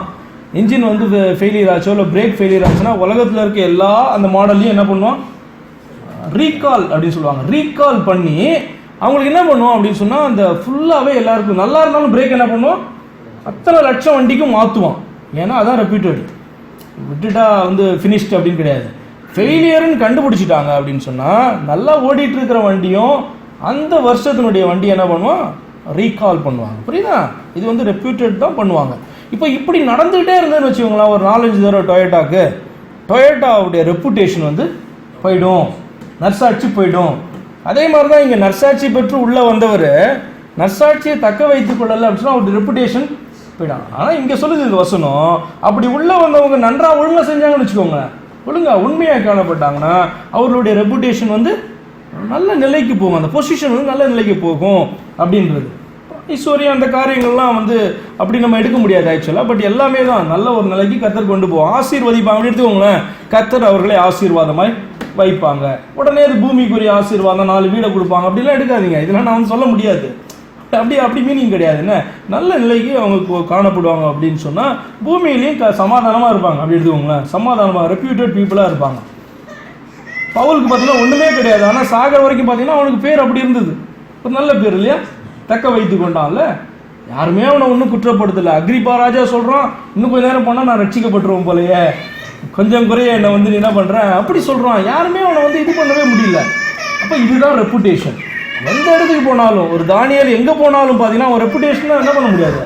இன்ஜின் வந்து ஃபெயிலியர் ஆச்சோ இல்லை பிரேக் ஃபெயிலியர் ஆச்சுன்னா உலகத்தில் இருக்க எல்லா அந்த மாடல்லையும் என்ன பண்ணுவான்? ரீகால் அப்படின்னு சொல்லுவாங்க. ரீகால் பண்ணி அவங்களுக்கு என்ன பண்ணுவோம் அப்படின்னு சொன்னால் அந்த ஃபுல்லாகவே எல்லாருக்கும் நல்லா இருந்தாலும் பிரேக் என்ன பண்ணுவோம்? அத்தனை லட்சம் வண்டிக்கும் மாற்றுவான். ஏன்னா அதான் ரெப்யூட்டட். விட்டுட்டா வந்து ஃபினிஷ்ட் அப்படின்னு கிடையாது. ஃபெயிலியர்னு கண்டுபிடிச்சிட்டாங்க அப்படின்னு சொன்னால் நல்லா ஓடிட்டு இருக்கிற வண்டியும் அந்த வருஷத்தினுடைய வண்டி என்ன பண்ணுவான்? ரீகால் பண்ணுவாங்க. புரியுதா? இது வந்து ரெப்யூட்டட் தான் பண்ணுவாங்க. இப்போ இப்படி நடந்துகிட்டே இருந்ததுன்னு வச்சுக்கோங்களேன், ஒரு 4-5 தடவை டொயோட்டாவுடைய ரெப்புடேஷன் வந்து போயிடும், நற்சாட்சி போயிடும். அதே மாதிரி தான் இங்கே நற்சாட்சி பெற்று உள்ளே வந்தவர் நற்சாட்சியை தக்க வைத்துக் கொள்ளலை அப்படின்னா அவருடைய ரெப்புடேஷன் போயிடும். ஆனால் இங்கே சொல்லுது இது வசனம், அப்படி உள்ளே வந்தவங்க நன்றாக ஒழுங்காக செஞ்சாங்கன்னு வச்சுக்கோங்க, ஒழுங்காக உண்மையாக காணப்பட்டாங்கன்னா அவர்களுடைய ரெப்புடேஷன் வந்து நல்ல நிலைக்கு போகும், அந்த பொசிஷன் வந்து நல்ல நிலைக்கு போகும் அப்படின்றது. ஈஸ்வரியம் அந்த காரியங்கள்லாம் வந்து அப்படி நம்ம எடுக்க முடியாது ஆக்சுவலாக. பட் எல்லாமே தான் நல்ல ஒரு நிலைக்கு கர்த்தர் கொண்டு போவோம், ஆசீர்வதிப்பாங்க. அப்படி எடுத்துக்கோங்களேன், கர்த்தர் அவர்களை ஆசீர்வாதமாய் வைப்பாங்க. உடனே அது பூமிக்குரிய ஆசீர்வாதம், 4 வீடை கொடுப்பாங்க அப்படிலாம் எடுக்காதீங்க. இதெல்லாம் நான் சொல்ல முடியாது. அப்படி மீனிங் கிடையாது. என்ன நல்ல நிலைக்கு அவங்க காணப்படுவாங்க அப்படின்னு சொன்னால் பூமியிலையும் சமாதானமாக இருப்பாங்க. அப்படி எடுத்துக்கோங்களேன், சமாதானமாக ரெப்யூட்டட் பீப்புளாக இருப்பாங்க. பவுலுக்கு பார்த்தீங்கன்னா ஒன்றுமே கிடையாது, ஆனால் சாகர வரைக்கும் பார்த்தீங்கன்னா அவனுக்கு பேர் அப்படி இருந்தது, ஒரு நல்ல பேர் இல்லையா? தக்க வைத்து கொண்டான்ல. யாருமே அவனை ஒன்றும் குற்றப்படுத்தலை. அக்ரிப்பா ராஜா சொல்கிறான், இன்னும் கொஞ்சம் நேரம் போனால் நான் ரட்சிக்கப்பட்டுருவோம் போலையே, கொஞ்சம் குறைய என்னை வந்து நீ என்ன பண்ணுறேன் அப்படி சொல்கிறான். யாருமே அவனை வந்து இது பண்ணவே முடியல. அப்போ இதுதான் ரெப்புடேஷன். எந்த இடத்துக்கு போனாலும், ஒரு தானியேல் எங்கே போனாலும் பார்த்தீங்கன்னா அவன் ரெப்புடேஷனை என்ன பண்ண முடியாது,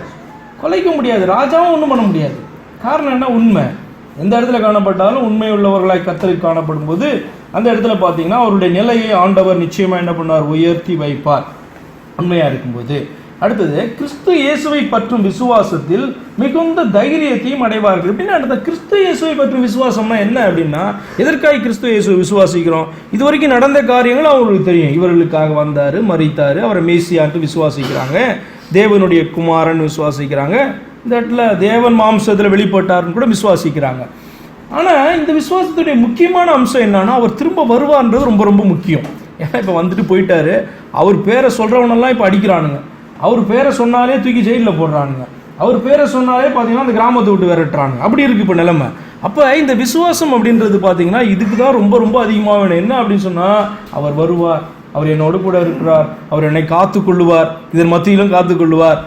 கொலைக்க முடியாது, ராஜாவும் ஒன்றும் பண்ண முடியாது. காரணம் என்ன? உண்மை. எந்த இடத்துல காணப்பட்டாலும் உண்மை உள்ளவர்களாய் கர்த்தருக்கு காணப்படும் போது அந்த இடத்துல பார்த்தீங்கன்னா அவருடைய நிலையை ஆண்டவர் நிச்சயமாக என்ன பண்ணார், உயர்த்தி வைப்பார், உண்மையாக இருக்கும்போது. அடுத்தது, கிறிஸ்து இயேசுவை பற்றும் விசுவாசத்தில் மிகுந்த தைரியத்தையும் அடைவார்கள். அப்படின்னா அடுத்த கிறிஸ்து இயேசுவை பற்றும் விசுவாசம்னா என்ன அப்படின்னா, எதற்காக கிறிஸ்து இயேசுவை விசுவாசிக்கிறோம்? இது வரைக்கும் நடந்த காரியங்கள் அவங்களுக்கு தெரியும். இவர்களுக்காக வந்தார், மரித்தார், அவரை மேசியான்ட்டு விசுவாசிக்கிறாங்க, தேவனுடைய குமாரன் விசுவாசிக்கிறாங்க, இந்த இடத்துல தேவன் மாம்சத்தில் வெளிப்பட்டார்னு கூட விசுவாசிக்கிறாங்க. ஆனால் இந்த விசுவாசத்துடைய முக்கியமான அம்சம் என்னன்னா, அவர் திரும்ப வருவார்ன்றது ரொம்ப ரொம்ப முக்கியம். ஏன்னா இப்போ வந்துட்டு போயிட்டாரு, அவர் பேரை சொல்கிறவனெல்லாம் இப்போ அடிக்கிறானுங்க, அவர் பேரை சொன்னாலே தூக்கி ஜெயிலில் போடுறானுங்க, அவர் பேரை சொன்னாலே பார்த்தீங்கன்னா அந்த கிராமத்தை விட்டு விரட்டுறானுங்க. அப்படி இருக்குது இப்போ நிலைமை. அப்போ இந்த விசுவாசம் அப்படின்றது பார்த்தீங்கன்னா இதுக்கு தான் ரொம்ப ரொம்ப அதிகமாக வேணும். என்ன அப்படின்னு சொன்னால், அவர் வருவார், அவர் என்னோடு கூட இருக்கிறார், அவர் என்னை காத்துக்கொள்ளுவார், இதன் மத்தியிலும் காத்துக்கொள்ளுவார்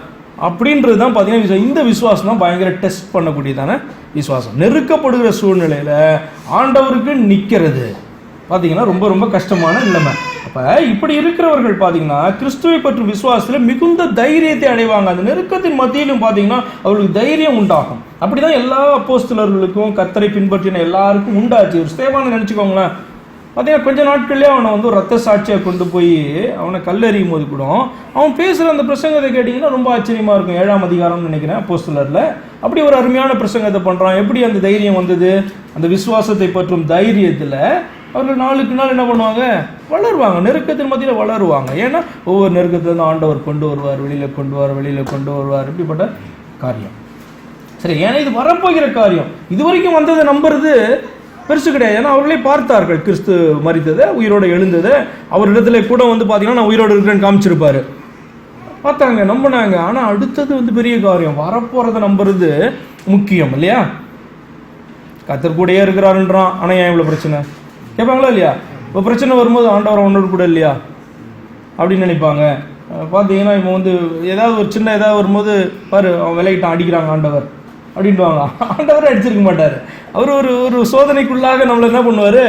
அப்படின்றது தான் பார்த்தீங்கன்னா இந்த விசுவாசம் தான் பயங்கர டெஸ்ட் பண்ணக்கூடியதான விசுவாசம். நெருக்கப்படுகிற சூழ்நிலையில் ஆண்டவருக்கு நிற்கிறது பார்த்தீங்கன்னா ரொம்ப ரொம்ப கஷ்டமான நிலைமை. அப்போ இப்படி இருக்கிறவர்கள் பார்த்தீங்கன்னா கிறிஸ்துவை பற்றும் விசுவாசத்தில் மிகுந்த தைரியத்தை அடைவாங்க. அந்த நெருக்கத்தின் மத்தியிலும் பார்த்தீங்கன்னா அவர்களுக்கு தைரியம் உண்டாகும். அப்படிதான் எல்லா அப்போஸ்தலர்களுக்கும் கர்த்தரை பின்பற்றின எல்லாருக்கும் உண்டாச்சு. ஒரு ஸ்தேவானை நினச்சிக்கோங்களேன், பார்த்தீங்கன்னா கொஞ்ச நாட்கள்லேயே அவனை வந்து ஒரு ரத்த சாட்சியாக கொண்டு போய் அவனை கல்லெறியும் போது கூட அவன் பேசுகிற அந்த பிரசங்கத்தை கேட்டிங்கன்னா ரொம்ப ஆச்சரியமாக இருக்கும். 7ஆம் அதிகாரம்னு நினைக்கிறேன் அப்போஸ்தலரில். அப்படி ஒரு அருமையான பிரசங்கத்தை பண்ணுறான். எப்படி அந்த தைரியம் வந்தது? அந்த விசுவாசத்தை பற்றும் தைரியத்தில் அவர்கள் நாளுக்கு நாள் என்ன பண்ணுவாங்க, வளருவாங்க, நெருக்கத்தின் மத்தியில் வளருவாங்க. ஏன்னா ஒவ்வொரு நெருக்கத்திலிருந்து ஆண்டவர் கொண்டு வருவார், வெளியில் கொண்டு வருவார், இப்படிப்பட்ட காரியம். சரி, ஏன்னா இது வரப்போகிற காரியம். இது வரைக்கும் வந்ததை நம்புறது பெருசு கிடையாது. ஏன்னா அவர்களே பார்த்தார்கள் கிறிஸ்து மரித்ததை, உயிரோடு எழுந்ததை. அவரிடத்துல கூட வந்து பார்த்தீங்கன்னா நான் உயிரோடு இருக்கிறேன்னு காமிச்சிருப்பாரு, பார்த்தாங்க, நம்பினாங்க. ஆனால் அடுத்தது வந்து பெரிய காரியம், வரப்போகிறத நம்புறது முக்கியம் இல்லையா? கர்த்தர் கூடயே இருக்கிறாருன்றான், ஆனால் ஏன் இவ்வளோ பிரச்சனை கேட்பாங்களா இல்லையா? இப்போ பிரச்சனை வரும்போது ஆண்டவர் ஒன்றோடு கூட இல்லையா அப்படின்னு நினைப்பாங்க. பார்த்தீங்கன்னா இப்போ வந்து ஏதாவது ஒரு சின்ன ஏதாவது வரும்போது பாரு அவன் விலையிட்டான், அடிக்கிறாங்க ஆண்டவர் அப்படின்வாங்க. ஆண்டவரை அடிச்சிருக்க மாட்டார். அவர் ஒரு சோதனைக்குள்ளாக நம்மளை என்ன பண்ணுவார்,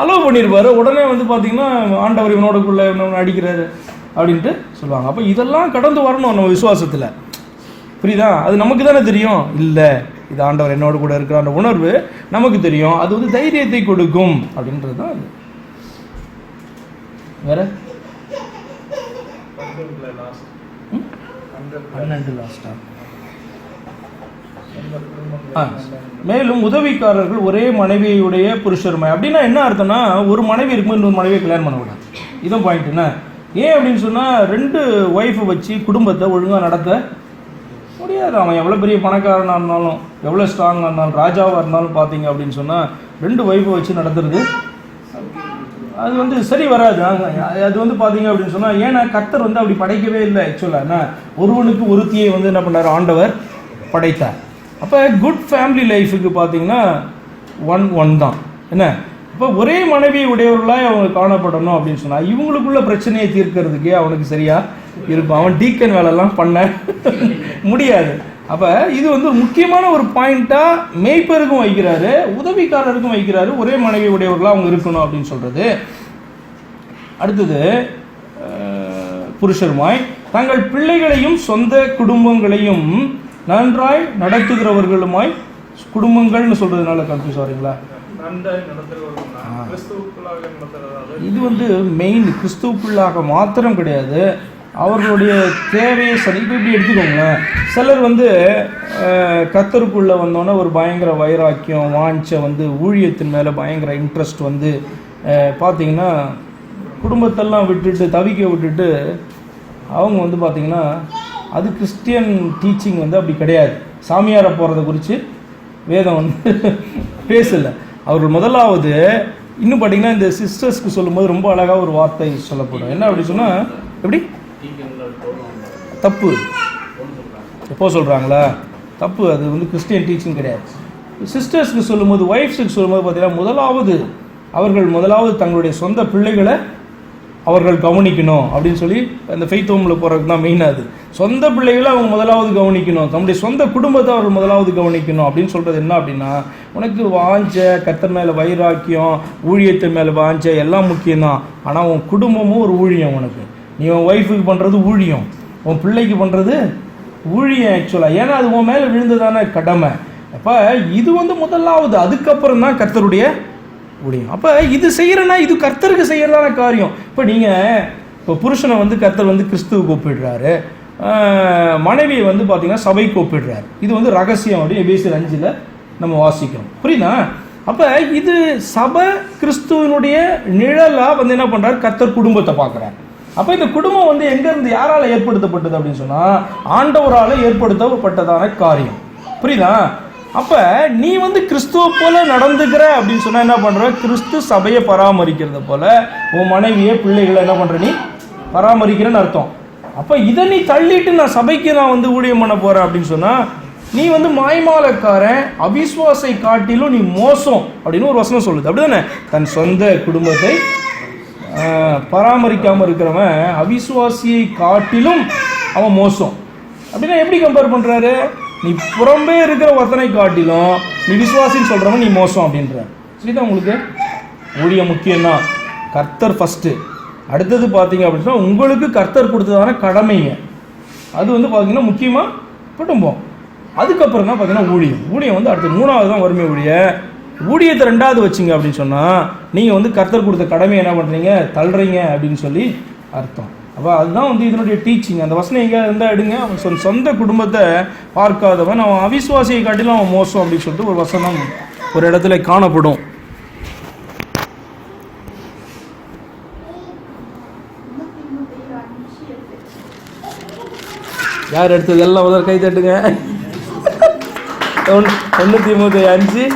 அலோவ் பண்ணியிருப்பார். உடனே வந்து பார்த்தீங்கன்னா ஆண்டவர் இவனோடக்குள்ளே இவனை அடிக்கிறாரு அப்படின்ட்டு சொல்லுவாங்க. அப்போ இதெல்லாம் கடந்து வரணும் நம்ம விசுவாசத்தில், புரியுதா? அது நமக்கு தானே தெரியும், இல்லை இது ஆண்டவர் என்னோட கூட இருக்கிற உணர்வு நமக்கு தெரியும். அது வந்து தைரியத்தை கொடுக்கும் அப்படின்றது தான் அது. வேற 12 லாஸ்டா? மேலும் உதவிக்காரர்கள் ஒரே மனைவியுடைய புருஷருமாய். அப்படின்னா என்ன அர்த்தம்னா, ஒரு மனைவி இருக்கும்போது இன்னொரு மனைவியை கல்யாணம் பண்ணக்கூடாது. இதான் பாயிண்ட். என்ன ஏன் அப்படின்னு சொன்னால், 2 ஒய்ஃபை வச்சு குடும்பத்தை ஒழுங்காக நடத்த முடியாது. அவன் எவ்வளோ பெரிய பணக்காரனாக இருந்தாலும், எவ்வளோ ஸ்ட்ராங்காக இருந்தாலும், ராஜாவாக இருந்தாலும் பார்த்தீங்க அப்படின்னு சொன்னால் 2 ஒய்ஃபை வச்சு நடத்துறது அது வந்து சரி வராது. அது வந்து பார்த்தீங்க அப்படின்னு சொன்னால், ஏன்னா கர்த்தர் வந்து அப்படி படைக்கவே இல்லை. ஆக்சுவலாக என்ன, ஒருவனுக்கு ஒருத்தியை வந்து என்ன பண்ணார், ஆண்டவர் படைத்தார். அப்போ குட் ஃபேமிலி லைஃபுக்கு பார்த்தீங்கன்னா ஒன் தான். என்ன, இப்போ ஒரே மனைவி உடையவர்களாக அவங்க காணப்படணும் அப்படின்னு சொன்னால் இவங்களுக்குள்ள பிரச்சனையை தீர்க்கறதுக்கே அவனுக்கு சரியா இருக்கும். அவன் டீக்கன் வேலைலாம் பண்ண முடியாது. அப்போ இது வந்து ஒரு முக்கியமான ஒரு பாயிண்ட்டாக மேய்ப்பருக்கும் வைக்கிறாரு, உதவிக்காரருக்கும் வைக்கிறாரு. ஒரே மனைவி உடையவர்களாக அவங்க இருக்கணும் அப்படின்னு சொல்கிறது. அடுத்தது, புருஷருமாய் தங்கள் பிள்ளைகளையும் சொந்த குடும்பங்களையும் நன்றாய் நடத்துகிறவர்களுமாய். குடும்பங்கள்னு சொல்றதுனால கன்ஃபியூஸ் ஆகிறீங்களா? இது வந்து மெயின் கிறிஸ்துவுக்குள்ளாக மாத்திரம் கிடையாது, அவர்களுடைய தேவையை சரி. இப்படி எடுத்துக்கோங்களேன், சிலர் வந்து கர்த்தருக்குள்ளே வந்தோன்னே ஒரு பயங்கர வைராக்கியம் வாஞ்சை வந்து ஊழியத்தின் மேலே பயங்கர இன்ட்ரெஸ்ட் வந்து பார்த்திங்கன்னா குடும்பத்தெல்லாம் விட்டுட்டு தவிக்க விட்டுட்டு அவங்க வந்து பார்த்திங்கன்னா அது கிறிஸ்டியன் டீச்சிங் வந்து அப்படி கிடையாது. சாமியாரை போகிறத குறித்து வேதம் வந்து பேசலை. அவர்கள் முதலாவது இன்னும் பார்த்திங்கன்னா இந்த சிஸ்டர்ஸ்க்கு சொல்லும்போது ரொம்ப அழகாக ஒரு வார்த்தை சொல்லப்படும். என்ன அப்படி சொன்னால், எப்படி தப்பு எப்போ சொல்கிறாங்களா தப்பு, அது வந்து கிறிஸ்டியன் டீச்சிங் கிடையாது. சிஸ்டர்ஸ்க்கு சொல்லும்போது, ஒய்ஃப்ஸுக்கு சொல்லும்போது பார்த்தீங்கன்னா அவர்கள் முதலாவது தங்களுடைய சொந்த பிள்ளைகளை அவர்கள் கவனிக்கணும் அப்படின்னு சொல்லி அந்த ஃபெய்த் ஹோமில் போகிறதுக்கு தான் மெயினாக அது. சொந்த பிள்ளைகளை அவங்க முதலாவது கவனிக்கணும், தம்முடைய சொந்த குடும்பத்தை அவர்கள் முதலாவது கவனிக்கணும் அப்படின்னு சொல்கிறது என்ன அப்படின்னா, உனக்கு வாஞ்ச கர்த்தர் மேலே வைராக்கியம், ஊழியத்து மேலே வாஞ்ச எல்லாம் முக்கியம்தான். ஆனால் உன் குடும்பமும் ஒரு ஊழியம். உனக்கு நீ உன் ஒய்ஃபுக்கு பண்ணுறது ஊழியம், உன் பிள்ளைக்கு பண்ணுறது ஊழியம் ஆக்சுவலாக. ஏன்னா அது உன் மேலே விழுந்ததான கடமை. அப்போ இது முதலாவது, அதுக்கப்புறம் தான் கர்த்தருடைய ஊழியம். அப்போ இது செய்கிறேன்னா இது கர்த்தருக்கு செய்கிறதான காரியம். இப்போ நீங்கள் இப்போ புருஷனை கர்த்தர் கிறிஸ்துவுக்கு ஒப்பிடுறாரு, மனைவியை பார்த்தீங்கன்னா சபைக்கு ஒப்பிடுறாரு. இது ரகசியம் அப்படின்னு எபேசியர் 5 நம்ம வாசிக்கிறோம். புரியுதா? அப்போ இது சபை கிறிஸ்துவனுடைய நிழலாக என்ன பண்ணுறாரு, கர்த்தர் குடும்பத்தை பார்க்குறாரு. அப்போ இந்த குடும்பம் எங்கேருந்து யாரால் ஏற்படுத்தப்பட்டது அப்படின்னு சொன்னால் ஆண்டவரால் ஏற்படுத்தப்பட்டதான காரியம். புரியுதா? அப்போ நீ கிறிஸ்துவ போல நடந்துக்கிற அப்படின்னு சொன்னால் என்ன பண்ணுற, கிறிஸ்து சபையை பராமரிக்கிறத போல உன் மனைவியை பிள்ளைகளை என்ன பண்ணுற, நீ பராமரிக்கிறேன்னு அர்த்தம். அப்போ இதை நீ தள்ளிட்டு நான் சபைக்கு நான் ஊழியம் பண்ண போகிறேன் அப்படின்னு சொன்னால் நீ மாய்மாலக்காரன், அவிசுவாசை காட்டிலும் நீ மோசம் அப்படின்னு ஒரு வசனம் சொல்லுது. அப்படி தானே? தன் சொந்த குடும்பத்தை பராமரிக்காமல் இருக்கிறவன் அவிசுவாசியை காட்டிலும் அவன் மோசம். அப்படின்னா எப்படி கம்பேர் பண்ணுறாரு, நீ புறம்பே இருக்கிற ஒருத்தனை காட்டிலும் நீ விசுவாசின்னு சொல்கிறவன் நீ மோசம் அப்படின்ற. சரிதான்? உங்களுக்கு ஊழியம் முக்கியம்தான், கர்த்தர் ஃபஸ்ட்டு. அடுத்தது பார்த்தீங்க அப்படின்னா உங்களுக்கு கர்த்தர் கொடுத்ததான கடமைங்க, அது பார்த்தீங்கன்னா முக்கியமாக குடும்பம். அதுக்கப்புறம் தான் பார்த்தீங்கன்னா ஊழியம். ஊழியம் அடுத்து 3வது தான் வறுமை ஊழியத்தை 2வது வச்சிங்க அப்படின்னு சொன்னால் நீங்கள் கர்த்தர் கொடுத்த கடமையை என்ன பண்ணுறீங்க, தள்ளுறீங்க அப்படின்னு சொல்லி அர்த்தம். அப்போ அதுதான் இதனுடைய டீச்சிங். அந்த வசனம் எங்கே இருந்தால் எடுங்க, அவன் சொந்த குடும்பத்தை பார்க்காதவன் அவன் அவிசுவாசியை காட்டிலும் அவன் மோசம் அப்படின்னு சொல்லிட்டு ஒரு வசனம் ஒரு இடத்துல காணப்படும். யார் எடுத்தது? எல்லாம் முதல் கை தட்டுங்க. 1 தீமோத்தேயு 5:8.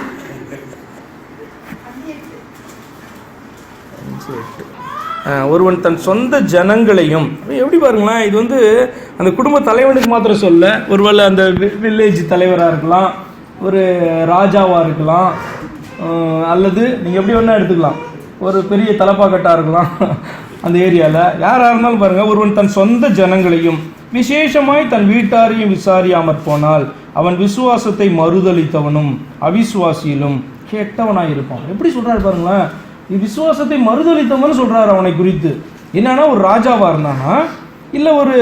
ஒருவன் தன் சொந்த ஜனங்களையும், எப்படி பாருங்களேன், இது அந்த குடும்ப தலைவனுக்கு மாத்திரம் சொல்ல, ஒருவேளை அந்த வில்லேஜ் தலைவராக இருக்கலாம், ஒரு ராஜாவாக இருக்கலாம், அல்லது நீங்கள் எப்படி வேணால் எடுத்துக்கலாம், ஒரு பெரிய தலப்பாக்கட்டாக இருக்கலாம், அந்த ஏரியாவில் யாராக இருந்தாலும் பாருங்கள், ஒருவன் தன் சொந்த ஜனங்களையும் விசேஷமாய் தன் வீட்டாரையும் விசாரியாமற் போனால் அவன் விசுவாசத்தை மறுதளித்தவனும் அவிசுவாசியிலும் கெட்டவனாக இருப்பான். எப்படி சொல்கிறாரு பாருங்களேன், விசுவாசத்தை மறுதளித்தவன் சொல்கிறார் அவனை குறித்து. என்னன்னா ஒரு ராஜாவாக இருந்தானா, இல்லை ஒரு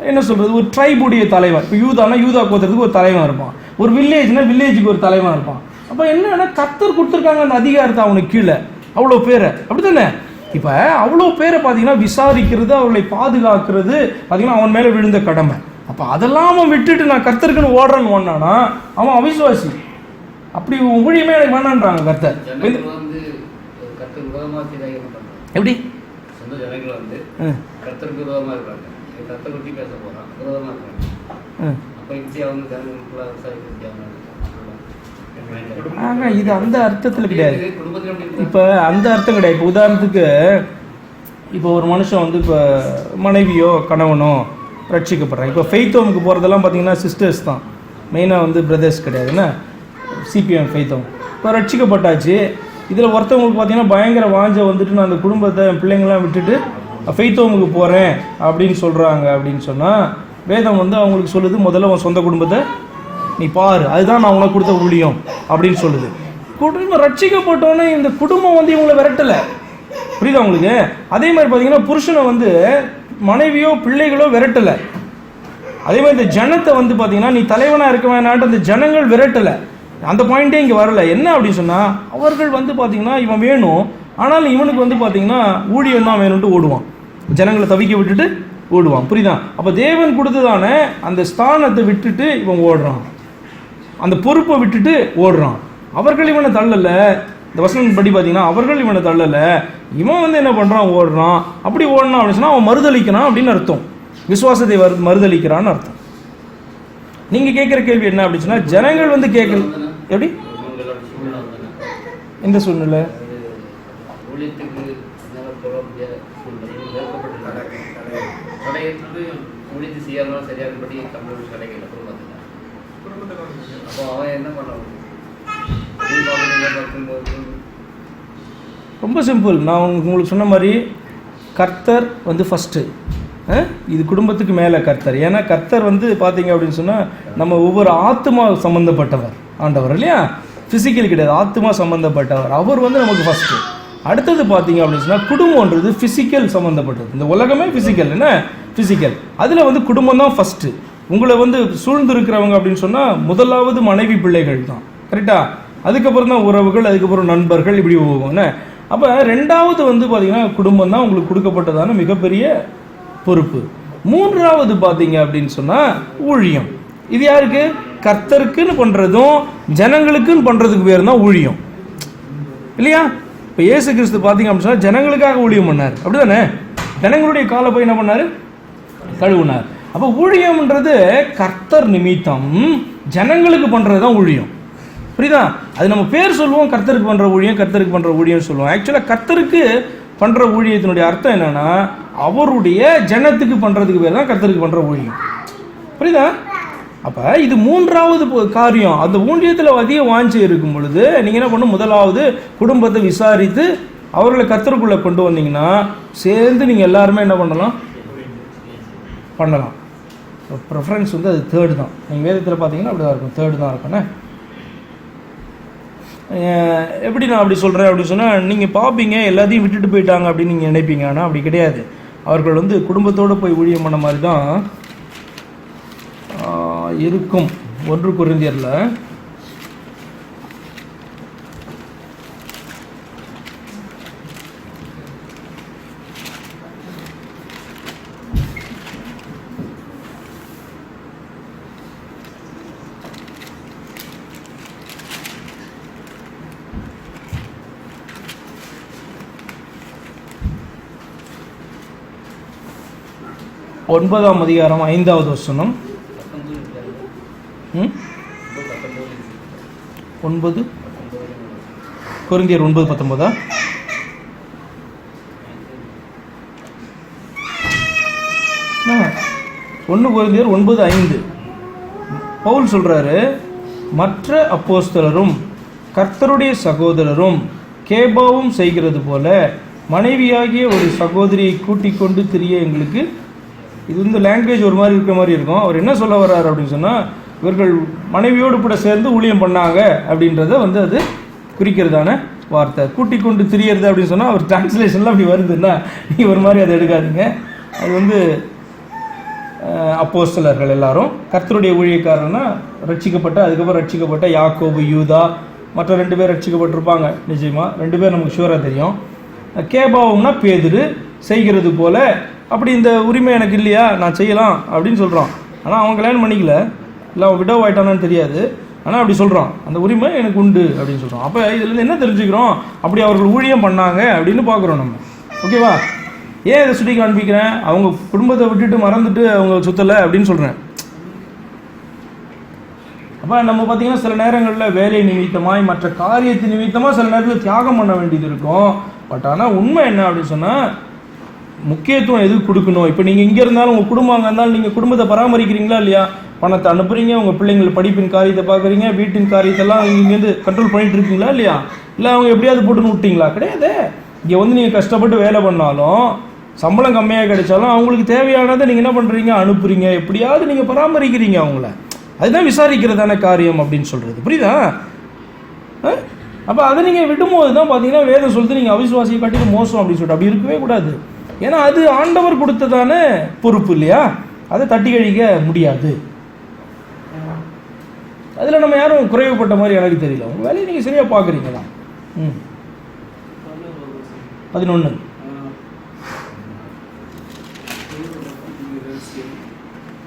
என்ன சொல்கிறது, ஒரு ட்ரைபுடைய தலைவன். இப்போ யூதானா யூதா கோத்திரத்துக்கு ஒரு தலைவன் இருப்பான், ஒரு வில்லேஜ்னா வில்லேஜுக்கு ஒரு தலைவன் இருப்பான். அப்போ என்னன்னா கர்த்தர் கொடுத்துருக்காங்க அந்த அதிகாரத்தை அவனுக்கு கீழே அவ்வளோ பேரை. அப்படி தானே? இப்போ அவ்வளோ பேரை பார்த்தீங்கன்னா விசாரிக்கிறது, அவளை பாதுகாக்கிறது பார்த்தீங்கன்னா அவன் மேலே விழுந்த கடமை. அப்போ அதெல்லாம் அவன் விட்டுட்டு நான் கர்த்தருக்குன்னு ஓடுறேன்னு ஓடினானா அவன் அவிசுவாசி. அப்படி ஊழியமே எனக்கு வேணான்றாங்க கர்த்தர். எப்படி இது அந்த அர்த்தத்தில் கிடையாது. இப்போ அந்த அர்த்தம் கிடையாது. இப்போ உதாரணத்துக்கு இப்போ ஒரு மனுஷன் இப்போ மனைவியோ கணவனோ ரட்சிக்கப்படுறாங்க. இப்போ ஃபெய்த் ஹோமுக்கு போகிறதெல்லாம் பார்த்தீங்கன்னா சிஸ்டர்ஸ் தான் மெயினாக, பிரதர்ஸ் கிடையாதுன்னா. சிபிஎம் ஃபெய்த் ஹோம் இப்போ ரட்சிக்கப்பட்டாச்சு. இதில் ஒருத்தவங்களுக்கு பார்த்தீங்கன்னா பயங்கர வாஞ்ச நான் அந்த குடும்பத்தை பிள்ளைங்களாம் விட்டுட்டு ஃபெய்த் ஹோமுக்கு போகிறேன் அப்படின்னு சொல்கிறாங்க. அப்படின்னு சொன்னால் வேதம் அவங்களுக்கு சொல்லுது, முதல்ல உன் சொந்த குடும்பத்தை நீ பாரு, அதுதான் நான் உனக்கு கொடுத்த ஊழியம் அப்படின்னு சொல்லுது. குடும்பம் ரட்சிக்கப்பட்டோன்னே இந்த குடும்பம் இவங்களை விரட்டலை. புரியுதா உங்களுக்கு? அதே மாதிரி பார்த்தீங்கன்னா புருஷனை மனைவியோ பிள்ளைகளோ விரட்டலை. அதே மாதிரி இந்த ஜனத்தை பார்த்தீங்கன்னா நீ தலைவனாக இருக்க வேணான்ட்டு அந்த ஜனங்கள் விரட்டலை. அந்த பாயிண்டே இங்கே வரல. என்ன அப்படின்னு சொன்னால் அவர்கள் பார்த்தீங்கன்னா இவன் வேணும், ஆனாலும் இவனுக்கு பார்த்தீங்கன்னா ஊழியம் தான் வேணும்ட்டு ஓடுவான், ஜனங்களை தவிக்க விட்டுட்டு ஓடுவான். புரியுதா? அப்போ தேவன் கொடுத்ததான அந்த ஸ்தானத்தை விட்டுட்டு இவன் ஓடுறான், அந்த பொறுப்பை விட்டுட்டு ஓடுறான். அவர்கள் இவனை தள்ளலை. இந்த வசனம் படி பார்த்தீங்கன்னா அவர்கள் இவனை தள்ளலை, இவன் என்ன பண்ணுறான், ஓடுறான். அப்படி ஓடணும் அப்படின்னு சொன்னால் அவன் மறுதளிக்கிறான் அப்படின்னு அர்த்தம், விசுவாசத்தை மறுதளிக்கிறான்னு அர்த்தம். நீங்கள் கேட்குற கேள்வி என்ன அப்படின்னு சொன்னால் ஜனங்கள் கேட்கல. எப்படி எந்த சூழ்நிலை? ரொம்ப சிம்பிள். நான் உங்களுக்கு சொன்ன மாதிரி கர்த்தர் வந்து ஃபஸ்ட்டு, இது குடும்பத்துக்கு மேலே கர்த்தர். ஏன்னா கர்த்தர் வந்து பார்த்தீங்க அப்படின்னு சொன்னால் நம்ம ஒவ்வொரு ஆத்மா சம்மந்தப்பட்டவர் ஆண்டவர் இல்லையா, ஃபிசிக்கல் கிடையாது, ஆத்மா சம்மந்தப்பட்டவர். அவர் வந்து நமக்கு ஃபஸ்ட்டு. அடுத்தது பார்த்தீங்க அப்படின்னு சொன்னால் குடும்பம்ன்றது ஃபிசிக்கல் சம்மந்தப்பட்டது. இந்த உலகமே ஃபிசிக்கல், என்ன ஃபிசிக்கல், அதில் வந்து குடும்பம் தான் ஃபஸ்ட்டு. உங்களை வந்து சூழ்ந்து இருக்கிறவங்க அப்படின்னு சொன்னால் முதலாவது மனைவி பிள்ளைகள் தான், கரெக்டா? அதுக்கப்புறம் தான் உறவுகள், அதுக்கப்புறம் நண்பர்கள், இப்படி போவாங்க. அப்போ ரெண்டாவது வந்து பார்த்தீங்கன்னா குடும்பம் தான் உங்களுக்கு கொடுக்கப்பட்டதான மிகப்பெரிய பொறுப்பு. மூன்றாவது பார்த்தீங்க அப்படின்னு சொன்னால் ஊழியம். இது யாருக்கு? கர்த்தருக்குன்னு பண்ணுறதும் ஜனங்களுக்குன்னு பண்ணுறதுக்கு பேர் தான் ஊழியம் இல்லையா? இப்போ இயேசு கிறிஸ்து பார்த்தீங்க அப்படின்னு சொன்னால் ஜனங்களுக்காக ஊழியம் பண்ணார், அப்படி தானே? ஜனங்களுடைய காலை போய் என்ன பண்ணார்? கழுவுனார். அப்போ ஊழியம்ன்றது கர்த்தர் நிமித்தம் ஜனங்களுக்கு பண்ணுறது தான் ஊழியம், புரியுதா? அது நம்ம பேர் சொல்லுவோம், கர்த்தருக்கு பண்ணுற ஊழியம், கர்த்தருக்கு பண்ணுற ஊழியம் சொல்லுவோம். ஆக்சுவலாக கர்த்தருக்கு பண்ணுற ஊழியத்தினுடைய அர்த்தம் என்னன்னா அவருடைய ஜனத்துக்கு பண்ணுறதுக்கு பேர் தான் கர்த்தருக்கு பண்ணுற ஊழியம், புரியுதா? அப்போ இது மூன்றாவது காரியம். அந்த ஊழியத்தில் அதிக வாஞ்சி இருக்கும் பொழுது நீங்கள் என்ன பண்ணணும்? முதலாவது குடும்பத்தை விசாரித்து அவர்களை கர்த்தருக்குள்ளே கொண்டு வந்தீங்கன்னா சேர்ந்து நீங்கள் எல்லாருமே என்ன பண்ணலாம்? பண்ணலாம். ப்ரெஃபரன்ஸ் வந்து அது தேர்டு தான். நீங்கள் வேதத்தில் பார்த்தீங்கன்னா அப்படி தான் இருக்கும், தேர்டு தான் இருக்கும்ண்ணே. எப்படி நான் அப்படி சொல்கிறேன் அப்படின்னு சொன்னால் நீங்கள் பார்ப்பீங்க எல்லாத்தையும் விட்டுட்டு போயிட்டாங்க அப்படின்னு நீங்கள் நினைப்பீங்க. ஆனால் அப்படி கிடையாது. அவர்கள் வந்து குடும்பத்தோடு போய் ஊழியம் பண்ண மாதிரி தான் இருக்கும். 1 கொரிந்தியரில் 9ஆம் அதிகாரம் 5வது வசனம். 9 கொரிந்தியர் 9:19. ஒன்று கொரிந்தியர் 9:5 பவுல் சொல்றாரு, மற்ற அப்போஸ்தலரும் கர்த்தருடைய சகோதரரும் கேபாவும் செய்கிறது போல மனைவியாகிய ஒரு சகோதரியை கூட்டிக் கொண்டு திரிய எங்களுக்கு. இது வந்து லாங்குவேஜ் ஒரு மாதிரி இருக்கிற மாதிரி இருக்கும். அவர் என்ன சொல்ல வர்றாரு அப்படின்னு சொன்னால் இவர்கள் மனைவியோடு கூட சேர்ந்து ஊழியம் பண்ணாங்க அப்படின்றத வந்து அது குறிக்கிறதான வார்த்தை. கூட்டி கொண்டு திரியறது அப்படின்னு சொன்னால் அவர் டிரான்ஸ்லேஷன்லாம் அப்படி வருதுன்னா நீங்கள் ஒரு மாதிரி அதை எடுக்காதீங்க. அது வந்து அப்போஸ்தலர்கள் எல்லாரும் கர்த்தருடைய ஊழியக்காரன்னா ரட்சிக்கப்பட்ட, அதுக்கப்புறம் ரட்சிக்கப்பட்ட யாக்கோபு, யூதா, மற்ற 2 பேர் ரட்சிக்கப்பட்டிருப்பாங்க நிச்சயமாக. 2 பேர் நமக்கு ஷூராக தெரியும். கேபாவும்னா பேதுரு செய்கிறது போல. அப்படி இந்த உரிமை எனக்கு இல்லையா, நான் செய்யலாம் அப்படின்னு சொல்கிறான். ஆனால் அவன் கல்யாணம் பண்ணிக்கல, இல்லை அவன் விடோ ஆயிட்டானான்னு தெரியாது. ஆனால் அப்படி சொல்கிறான், அந்த உரிமை எனக்கு உண்டு அப்படின்னு சொல்கிறான். அப்போ இதுலேருந்து என்ன தெரிஞ்சுக்கிறோம்? அப்படி அவர்கள் ஊழியம் பண்ணாங்க அப்படின்னு பார்க்குறோம் நம்ம, ஓகேவா? ஏன் இதை சுட்டி காண்பிக்கிறேன்? அவங்க குடும்பத்தை விட்டுட்டு மறந்துட்டு அவங்க சுற்றலை அப்படின்னு சொல்கிறேன். அப்போ நம்ம பார்த்தீங்கன்னா சில நேரங்களில் வேலை நிமித்தமாய் மற்ற காரியத்து நிமித்தமாக சில நேரத்தில் தியாகம் பண்ண வேண்டியது இருக்கும். பட் ஆனால் உண்மை என்ன அப்படின்னு சொன்னால் முக்கியத்துவம் எதுக்கு கொடுக்கணும்? இப்போ நீங்கள் இங்கே இருந்தாலும் உங்கள் குடும்பம் அங்கே இருந்தாலும் நீங்கள் குடும்பத்தை பராமரிக்கிறீங்களா இல்லையா? பணத்தை அனுப்புறீங்க, உங்கள் பிள்ளைங்கள் படிப்பின் காரியத்தை பார்க்குறீங்க, வீட்டின் காரியத்தெல்லாம் இங்கேருந்து கண்ட்ரோல் பண்ணிட்டு இருக்கீங்களா இல்லையா? இல்லை அவங்க எப்படியாவது போட்டுன்னு விட்டீங்களா? கிடையாது. இங்கே வந்து நீங்கள் கஷ்டப்பட்டு வேலை பண்ணாலும் சம்பளம் கம்மியாக கிடைச்சாலும் அவங்களுக்கு தேவையானதை நீங்கள் என்ன பண்ணுறீங்க? அனுப்புறீங்க, எப்படியாவது நீங்கள் பராமரிக்கிறீங்க அவங்கள. அதுதான் விசாரிக்கிறதான காரியம் அப்படின்னு சொல்கிறது, புரியுதா? அப்போ அதை நீங்கள் விடும்போது தான் பார்த்தீங்கன்னா வேதம் சொல்லிட்டு நீங்கள் அவிசுவாசியை காட்டிட்டு மோசம் அப்படின்னு சொல்லிட்டு அப்படி இருக்கவே கூடாது. ஏன்னா அது ஆண்டவர் கொடுத்ததான பொறுப்பு இல்லையா? அதை தட்டி கழிக்க முடியாது. அதில் நம்ம யாரும் குறைவுபட்ட மாதிரி எனக்கு தெரியல. உங்கள் வேலையை நீங்கள் சரியாக பார்க்குறீங்க தான். 11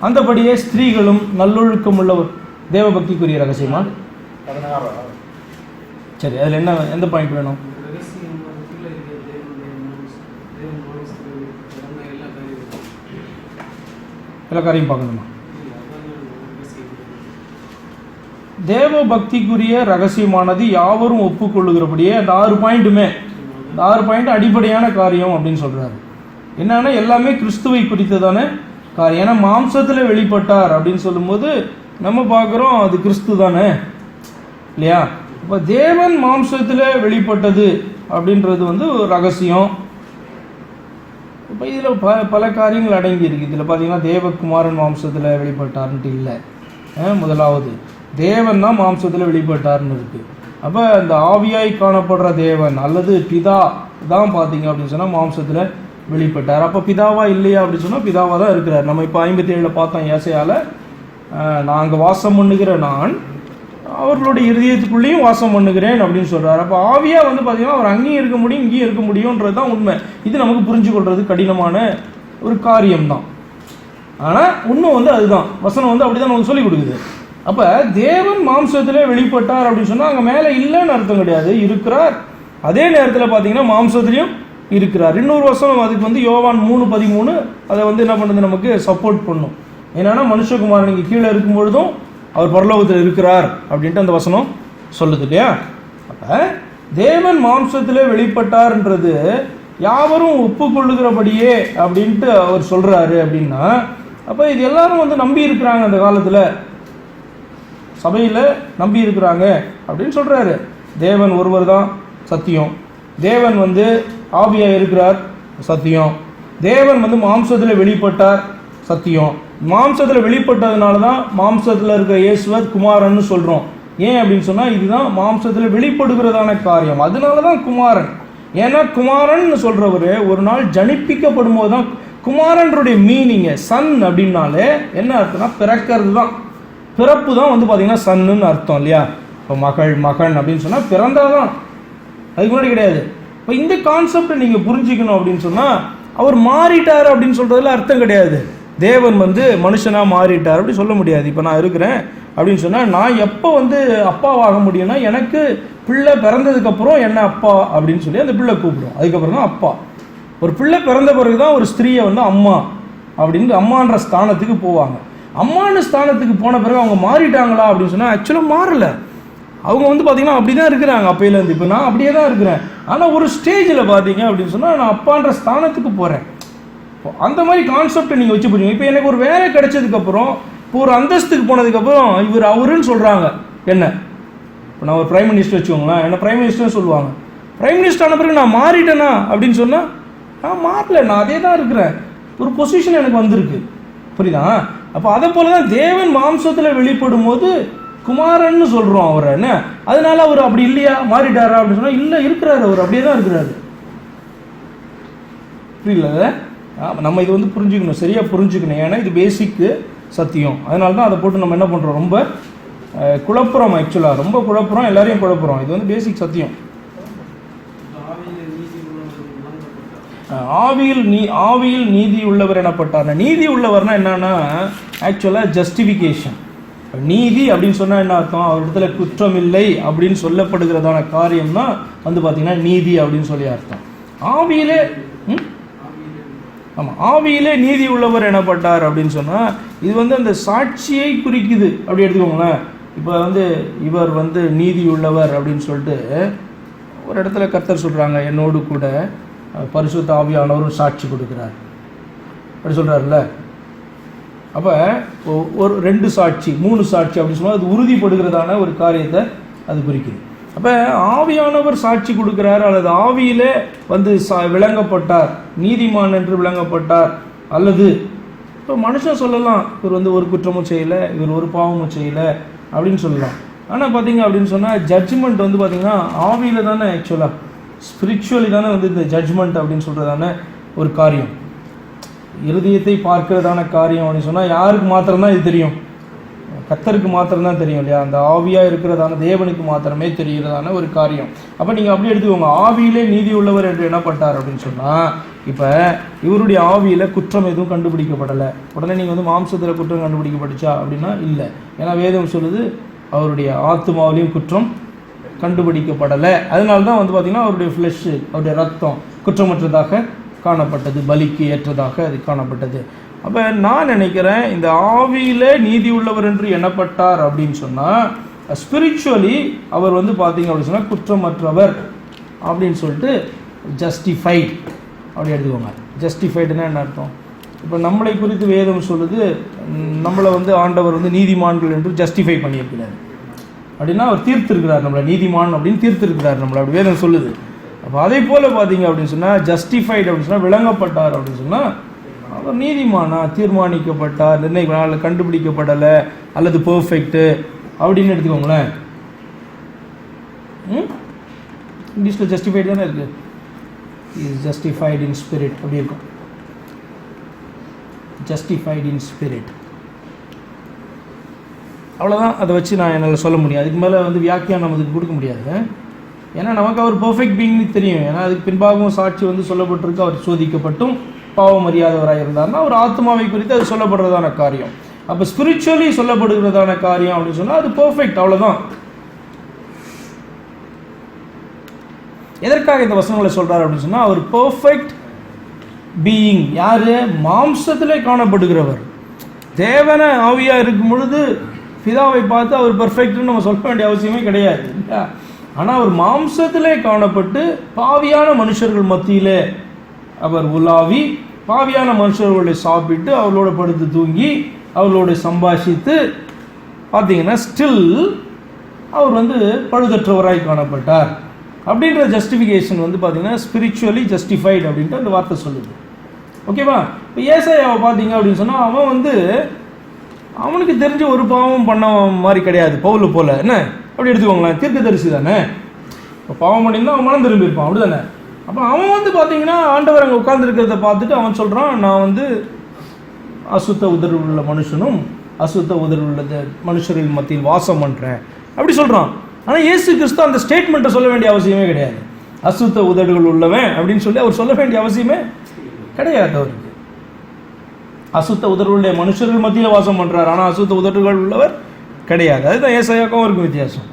அந்தபடியே ஸ்திரீகளும் நல்லொழுக்கம் உள்ளவர் தேவபக்திக்குரிய ரகசியமா? சரி, அதில் என்ன, எந்த பாயிண்ட் வேணும்? எல்லா காரியம் பார்க்கணுமா? தேவ பக்திக்குரிய ரகசியமானது யாவரும் ஒப்புக்கொள்ளுகிறபடியே அந்த 6 பாயிண்ட்டுமே, இந்த 6 பாயிண்ட் அடிப்படையான காரியம் அப்படின்னு சொல்றாரு. என்னன்னா எல்லாமே கிறிஸ்துவை குறித்ததான காரியம். ஏன்னா மாம்சத்தில் வெளிப்பட்டார் அப்படின்னு சொல்லும்போது நம்ம பார்க்குறோம் அது கிறிஸ்து தானே இல்லையா? இப்போ தேவன் மாம்சத்தில் வெளிப்பட்டது அப்படின்றது வந்து ஒரு ரகசியம். இப்போ இதில் பல காரியங்கள் அடங்கி இருக்குது. இதில் பார்த்தீங்கன்னா தேவகுமாரன் மாம்சத்தில் வெளிப்பட்டார்ன்ட்டு இல்லை. முதலாவது தேவன் தான் மாம்சத்தில் வெளிப்பட்டார்னு இருக்குது. அப்போ அந்த ஆவியாய் காணப்படுற தேவன் அல்லது பிதா தான் பார்த்தீங்க அப்படின்னு சொன்னால் மாம்சத்தில் வெளிப்பட்டார். அப்போ பிதாவா இல்லையா அப்படின்னு சொன்னால் பிதாவாக தான் இருக்கிறார். நம்ம இப்போ 57 பார்த்தோம் ஏசாயால, நாங்கள் வாசம் பண்ணுகிற நான் அவர்களுடைய இருதயத்துக்குள்ளேயும் வாசம் பண்ணுகிறேன் அப்படின்னு சொல்கிறார். அப்போ ஆவியாக வந்து பார்த்தீங்கன்னா அவர் அங்கேயும் இருக்க முடியும் இங்கேயும் இருக்க முடியுன்றது தான் உண்மை. இது நமக்கு புரிஞ்சு கொள்வது கடினமான ஒரு காரியம்தான். ஆனால் உண்மை வந்து அதுதான், வசனம் வந்து அப்படி தான் நமக்கு சொல்லிக் கொடுக்குது. அப்போ தேவன் மாம்சத்திலே வெளிப்பட்டார் அப்படின்னு சொன்னால் அங்கே மேலே இல்லைன்னு அர்த்தம் கிடையாது, இருக்கிறார். அதே நேரத்தில் பார்த்தீங்கன்னா மாம்சத்துலேயும் இருக்கிறார். இன்னொரு வசனம் அதுக்கு வந்து யோவான் 3:13 அதை வந்து என்ன பண்ணுது, நமக்கு சப்போர்ட் பண்ணும். என்னன்னா மனுஷகுமாரன் இங்கே கீழே இருக்கும் பொழுதும் அவர் பரலோகத்தில் இருக்கிறார் அப்படின்ட்டு அந்த வசனம் சொல்லுது இல்லையா. அப்போ தேவன் மாம்சத்திலே வெளிப்பட்டார்ன்றது யாவரும் ஒப்புக்கொள்ளுகிறபடியே அப்படின்ட்டு அவர் சொல்கிறாரு அப்படின்னா, அப்போ இது எல்லாரும் வந்து நம்பி இருக்கிறாங்க, அந்த காலத்தில் சபையில் நம்பி இருக்கிறாங்க அப்படின்னு சொல்கிறாரு. தேவன் ஒருவர் தான் சத்தியம், தேவன் வந்து ஆவியாக இருக்கிறார் சத்தியம், தேவன் வந்து மாம்சத்தில் வெளிப்பட்டார் சத்தியம். மாம்சத்தில் வெளிப்பட்டதுனால தான் மாம்சத்தில் இருக்கிற இயேசுவை குமாரன்னு சொல்கிறோம். ஏன் அப்படின்னு சொன்னால் இதுதான் மாம்சத்தில் வெளிப்படுகிறதான காரியம், அதனால தான் குமாரன். ஏன்னா குமாரன் சொல்கிறவர் ஒரு நாள் ஜனிப்பிக்கப்படும் போது தான் குமாரனுடைய மீனிங்க. சன் அப்படின்னாலே என்ன அர்த்தம்னா பிறக்கிறது தான், பிறப்பு தான் வந்து பார்த்தீங்கன்னா சன்னுன்னு அர்த்தம் இல்லையா. இப்போ மகள் மகன் அப்படின்னு சொன்னால் பிறந்தாதான், அதுக்கு முன்னாடி கிடையாது. இப்போ இந்த கான்செப்டை நீங்கள் புரிஞ்சுக்கணும் அப்படின்னு சொன்னால் அவர் மாறிட்டார் அப்படின்னு சொல்கிறதுல அர்த்தம் கிடையாது. தேவன் வந்து மனுஷனாக மாறிட்டார் அப்படி சொல்ல முடியாது. இப்போ நான் இருக்கிறேன் அப்படின்னு சொன்னால் நான் எப்போ வந்து அப்பாவாக முடியும்னா எனக்கு பிள்ளை பிறந்ததுக்கப்புறம் என்ன அப்பா அப்படின்னு சொல்லி அந்த பிள்ளை கூப்பிடும், அதுக்கப்புறம் தான் அப்பா. ஒரு பிள்ளை பிறந்த பிறகு தான் ஒரு ஸ்திரீயை வந்து அம்மா அப்படின்னு அம்மான்ற ஸ்தானத்துக்கு போவாங்க. அம்மான்னு ஸ்தானத்துக்கு போன பிறகு அவங்க மாறிட்டாங்களா அப்படின்னு சொன்னால் ஆக்சுவலாக மாறலை. அவங்க வந்து பார்த்தீங்கன்னா அப்படி தான் இருக்கிறாங்க அப்பையிலேருந்து. இப்போ நான் அப்படியே தான் இருக்கிறேன். ஆனால் ஒரு ஸ்டேஜில் பார்த்தீங்க அப்படின்னு சொன்னால் நான் அப்பான்ற ஸ்தானத்துக்கு போகிறேன். அந்த மாதிரி கான்செப்டை நீங்கள் வச்சு புரியுங்க. இப்போ எனக்கு ஒரு வேலை கிடைச்சதுக்கப்புறம், இப்போ ஒரு அந்தஸ்துக்கு போனதுக்கப்புறம் இவர் அவருன்னு சொல்கிறாங்க என்ன. இப்போ நான் ஒரு பிரைம் மினிஸ்டர் வச்சுக்கோங்களேன், என்ன பிரைம் மினிஸ்டர்னு சொல்லுவாங்க. பிரைம் மினிஸ்டர் ஆன பிறகு நான் மாறிட்டேனா அப்படின்னு சொன்னால் நான் மாறல, நான் அதே தான் இருக்கிறேன், ஒரு பொசிஷன் எனக்கு வந்திருக்கு. புரியுதா? அப்போ அதை போல தான் தேவன் மாம்சத்தில் வெளிப்படும் போது குமாரன்னு சொல்கிறோம் அவரை என்ன. அதனால அவர் அப்படி இல்லையா மாறிட்டாரா அப்படின்னு சொன்னால் இல்லை, இருக்கிறாரு, அவர் அப்படியே தான் இருக்கிறாரு. புரியல? நம்ம இது வந்து புரிஞ்சுக்கணும், சரியாக புரிஞ்சுக்கணும். ஏன்னா இது பேசிக்கு சத்தியம். அதனால தான் அதை போட்டு நம்ம என்ன பண்ணுறோம், ரொம்ப குழப்புறோம். ஆக்சுவலாக ரொம்ப குழப்புறோம், எல்லாரையும் குழப்புறோம். இது வந்து பேசிக் சத்தியம். ஆவியில் நீதி உள்ளவர் எனப்பட்டார். நீதி உள்ளவர்னா என்னன்னா ஆக்சுவலாக ஜஸ்டிஃபிகேஷன். நீதி அப்படின்னு சொன்னால் என்ன அர்த்தம், அவர் இடத்துல குற்றம் இல்லை அப்படின்னு சொல்லப்படுகிறதான காரியம் தான் வந்து பார்த்தீங்கன்னா நீதி அப்படின்னு சொல்லி அர்த்தம். ஆவியிலே ஆமாம், ஆவியிலே நீதி உள்ளவர் எனப்பட்டார் அப்படின்னு சொன்னால் இது வந்து அந்த சாட்சியை குறிக்குது அப்படி எடுத்துக்கோங்களேன். இப்போ வந்து இவர் வந்து நீதி உள்ளவர் அப்படின்னு சொல்லிட்டு ஒரு இடத்துல கர்த்தர் சொல்கிறாங்க, என்னோடு கூட பரிசுத்த ஆவியானவரும் சாட்சி கொடுக்குறார் அப்படி சொல்கிறாருல்ல. அப்போ ஒரு 2 சாட்சி 3 சாட்சி அப்படின்னு சொன்னால் அது உறுதிப்படுகிறதான ஒரு காரியத்தை அது குறிக்குது. அப்போ ஆவியானவர் சாட்சி கொடுக்குறார், அல்லது ஆவியிலே வந்து விளங்கப்பட்டார், நீதிமான் என்று விளங்கப்பட்டார். அல்லது இப்போ மனுஷன் சொல்லலாம் இவர் வந்து ஒரு குற்றமும் செய்யலை, இவர் ஒரு பாவமும் செய்யலை அப்படின்னு சொல்லலாம். ஆனால் பார்த்தீங்க அப்படின்னு சொன்னால் ஜட்ஜ்மெண்ட் வந்து பார்த்திங்கன்னா ஆவியில் தானே, ஆக்சுவலாக ஸ்பிரிச்சுவலி தானே வந்து இந்த ஜட்ஜ்மெண்ட் அப்படின்னு சொல்கிறதான ஒரு காரியம், இருதயத்தை பார்க்கிறதான காரியம் அப்படின்னு சொன்னால் யாருக்கு மாத்திரம்தான் இது தெரியும், கர்த்தருக்கு மாத்திரம்தான் தெரியும் இல்லையா. அந்த ஆவியாக இருக்கிறதான தேவனுக்கு மாத்திரமே தெரிகிறதான ஒரு காரியம். அப்போ நீங்கள் அப்படி எடுத்துக்கோங்க, ஆவியிலே நீதி உள்ளவர் என்று என்னப்பட்டார் அப்படின்னு சொன்னால் இப்போ இவருடைய ஆவியில் குற்றம் எதுவும் கண்டுபிடிக்கப்படலை. உடனே நீங்கள் வந்து மாம்சத்தில் குற்றம் கண்டுபிடிக்கப்பட்டுச்சா அப்படின்னா இல்லை. ஏன்னா வேதம் சொல்லுது அவருடைய ஆத்மாவிலையும் குற்றம் கண்டுபிடிக்கப்படலை. அதனால தான் வந்து பார்த்திங்கன்னா அவருடைய ஃப்ளெஷ்ஷு, அவருடைய ரத்தம் குற்றமற்றதாக காணப்பட்டது, பலிக்கு ஏற்றதாக அது காணப்பட்டது. அப்போ நான் நினைக்கிறேன் இந்த ஆவியில் நீதி உள்ளவர் என்று எண்ணப்பட்டார் அப்படின்னு சொன்னால் ஸ்பிரிச்சுவலி அவர் வந்து பார்த்தீங்க அப்படின்னு சொன்னால் குற்றமற்றவர் அப்படின்னு சொல்லிட்டு ஜஸ்டிஃபைட் அப்படி எடுத்துக்கோங்க. ஜஸ்டிஃபைடுன்னா என்ன அர்த்தம், இப்போ நம்மளை குறித்து வேதம் சொல்லுது நம்மளை வந்து ஆண்டவர் வந்து நீதிமான்கள் என்று ஜஸ்டிஃபை பண்ணியிருக்கிறார் அப்படின்னா அவர் தீர்த்திருக்கிறார், நம்மளை நீதிமான் அப்படின்னு தீர்த்திருக்கிறார் நம்மளை, அப்படி வேதம் சொல்லுது. அப்போ அதே போல் பார்த்தீங்க அப்படின்னு சொன்னால் ஜஸ்டிஃபைடு அப்படின்னு சொன்னால் விளங்கப்பட்டார் அப்படின்னு சொன்னால் அவர் நீதிமானா தீர்மானிக்கப்பட்டார், நிர்ணயிக்கப்படால், கண்டுபிடிக்கப்படலை அல்லது பெர்ஃபெக்ட்டு அப்படின்னு எடுத்துக்கோங்களேன். இங்கிலீஷில் ஜஸ்டிஃபைடு தானே இருக்குது, இஸ் ஜஸ்டிஃபைடு இன் ஸ்பிரிட் அப்படி இருக்கும். ஜஸ்டிஃபைடு இன் ஸ்பிரிட், அவ்வளோதான். அதை வச்சு நான் என்னால் சொல்ல முடியும். அதுக்கு மேலே வந்து வியாக்கியானம் அதுக்கு கொடுக்க முடியாது. ஏன்னா நமக்கு அவர் பர்ஃபெக்ட் பீயிங்னு தெரியும். ஏன்னா அதுக்கு பின்பாகவும் சாட்சி வந்து சொல்லப்பட்டிருக்கு, அவர் சோதிக்கப்பட்டும் பாவம் அறியாதவராக இருந்தார்னா அவர் ஆத்மாவை குறித்து அது சொல்லப்படுறதான காரியம். அப்போ ஸ்பிரிச்சுவலி சொல்லப்படுகிறதான காரியம் அப்படின்னு சொன்னால் அது பர்ஃபெக்ட், அவ்வளோதான். எதற்காக இந்த வசனங்களை சொல்கிறார் அப்படின்னு சொன்னால் அவர் பர்ஃபெக்ட் பீயிங். யார்? மாம்சத்திலே காணப்படுகிறவர். தேவன ஆவியாக இருக்கும் பொழுது பிதாவை பார்த்து அவர் பர்ஃபெக்ட்னு நம்ம சொல்ல வேண்டிய அவசியமே கிடையாது. ஆனால் அவர் மாம்சத்திலே காணப்பட்டு பாவியான மனுஷர்கள் மத்தியிலே அவர் உலாவி பாவியான மனுஷர்களை சாப்பிட்டு அவர்களோட படுத்து தூங்கி அவர்களோட சம்பாஷித்து பார்த்தீங்கன்னா ஸ்டில் அவர் வந்து பழுதற்றவராய் காணப்பட்டார். அப்படின்ற ஜஸ்டிஃபிகேஷன் வந்து பார்த்தீங்கன்னா ஸ்பிரிச்சுவலி ஜஸ்டிஃபைடு அப்படின்ட்டு அந்த வார்த்தை சொல்லுது. ஓகேவா? இப்போ ஏசாயாவை பார்த்தீங்க அப்படின்னு சொன்னால் அவன் வந்து அவனுக்கு தெரிஞ்ச ஒரு பாவம் பண்ண மாதிரி கிடையாது, பவுல் போல. என்ன அப்படி எடுத்துக்கோங்களேன், தீர்க்கதரிசி தானே. இப்போ பாவம் பண்ணியிருந்தா அவன் மனம் திரும்பியிருப்பான், அப்படி தானே. அப்போ அவன் வந்து பார்த்தீங்கன்னா ஆண்டவர் அங்கே உட்கார்ந்துருக்கிறத பார்த்துட்டு அவன் சொல்கிறான், நான் வந்து அசுத்த உதடு உள்ள மனுஷனும் அசுத்த உதடு உள்ள மனுஷரின் மத்தியில் வாசம் பண்ணுறேன் அப்படி சொல்கிறான். ஆனால் இயேசு கிறிஸ்து அந்த ஸ்டேட்மெண்ட்டை சொல்ல வேண்டிய அவசியமே கிடையாது. அசுத்த உதடுகள் உள்ளவன் அப்படின்னு சொல்லி அவர் சொல்ல வேண்டிய அவசியமே கிடையாது. அவருக்கு அசுத்த உதடுடைய மனுஷர்கள் மத்தியில் வாசம் பண்ணுறார், ஆனால் அசுத்த உதடுகள் உள்ளவர் கிடையாது. அதுதான் ஏசாயாவுக்கும் அவருக்கு வித்தியாசம்.